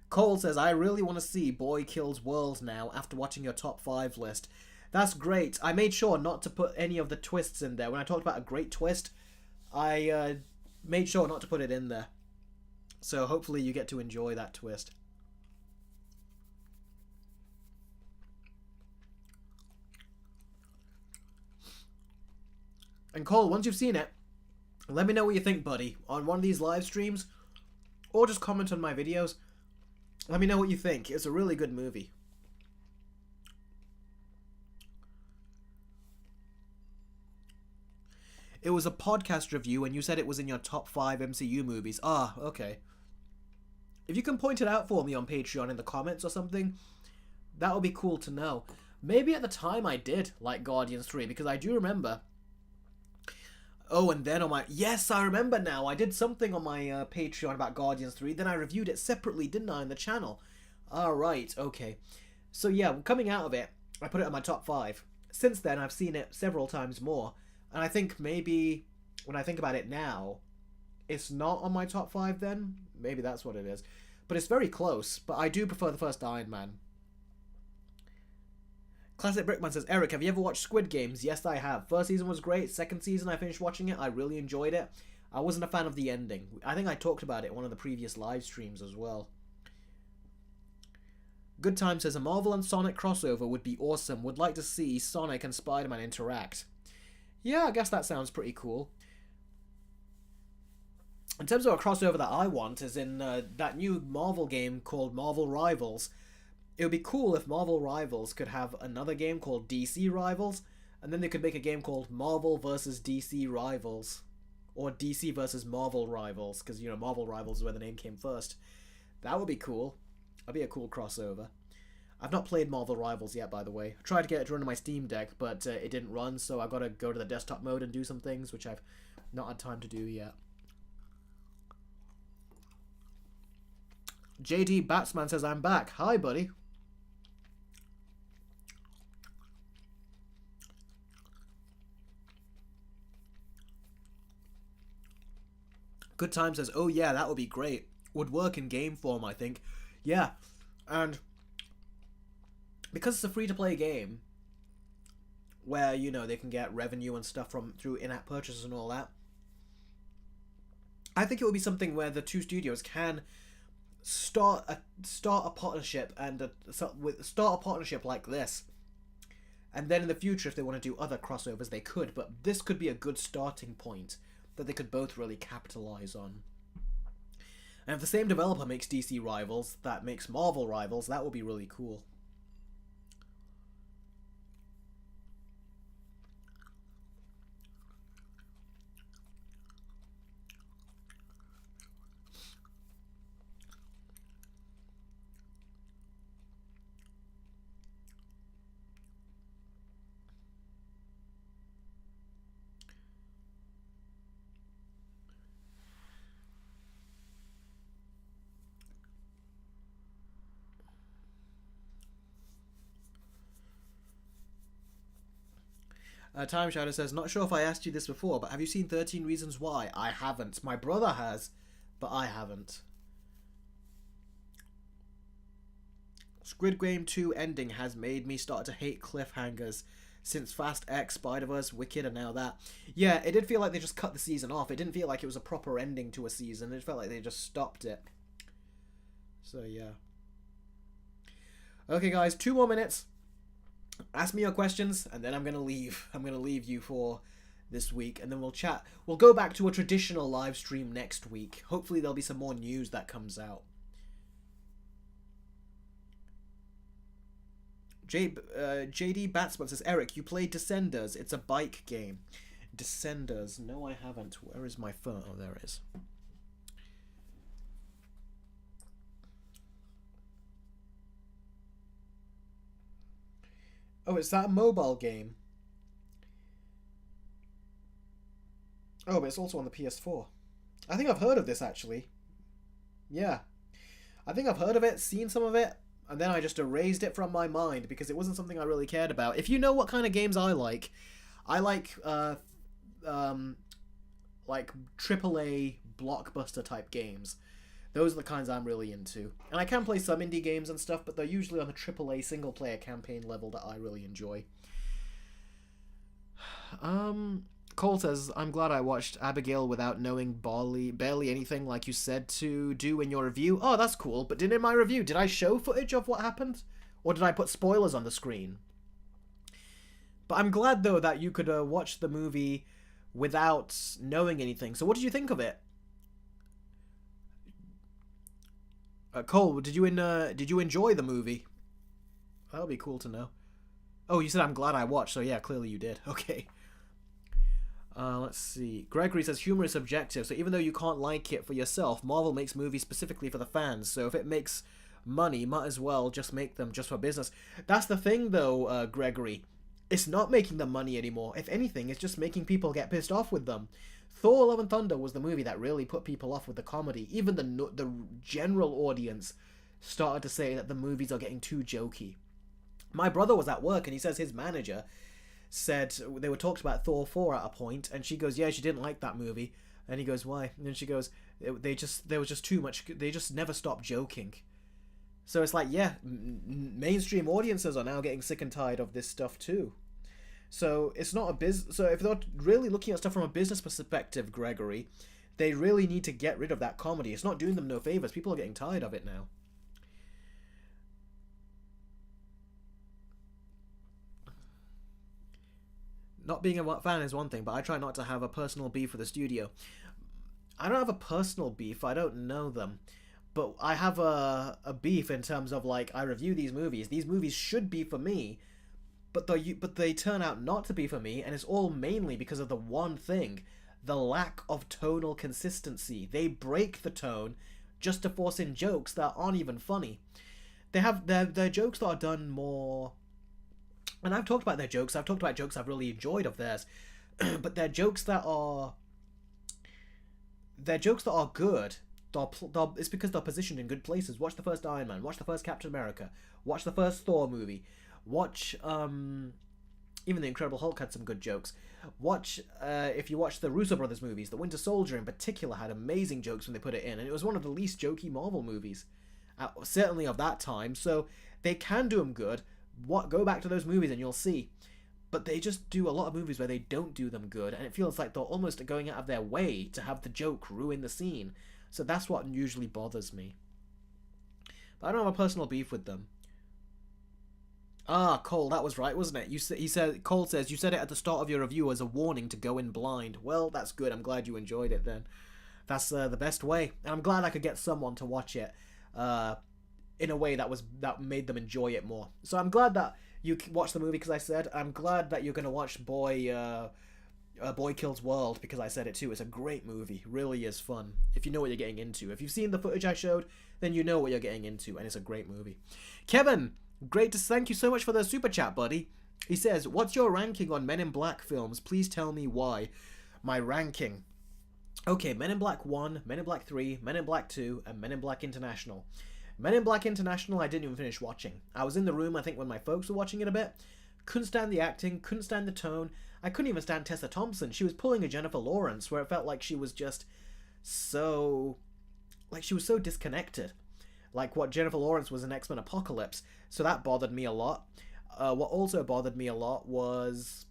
Speaker 1: Cole says, I really want to see Boy Kills World now after watching your top 5 list. That's great. I made sure not to put any of the twists in there. When I talked about a great twist, I made sure not to put it in there. So hopefully you get to enjoy that twist. And Cole, once you've seen it, let me know what you think, buddy, on one of these live streams, or just comment on my videos. Let me know what you think. It's a really good movie. It was a podcast review and you said it was in your top 5 MCU movies. Ah, okay. If you can point it out for me on Patreon in the comments or something, that would be cool to know. Maybe at the time I did like Guardians 3, because I do remember. Oh, and then on my... Yes, I remember now. I did something on my Patreon about Guardians 3. Then I reviewed it separately, didn't I, on the channel? Alright, okay. So yeah, coming out of it, I put it on my top 5. Since then, I've seen it several times more. And I think maybe, when I think about it now, it's not on my top 5 then. Maybe that's what it is. But it's very close. But I do prefer the first Iron Man. Classic Brickman says, Eric, have you ever watched Squid Games? Yes, I have. First season was great. Second season, I finished watching it. I really enjoyed it. I wasn't a fan of the ending. I think I talked about it in one of the previous live streams as well. Good Time says, a Marvel and Sonic crossover would be awesome. Would like to see Sonic and Spider-Man interact. Yeah, I guess that sounds pretty cool. In terms of a crossover that I want, is in that new Marvel game called Marvel Rivals. It would be cool if Marvel Rivals could have another game called DC Rivals, and then they could make a game called Marvel vs. DC Rivals. Or DC vs. Marvel Rivals, because, you know, Marvel Rivals is where the name came first. That would be cool. That'd be a cool crossover. I've not played Marvel Rivals yet, by the way. I tried to get it to run on my Steam Deck, but it didn't run, so I've got to go to the desktop mode and do some things, which I've not had time to do yet. JD Batsman says, I'm back. Hi, buddy. Good Time says, oh yeah, that would be great. Would work in game form, I think. Yeah, and because it's a free-to-play game, where, you know, they can get revenue and stuff from through in-app purchases and all that, I think it would be something where the two studios can start a partnership and start a partnership like this. And then in the future, if they want to do other crossovers, they could. But this could be a good starting point that they could both really capitalize on. And if the same developer makes DC Rivals, that makes Marvel Rivals, that would be really cool. Time Shadow says, not sure if I asked you this before, but have you seen 13 Reasons Why? I haven't. My brother has, but I haven't. Squid Game 2 ending has made me start to hate cliffhangers since Fast X, Spider-Verse, Wicked, and now that. Yeah, it did feel like they just cut the season off. It didn't feel like it was a proper ending to a season. It felt like they just stopped it. So, yeah. Okay, guys, 2 more minutes. Ask me your questions, and then I'm going to leave. I'm going to leave you for this week, and then we'll chat. We'll go back to a traditional live stream next week. Hopefully there'll be some more news that comes out. JD Batsman says, Eric, you played Descenders. It's a bike game. Descenders. No, I haven't. Where is my phone? Oh, there it is. Oh, is that a mobile game? Oh, but it's also on the PS4. I think I've heard of this, actually. Yeah. I think I've heard of it, seen some of it, and then I just erased it from my mind because it wasn't something I really cared about. If you know what kind of games I like AAA blockbuster type games. Those are the kinds I'm really into. And I can play some indie games and stuff, but they're usually on the AAA single-player campaign level that I really enjoy. Cole says, I'm glad I watched Abigail without knowing barely anything like you said to do in your review. Oh, that's cool. But in my review, did I show footage of what happened? Or did I put spoilers on the screen? But I'm glad, though, that you could watch the movie without knowing anything. So what did you think of it? Cole, did you enjoy the movie? That would be cool to know. Oh, you said I'm glad I watched, so yeah, clearly you did. Okay. Let's see. Gregory says humor is subjective, so even though you can't like it for yourself, Marvel makes movies specifically for the fans. So if it makes money, might as well just make them just for business. That's the thing, though, Gregory. It's not making them money anymore. If anything, it's just making people get pissed off with them. Thor: Love and Thunder was the movie that really put people off with the comedy. Even the general audience started to say that the movies are getting too jokey. My brother was at work and he says his manager said they were talked about Thor 4 at a point, and she goes, yeah, she didn't like that movie. And he goes, why? And then she goes, there was just too much, they just never stopped joking. So it's like, yeah, mainstream audiences are now getting sick and tired of this stuff too. So it's not a so if they're really looking at stuff from a business perspective, Gregory, they really need to get rid of that comedy. It's not doing them no favors. People are getting tired of it now. Not being a fan is one thing, but I try not to have a personal beef with the studio. I don't have a personal beef. I don't know them. But I have a beef in terms of, like, I review these movies. These movies should be for me, but they turn out not to be for me, and it's all mainly because of the one thing, the lack of tonal consistency. They break the tone just to force in jokes that aren't even funny. They have their jokes that are done more... And I've talked about their jokes. I've talked about jokes I've really enjoyed of theirs. But they're jokes that are... They're jokes that are good. It's because they're positioned in good places. Watch the first Iron Man. Watch the first Captain America. Watch the first Thor movie. Watch... Even The Incredible Hulk had some good jokes. Watch... if you watch the Russo Brothers movies, The Winter Soldier in particular had amazing jokes when they put it in. And it was one of the least jokey Marvel movies. Certainly of that time. So they can do them good. Go back to those movies and you'll see. But they just do a lot of movies where they don't do them good, and it feels like they're almost going out of their way to have the joke ruin the scene. So that's what usually bothers me. But I don't have a personal beef with them. Ah, Cole, that was right, wasn't it? Cole says, you said it at the start of your review as a warning to go in blind. Well, that's good. I'm glad you enjoyed it then. That's the best way. And I'm glad I could get someone to watch it. In a way that made them enjoy it more. So I'm glad that you watched the movie because I said. I'm glad that you're going to watch Boy Kills World because I said it too. It's a great movie. Really is fun. If you know what you're getting into. If you've seen the footage I showed, then you know what you're getting into, and it's a great movie. Kevin, thank you so much for the super chat, buddy. He says, what's your ranking on Men in Black films? Please tell me why. My ranking. Okay, Men in Black 1, Men in Black 3, Men in Black 2, and Men in Black International. Men in Black International, I didn't even finish watching. I was in the room, I think, when my folks were watching it a bit. Couldn't stand the acting, couldn't stand the tone. I couldn't even stand Tessa Thompson. She was pulling a Jennifer Lawrence, where it felt like she was just so... Like, she was so disconnected. Like what Jennifer Lawrence was in X-Men Apocalypse. So that bothered me a lot. What also bothered me a lot was...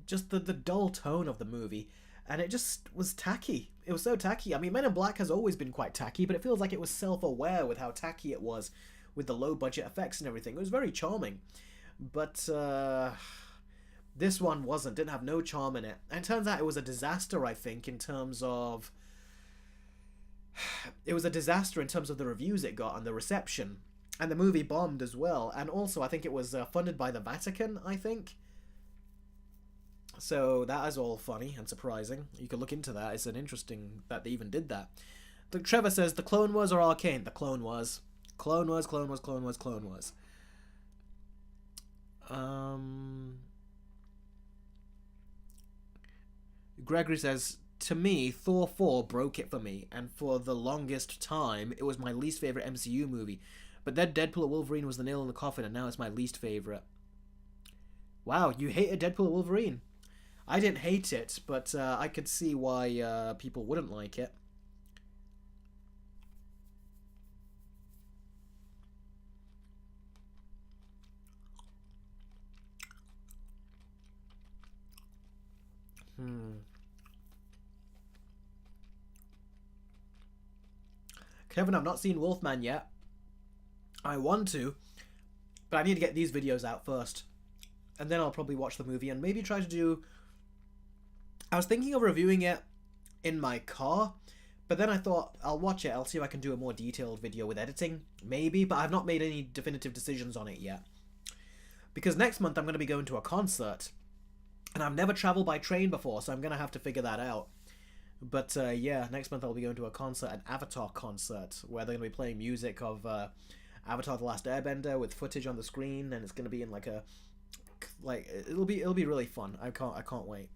Speaker 1: just the dull tone of the movie. And it just was tacky. It was so tacky. I mean, Men in Black has always been quite tacky, but it feels like it was self-aware with how tacky it was, with the low-budget effects and everything. It was very charming. But this one wasn't. Didn't have no charm in it. And it turns out it was a disaster, I think, in terms of... It was a disaster in terms of the reviews it got and the reception. And the movie bombed as well. And also, I think it was funded by the Vatican, I think. So that is all funny and surprising. You could look into that. It's an interesting that they even did that. Trevor says, the Clone Wars or Arcane? The Clone Wars. Clone Wars, Clone Wars, Clone Wars, Clone Wars. Gregory says, to me, Thor 4 broke it for me, and for the longest time, it was my least favourite MCU movie. But then Deadpool and Wolverine was the nail in the coffin, and now it's my least favourite. Wow, you hated Deadpool and Wolverine? I didn't hate it, but I could see why people wouldn't like it. Kevin, I've not seen Wolfman yet. I want to, but I need to get these videos out first. And then I'll probably watch the movie and maybe try to do... I was thinking of reviewing it in my car, but then I thought, I'll watch it, I'll see if I can do a more detailed video with editing, maybe, but I've not made any definitive decisions on it yet. Because next month I'm going to be going to a concert. And I've never traveled by train before, so I'm going to have to figure that out. But yeah, next month I'll be going to a concert, an Avatar concert, where they're going to be playing music of Avatar: The Last Airbender with footage on the screen, and it's going to be in like a it'll be really fun. I can't wait.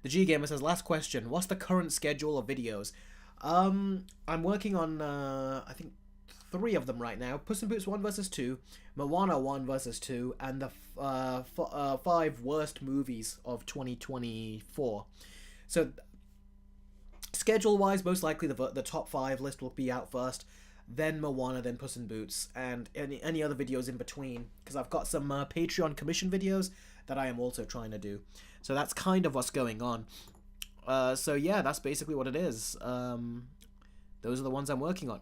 Speaker 1: The G Gamer says, last question, what's the current schedule of videos? I'm working on I think 3 of them right now. Puss in Boots 1 versus 2, Moana 1 versus 2, and the 5 worst movies of 2024. So schedule wise, most likely the top 5 list will be out first, then Moana, then Puss in Boots, and any other videos in between, because I've got some Patreon commission videos that I am also trying to do. So that's kind of what's going on. So yeah, that's basically what it is. Those are the ones I'm working on.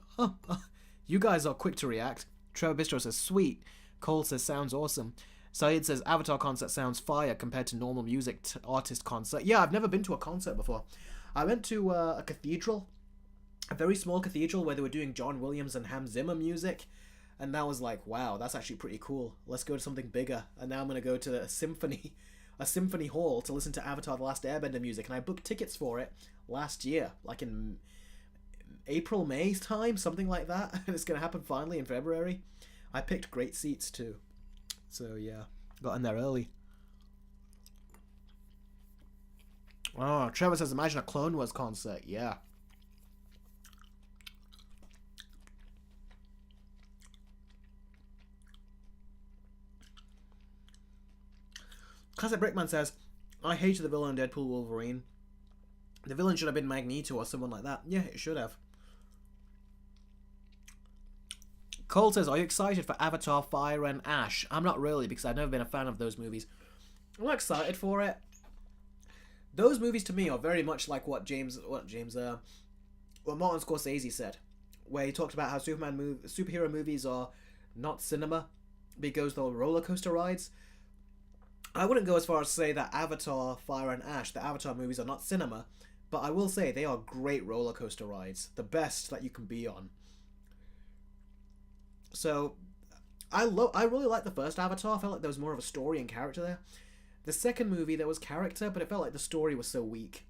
Speaker 1: You guys are quick to react. Trevor Bistro says, sweet. Cole says, sounds awesome. Saeed says, Avatar concert sounds fire compared to normal music artist concert. Yeah, I've never been to a concert before. I went to a cathedral, a very small cathedral where they were doing John Williams and Hans Zimmer music. And that was like, wow, that's actually pretty cool. Let's go to something bigger. And now I'm going to go to a symphony hall to listen to Avatar: The Last Airbender music. And I booked tickets for it last year, like in April, May's time, something like that. And it's going to happen finally in February. I picked great seats too. So yeah, got in there early. Oh, Trevor says, imagine a Clone Wars concert. Yeah. Classic Brickman says, I hated the villain in Deadpool Wolverine. The villain should have been Magneto or someone like that. Yeah, it should have. Cole says, are you excited for Avatar: Fire and Ash? I'm not really, because I've never been a fan of those movies. I'm not excited for it. Those movies to me are very much like what Martin Scorsese said, where he talked about how superhero movies are not cinema because they're roller coaster rides. I wouldn't go as far as to say that Avatar, Fire and Ash, the Avatar movies, are not cinema, but I will say they are great roller coaster rides, the best that you can be on. So, I really liked the first Avatar. I felt like there was more of a story and character there. The second movie, there was character, but it felt like the story was so weak.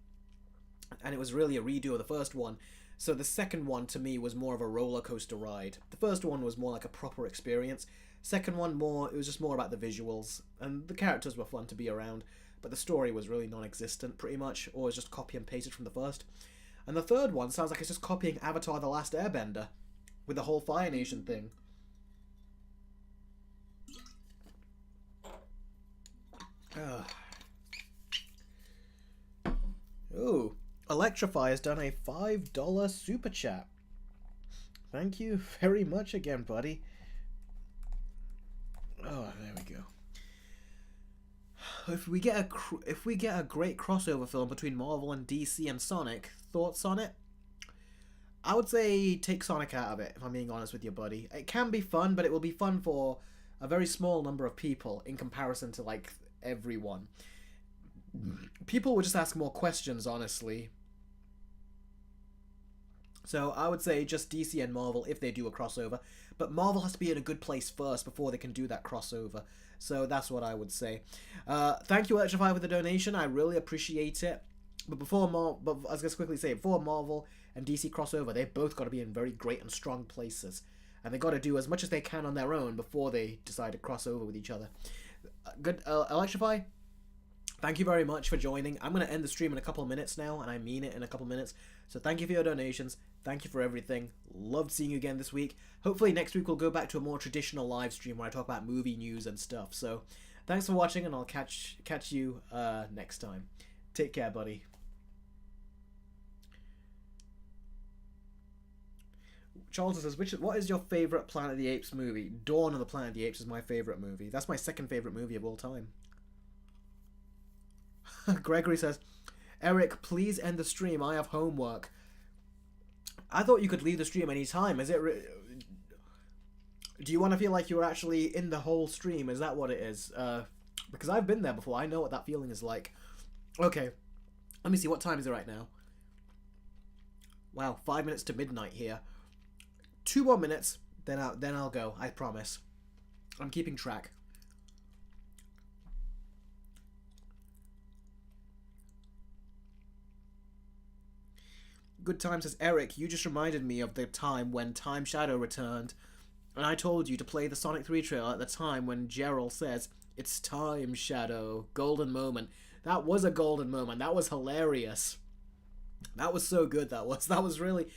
Speaker 1: And it was really a redo of the first one. So the second one, to me, was more of a roller coaster ride. The first one was more like a proper experience. Second one, it was just more about the visuals. And the characters were fun to be around. But the story was really non-existent, pretty much. Or was just copy and pasted from the first. And the third one sounds like it's just copying Avatar: The Last Airbender. With the whole Fire Nation thing. Ooh, Electrify has done a $5 super chat. Thank you very much again, buddy. Oh, there we go. If we get a great crossover film between Marvel and DC and Sonic, thoughts on it? I would say take Sonic out of it, if I'm being honest with you, buddy. It can be fun, but it will be fun for a very small number of people in comparison to, like, everyone. People would just ask more questions, honestly. So I would say just DC and Marvel if they do a crossover. But Marvel has to be in a good place first before they can do that crossover. So that's what I would say. Thank you, Electrify, for the donation. I really appreciate it. But I was going to quickly say, before Marvel and DC crossover, they've both got to be in very great and strong places. And they've got to do as much as they can on their own before they decide to cross over with each other. Good, Electrify, thank you very much for joining. I'm going to end the stream in a couple of minutes now, and I mean it, in a couple of minutes. So thank you for your donations. Thank you for everything. Loved seeing you again this week. Hopefully next week we'll go back to a more traditional live stream where I talk about movie news and stuff. So thanks for watching, and I'll catch you next time. Take care, buddy. Charles says, what is your favourite Planet of the Apes movie? Dawn of the Planet of the Apes is my favourite movie. That's my second favourite movie of all time. Gregory says, Eric, please end the stream. I have homework. I thought you could leave the stream any time. Is it? Do you want to feel like you're actually in the whole stream? Is that what it is? Because I've been there before. I know what that feeling is like. Okay. Let me see. What time is it right now? Wow, 5 minutes to midnight here. 2 more minutes, then I'll go. I promise. I'm keeping track. Good Time says, Eric, you just reminded me of the time when Time Shadow returned, and I told you to play the Sonic 3 trailer at the time when Gerald says, it's Time Shadow. Golden moment. That was a golden moment. That was hilarious. That was so good, that was. That was really...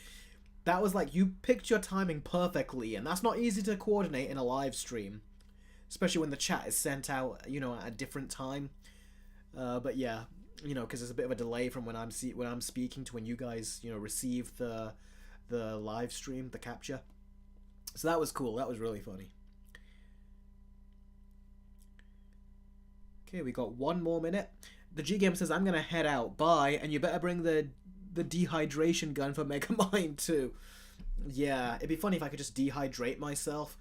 Speaker 1: That was like, you picked your timing perfectly, and that's not easy to coordinate in a live stream. Especially when the chat is sent out, you know, at a different time. But yeah, you know, because there's a bit of a delay from when I'm speaking to when you guys, you know, receive the live stream, the capture. So that was cool. That was really funny. Okay, we got 1 more minute. The G Game says, I'm gonna head out. Bye, and you better bring the dehydration gun for Megamind too. Yeah, it'd be funny if I could just dehydrate myself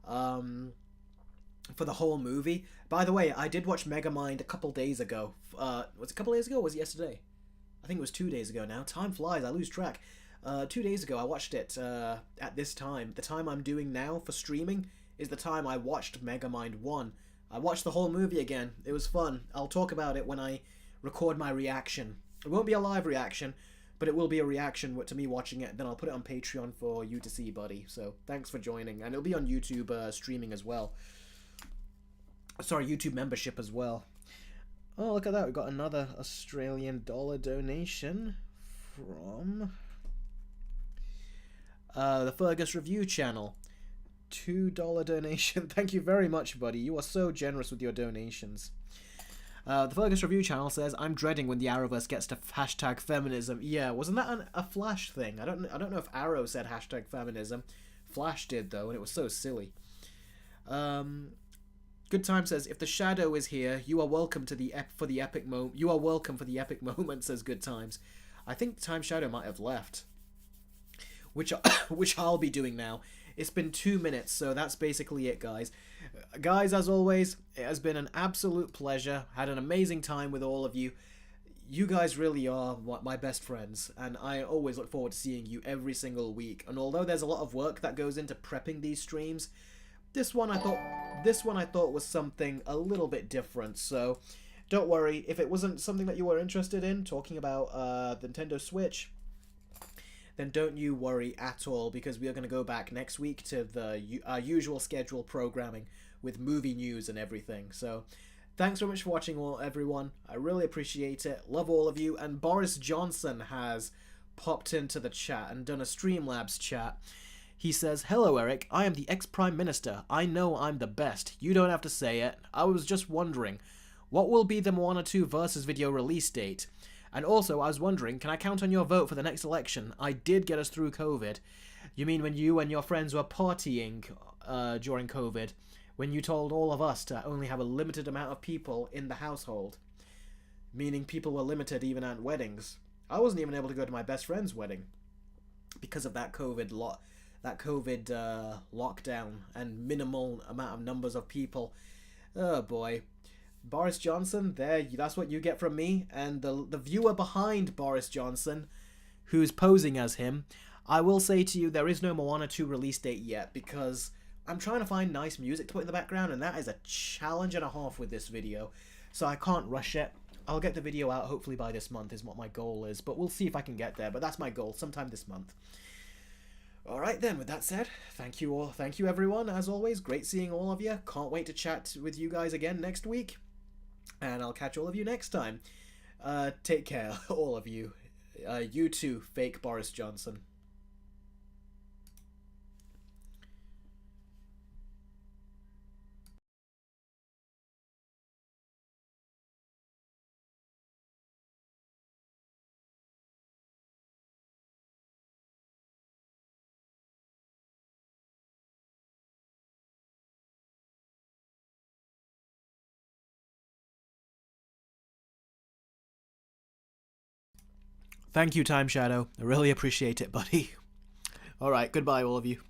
Speaker 1: for the whole movie. By the way, I did watch Megamind a couple days ago. Was it a couple days ago or was it yesterday? I think it was 2 days ago now. Time flies, I lose track. 2 days ago I watched it at this time. The time I'm doing now for streaming is the time I watched Megamind 1. I watched the whole movie again. It was fun. I'll talk about it when I record my reaction. It won't be a live reaction, but it will be a reaction to me watching it. Then I'll put it on Patreon for you to see, buddy. So thanks for joining. And it'll be on YouTube streaming as well. Sorry, YouTube membership as well. Oh, look at that. We've got another Australian dollar donation from the Fergus Review channel. $2 donation. Thank you very much, buddy. You are so generous with your donations. The Fergus Review channel says, I'm dreading when the Arrowverse gets to hashtag feminism. Yeah, wasn't that a Flash thing? I don't know if Arrow said hashtag feminism. Flash did, though, and it was so silly. Good Time says, if the Shadow is here, you are welcome to for the epic moment. You are welcome for the epic moment, says Good Times. I think Time Shadow might have left. Which I'll be doing now. It's been 2 minutes, so that's basically it, guys. Guys, as always, it has been an absolute pleasure. Had an amazing time with all of you. You guys really are my best friends, and I always look forward to seeing you every single week. And although there's a lot of work that goes into prepping these streams, this one I thought was something a little bit different. So don't worry if it wasn't something that you were interested in, talking about the Nintendo Switch. Then don't you worry at all, because we are going to go back next week to the usual schedule programming with movie news and everything. So thanks very much for watching, everyone. I really appreciate it. Love all of you. And Boris Johnson has popped into the chat and done a Streamlabs chat. He says, hello, Eric. I am the ex-Prime Minister. I know I'm the best. You don't have to say it. I was just wondering, what will be the Moana 2 Versus video release date? And also, I was wondering, can I count on your vote for the next election? I did get us through COVID. You mean when you and your friends were partying during COVID? When you told all of us to only have a limited amount of people in the household? Meaning people were limited even at weddings. I wasn't even able to go to my best friend's wedding because of that COVID lockdown and minimal amount of numbers of people. Oh boy. Boris Johnson, that's what you get from me. And the viewer behind Boris Johnson, who's posing as him, I will say to you, there is no Moana 2 release date yet, because I'm trying to find nice music to put in the background, and that is a challenge and a half with this video. So I can't rush it. I'll get the video out hopefully by this month is what my goal is, but we'll see if I can get there. But that's my goal, sometime this month. Alright then, with that said, thank you all. Thank you everyone, as always. Great seeing all of you. Can't wait to chat with you guys again next week. And I'll catch all of you next time. Take care, all of you. You too, fake Boris Johnson. Thank you, Time Shadow. I really appreciate it, buddy. Alright, goodbye, all of you.